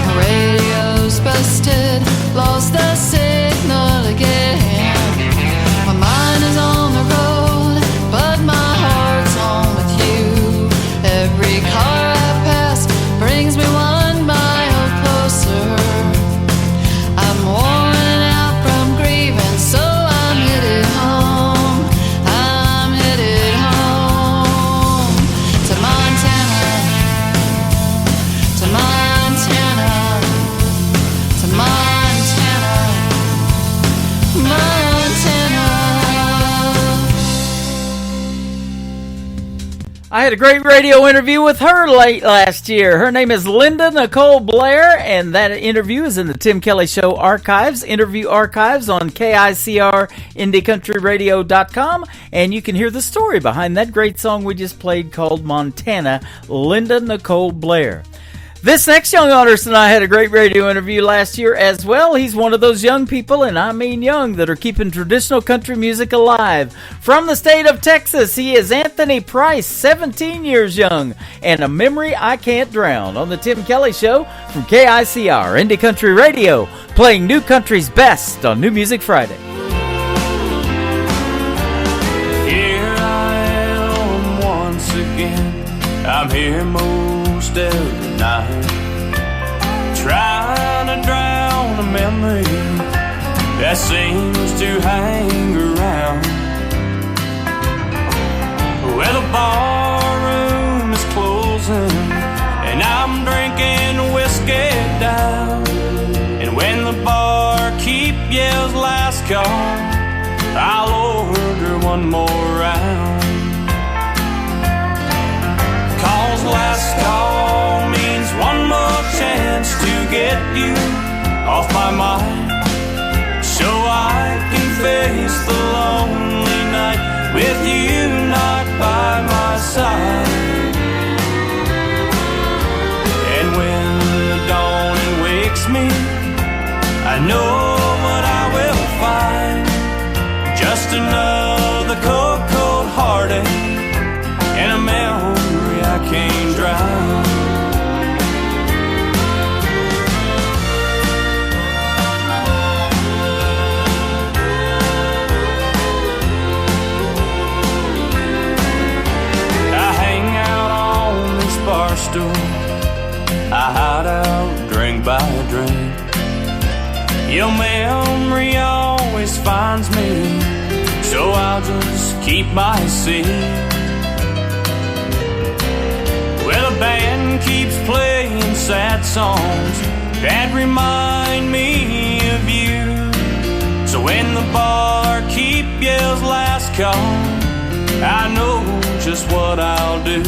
My radio's busted, lost the signal again. My mind is on the road, but my heart's home with you. Every car I pass brings me 1 mile closer. I'm worn out from grieving, so I'm headed home. I'm headed home to Montana, to Montana, to Montana, Montana. I had a great radio interview with her late last year. Her name is Linda Nicole Blair, and that interview is in the Tim Kelly Show archives, interview archives on KICR-IndieCountryRadio.com, and you can hear the story behind that great song we just played called Montana, Linda Nicole Blair. This next young artist and I had a great radio interview last year as well. He's one of those young people, and I mean young, that are keeping traditional country music alive. From the state of Texas, he is Anthony Price, 17 years young, and a memory I can't drown on the Tim Kelly Show from KICR Indie Country Radio, playing new country's best on New Music Friday. Here I am once again. I'm here most every night, trying to drown a memory that seems to hang around. Well, the bar room is closing, and I'm drinking whiskey down. And when the barkeep yells last call, I'll order one more round. 'Cause last call means one more chance to get you off my mind, so I can face the lonely night with you not by my side. And when the dawning wakes me, I know what I will find. Just another cold, cold heartache and a memory I can't drown. I hang out on this bar stool, I hide out drink by drink. Your memory always finds me, so I'll just keep my seat. Well, the band keeps playing sad songs that remind me of you. So when the barkeep yells last call, I know just what I'll do.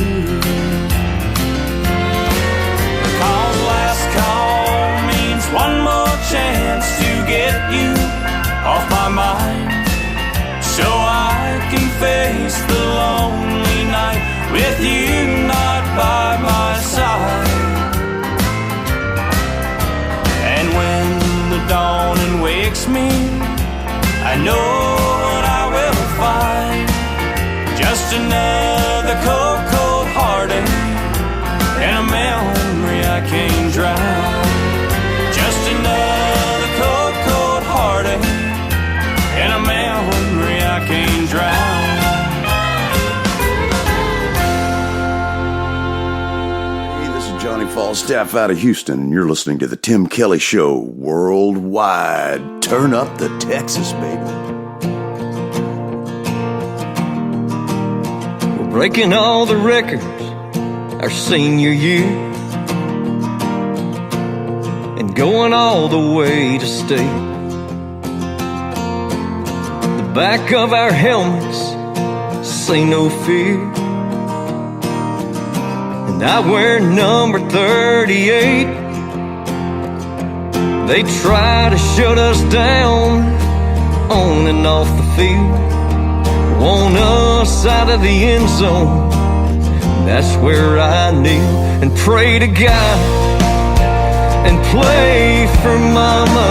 'Cause last call means one more chance to get you off my mind, so I can face the lonely night with you not by my side. And when the dawning wakes me, I know what I will find. Just another cold, cold heartache and a memory I can't drown. Just another cold, cold heartache and a memory I can't drown. Hey, this is Johnny Falstaff out of Houston, and you're listening to the Tim Kelly Show worldwide. Turn up the Texas, baby. We're breaking all the records our senior year, and going all the way to state. The back of our helmets say no fear, and I wear number 38. They try to shut us down on and off the field, want us out of the end zone. That's where I kneel and pray to God and play for mama.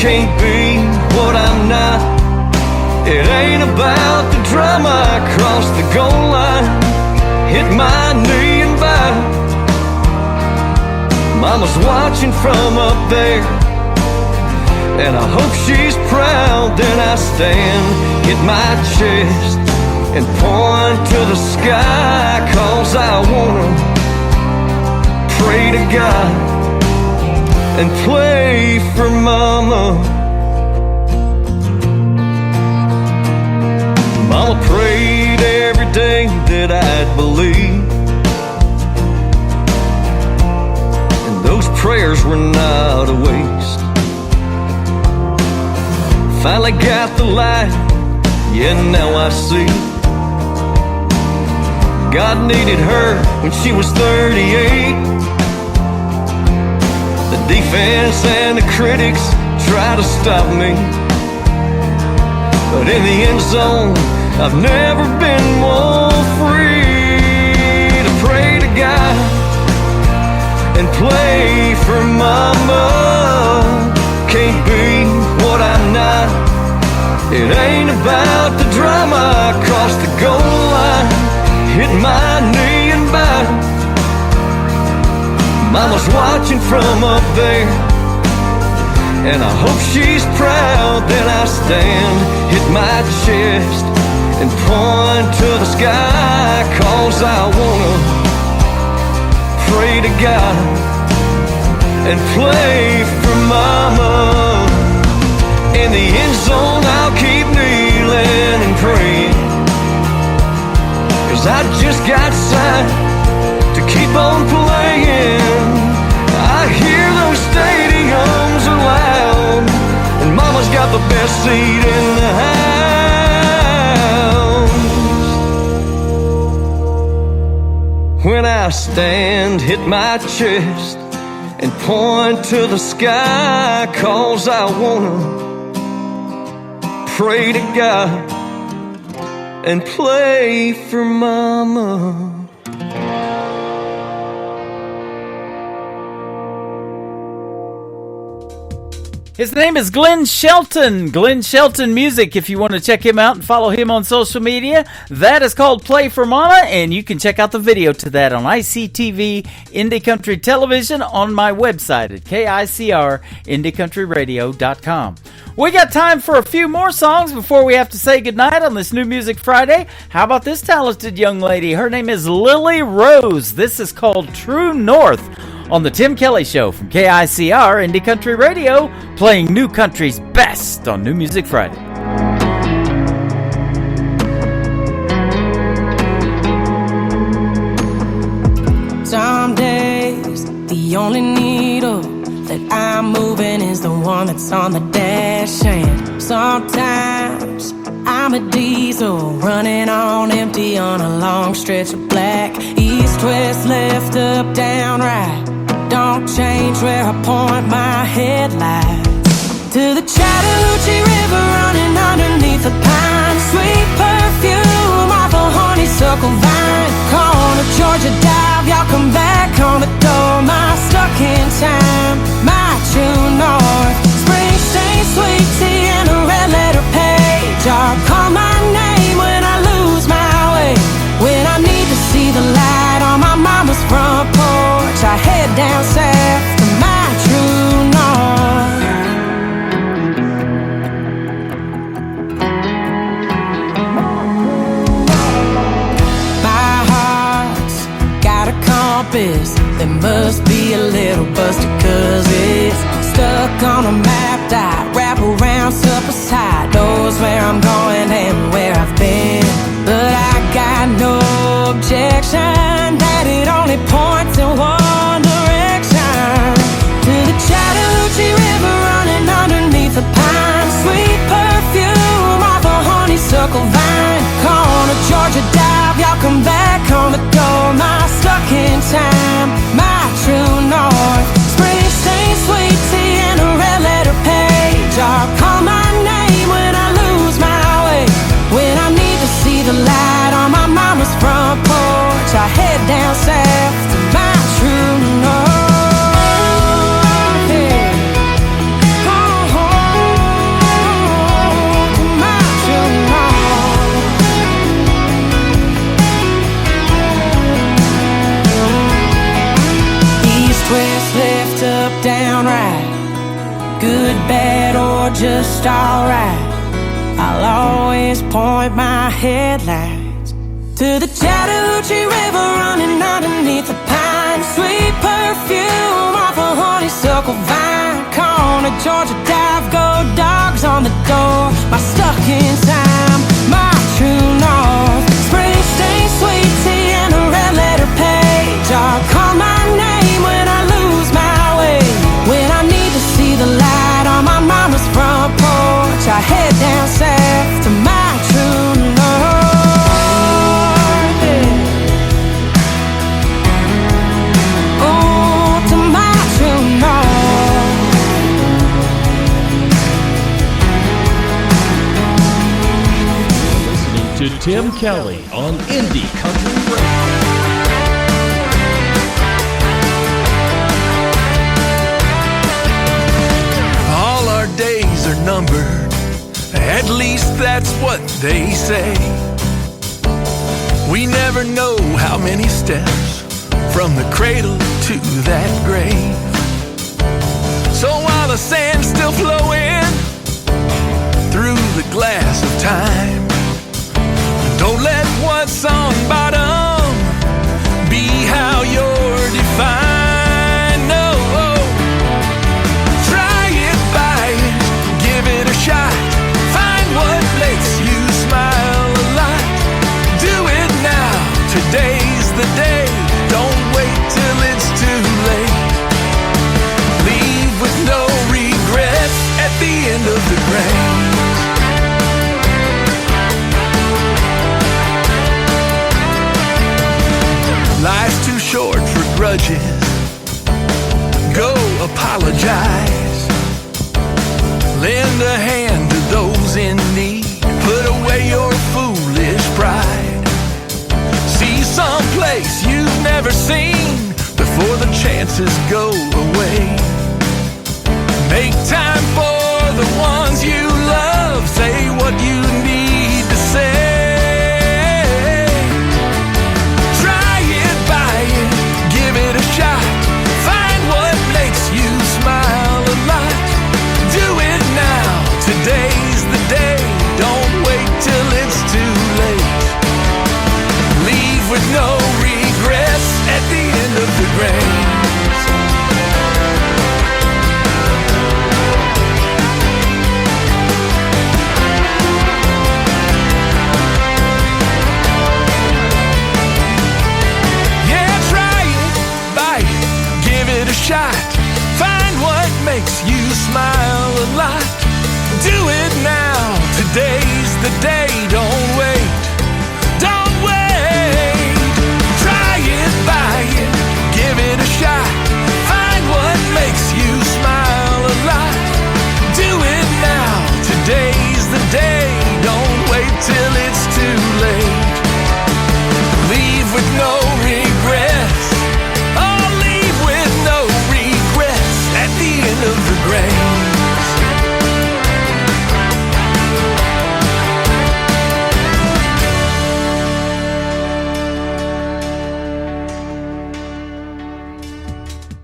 Can't be what I'm not. It ain't about the drama. I crossed the goal line, hit my knee and bow. Mama's watching from up there, and I hope she's proud. Then I stand, hit my chest, and point to the sky, 'cause I wanna pray to God and play for mama. Mama prayed every day that I'd believe, and those prayers were not a waste. Finally got the light, yeah, now I see. God needed her when she was 38. The defense and the critics try to stop me, but in the end zone, I've never been more free to pray to God and play for mama. Can't be what I'm not. It ain't about the drama. I crossed the goal line, hit my knee and bow. Mama's watching from up there, and I hope she's proud. Then I stand, hit my chest, and point to the sky, 'cause I wanna pray to God and play for mama. In the end zone, I'll keep kneeling and praying, 'cause I just got signed to keep on playing. I hear those stadiums are loud, and mama's got the seat in the house. When I stand, hit my chest and point to the sky, 'cause I wanna pray to God and play for mama. His name is Glenn Shelton. Glenn Shelton Music. If you want to check him out and follow him on social media, that is called Play for Mama, and you can check out the video to that on ICTV Indie Country Television on my website at KICRIndieCountryRadio.com. We got time for a few more songs before we have to say goodnight on this New Music Friday. How about this talented young lady? Her name is Lily Rose. This is called True North on the Tim Kelly Show from KICR Indie Country Radio, playing new country's best on New Music Friday. Some days, the only needle that I'm moving is the one that's on the dash, and sometimes I'm a diesel running on empty on a long stretch of black. East, west, left, up, down, right. Don't change where I point my headlights. To the Chattahoochee River running underneath the pine. Sweet perfume off a honeysuckle vine. Corner Georgia dive, y'all come back on the door. My stuck in time, my true north. Springsteen, sweet tea, and a red letter page. Y'all call my name when I lose my way. When I need to see the light on my mama's front porch, I head down south to my true north. My heart's got a compass that must be a little busted, 'cause it's stuck on a map that wrap around supper's high. Knows where I'm going and where I've been, but I got no objection that it only points in one direction. To the Chattahoochee River running underneath the pine. Sweet perfume off a honeysuckle vine. Corner Georgia dive, y'all come back on the door. My stuck in time, my true north. Springsteen, sweet tea, and a red letter page. Y'all call my name when I lose my way. When I need to see the light on my mama's front porch, I head down south to my true north. Yeah. Oh, to my true north. East, west, left, up, down, right. Good, bad, or just alright. I'll always point my headlights to the Chattahoochee River running underneath the pine. Sweet perfume off a honeysuckle vine. Corner Georgia dive, go dogs on the door. My stuck in time, my true north. Springsteen, sweet tea, and a red letter page. I'll call my name when I lose my way. When I need to see the light on my mama's front porch, I head down south to my true north. Yeah. Oh, to my true north. Listening to Tim Kelly on Indie Country Radio. All our days are numbered, at least that's what they say. We never know how many steps from the cradle to that grave. So while the sand's still flowing through the glass of time, don't let what's on bottom be how you're defined. No, try it, buy it, give it a shot. Find what makes you smile a lot. Do it now, today's the day. Don't wait till it's too late. Leave with no regrets at the end of the race. grudges. Go apologize. Lend a hand to those in need. Put away your foolish pride. See someplace you've never seen before the chances go away. Make time for the ones you love. Say what you need to say. Try it, buy it, give it a shot. Find what makes you smile a lot. Do it now, today's the day. Don't wait till it's too late. Leave with no regrets at the end of the race. Shot. Find what makes you smile a lot. Do it now. Today's the day. Don't wait. Don't wait. Try it, buy it, give it a shot. Find what makes you smile a lot. Do it now. Today's the day. Don't wait till it's too late. Leave with no regrets. Of the grace.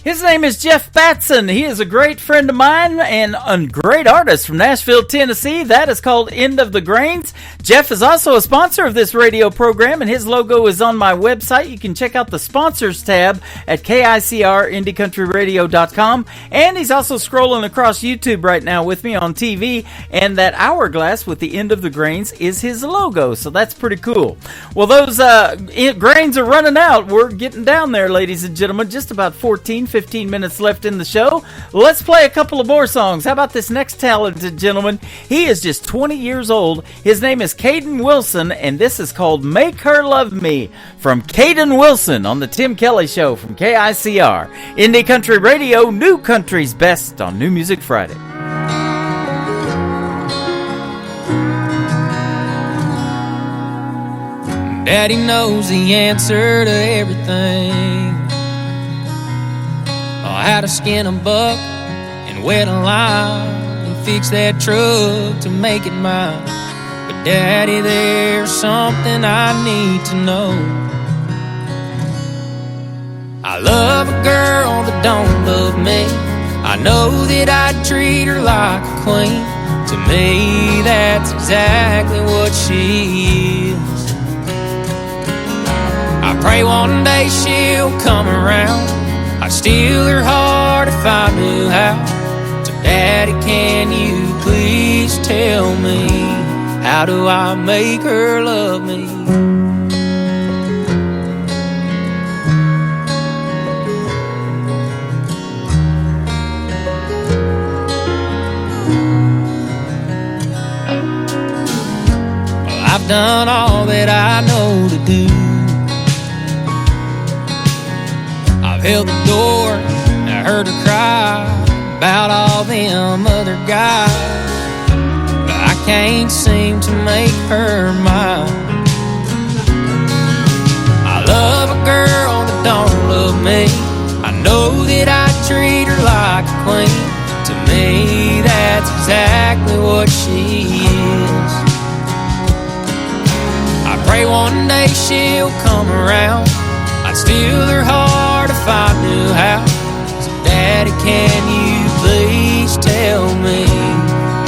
His name is Jeff Batson. He is a great friend of mine and a great artist from Nashville, Tennessee. That is called End of the Grains. Jeff is also a sponsor of this radio program, and his logo is on my website. You can check out the sponsors tab at KICRIndieCountryRadio.com. And he's also scrolling across YouTube right now with me on TV, and that hourglass with the End of the Grains is his logo, so that's pretty cool. Well, those grains are running out. We're getting down there, ladies and gentlemen. Just about 15 minutes left in the show. Let's play a couple of more songs. How about this next talented gentleman? He is just 20 years old. His name is Caden Wilson, and this is called Make Her Love Me from Caden Wilson on the Tim Kelly Show from KICR. Indie Country Radio, New Country's Best on New Music Friday. Daddy knows the answer to everything. How to skin a buck and wet a lime and fix that truck to make it mine. But Daddy, there's something I need to know. I love a girl that don't love me. I know that I'd treat her like a queen. To me, that's exactly what she is. I pray one day she'll come around. I'd steal her heart if I knew how. So Daddy, can you please tell me, how do I make her love me? Well, I've done all that I know to do. Held the door, I heard her cry about all them other guys, but I can't seem to make her mine. I love a girl that don't love me. I know that I treat her like a queen. To me, that's exactly what she is. I pray one day she'll come around. I'd steal her heart if I knew how. So Daddy, can you please tell me,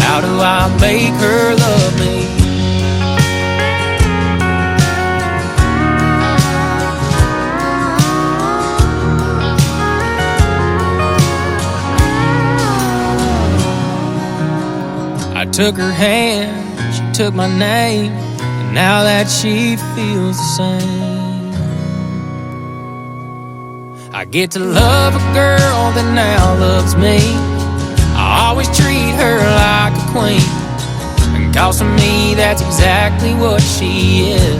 how do I make her love me? I took her hand, she took my name, and now that she feels the same. I get to love a girl that now loves me. I always treat her like a queen, and cause to me that's exactly what she is.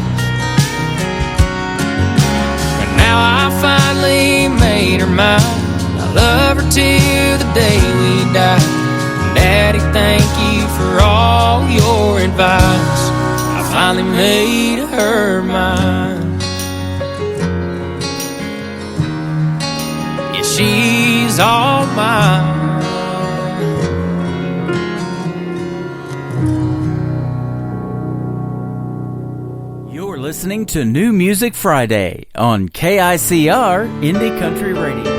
But now now I finally made her mine. I love her till the day we die. Daddy, thank you for all your advice. I finally made her mine. Yeah, she's all mine. You're listening to New Music Friday on KICR Indie Country Radio.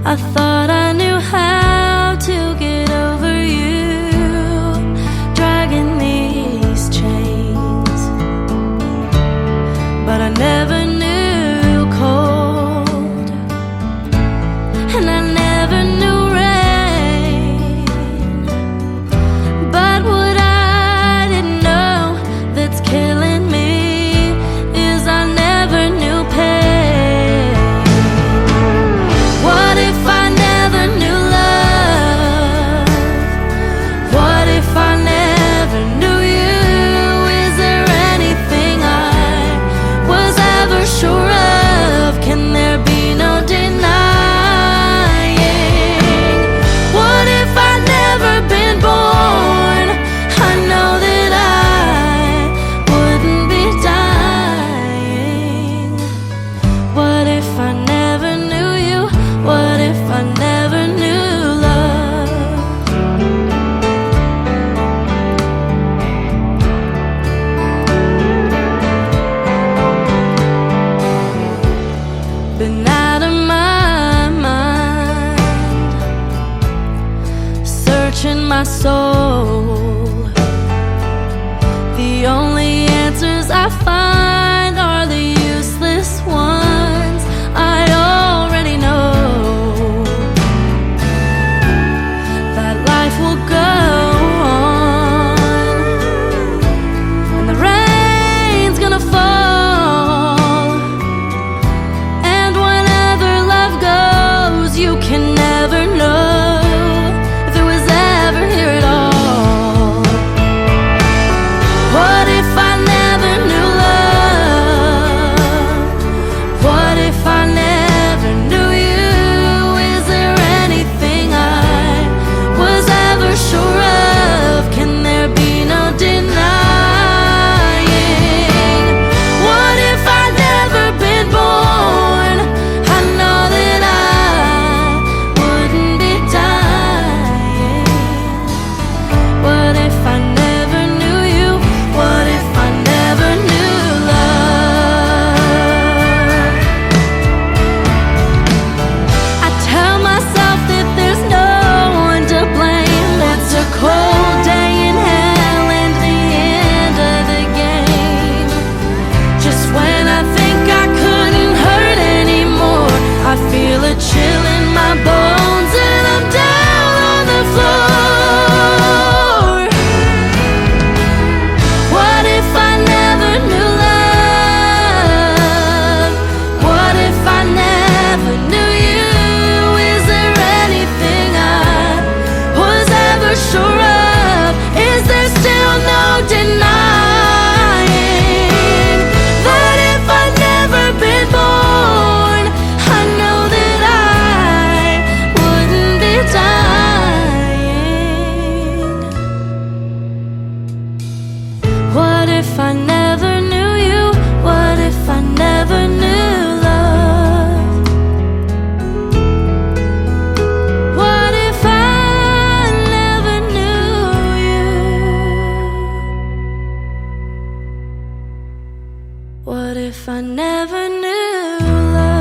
I thought I knew how to get over you, dragging these chains, but I never knew cold, and I never knew rain. But what I didn't know that's killing me is I never knew pain. What if I never knew love? What if I never knew you? Is there anything I was ever sure of? Can there be no denying? What if I'd never been born? I know that I wouldn't be dying. What if I never knew you? What if I never knew love? Been out of my mind, searching my soul. The only answers I find are the useless ones I already know. That life will go on, and the rain's gonna fall, and whenever love goes, you can never know if it was ever here at all. What if I never knew love? What if I never knew you? Is there anything I was ever sure of? Can there be no denying? What if I'd never been born? I know that I wouldn't be dying. What if I never knew you? What if I never knew love? I tell myself that there's no one to blame. It's a cold day in hell and the end of the game. Just when I think I couldn't hurt anymore, I feel a chill in my bones and I'm down on the floor. What if I never knew love? What if I never knew you? Is there anything I was ever sure of? Is there still no denying that if I'd never been born, I know that I wouldn't be dying? What if I never knew you? What if I never knew love? What if I never knew you? What if I never knew love?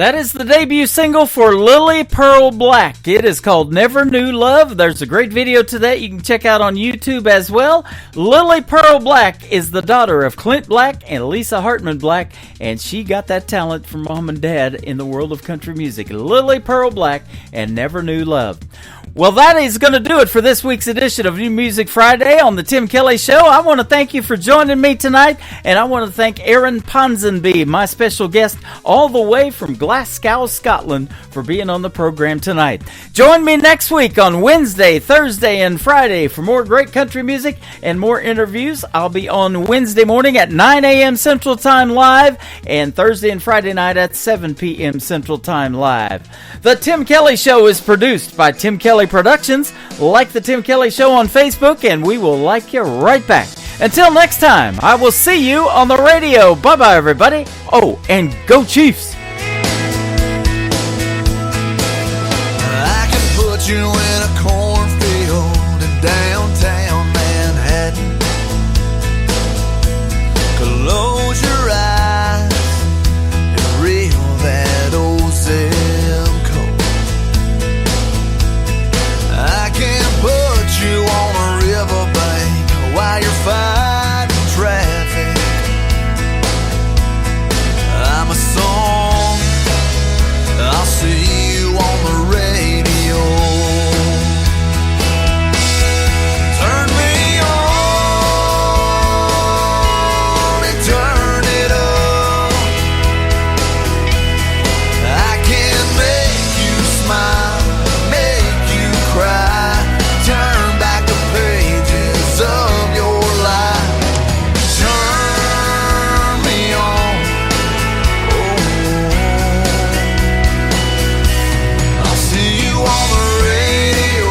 That is the debut single for Lily Pearl Black. It is called Never Knew Love. There's a great video to that you can check out on YouTube as well. Lily Pearl Black is the daughter of Clint Black and Lisa Hartman Black, and she got that talent from mom and dad in the world of country music. Lily Pearl Black and Never Knew Love. Well, that is going to do it for this week's edition of New Music Friday on the Tim Kelly Show. I want to thank you for joining me tonight, and I want to thank Aaron Ponsonby, my special guest, all the way from Glasgow, Scotland, for being on the program tonight. Join me next week on Wednesday, Thursday, and Friday for more great country music and more interviews. I'll be on Wednesday morning at 9 a.m. Central Time live, and Thursday and Friday night at 7 p.m. Central Time live. The Tim Kelly Show is produced by Tim Kelly Productions. Like the Tim Kelly Show on Facebook, and we will like you right back. Until next time, I will see you on the radio. Bye-bye, everybody. Oh, and go Chiefs. I can put you in a cornfield in downtown Manhattan. Close your eyes and reel that old zip code. I can put you on a riverbank while you're fighting traffic. I'm a song, I'll see you on the radio. Turn me on and turn it up. I can make you smile, make you cry, turn back the pages of your life. Turn me on, I'll see you on the radio.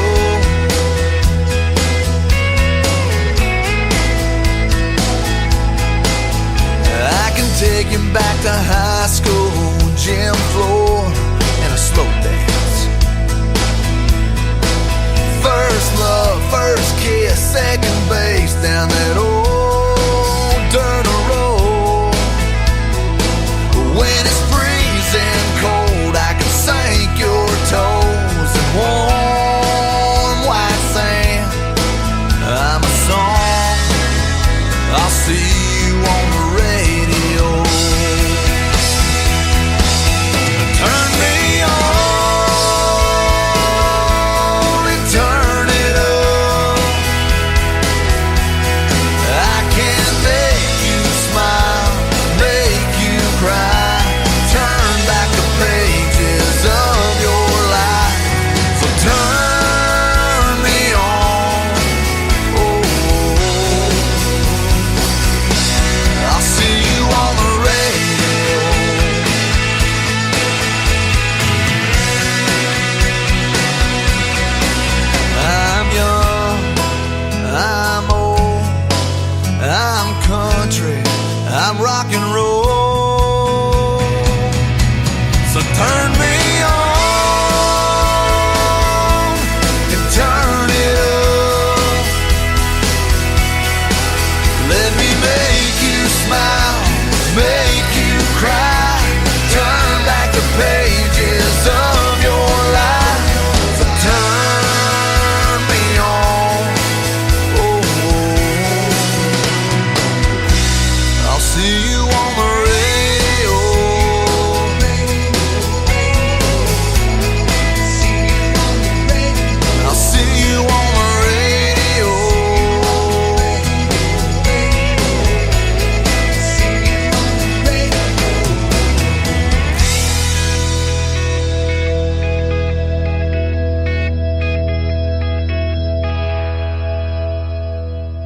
I can take you back to high school, gym floor, and a slow dance. First love, first kiss, second base,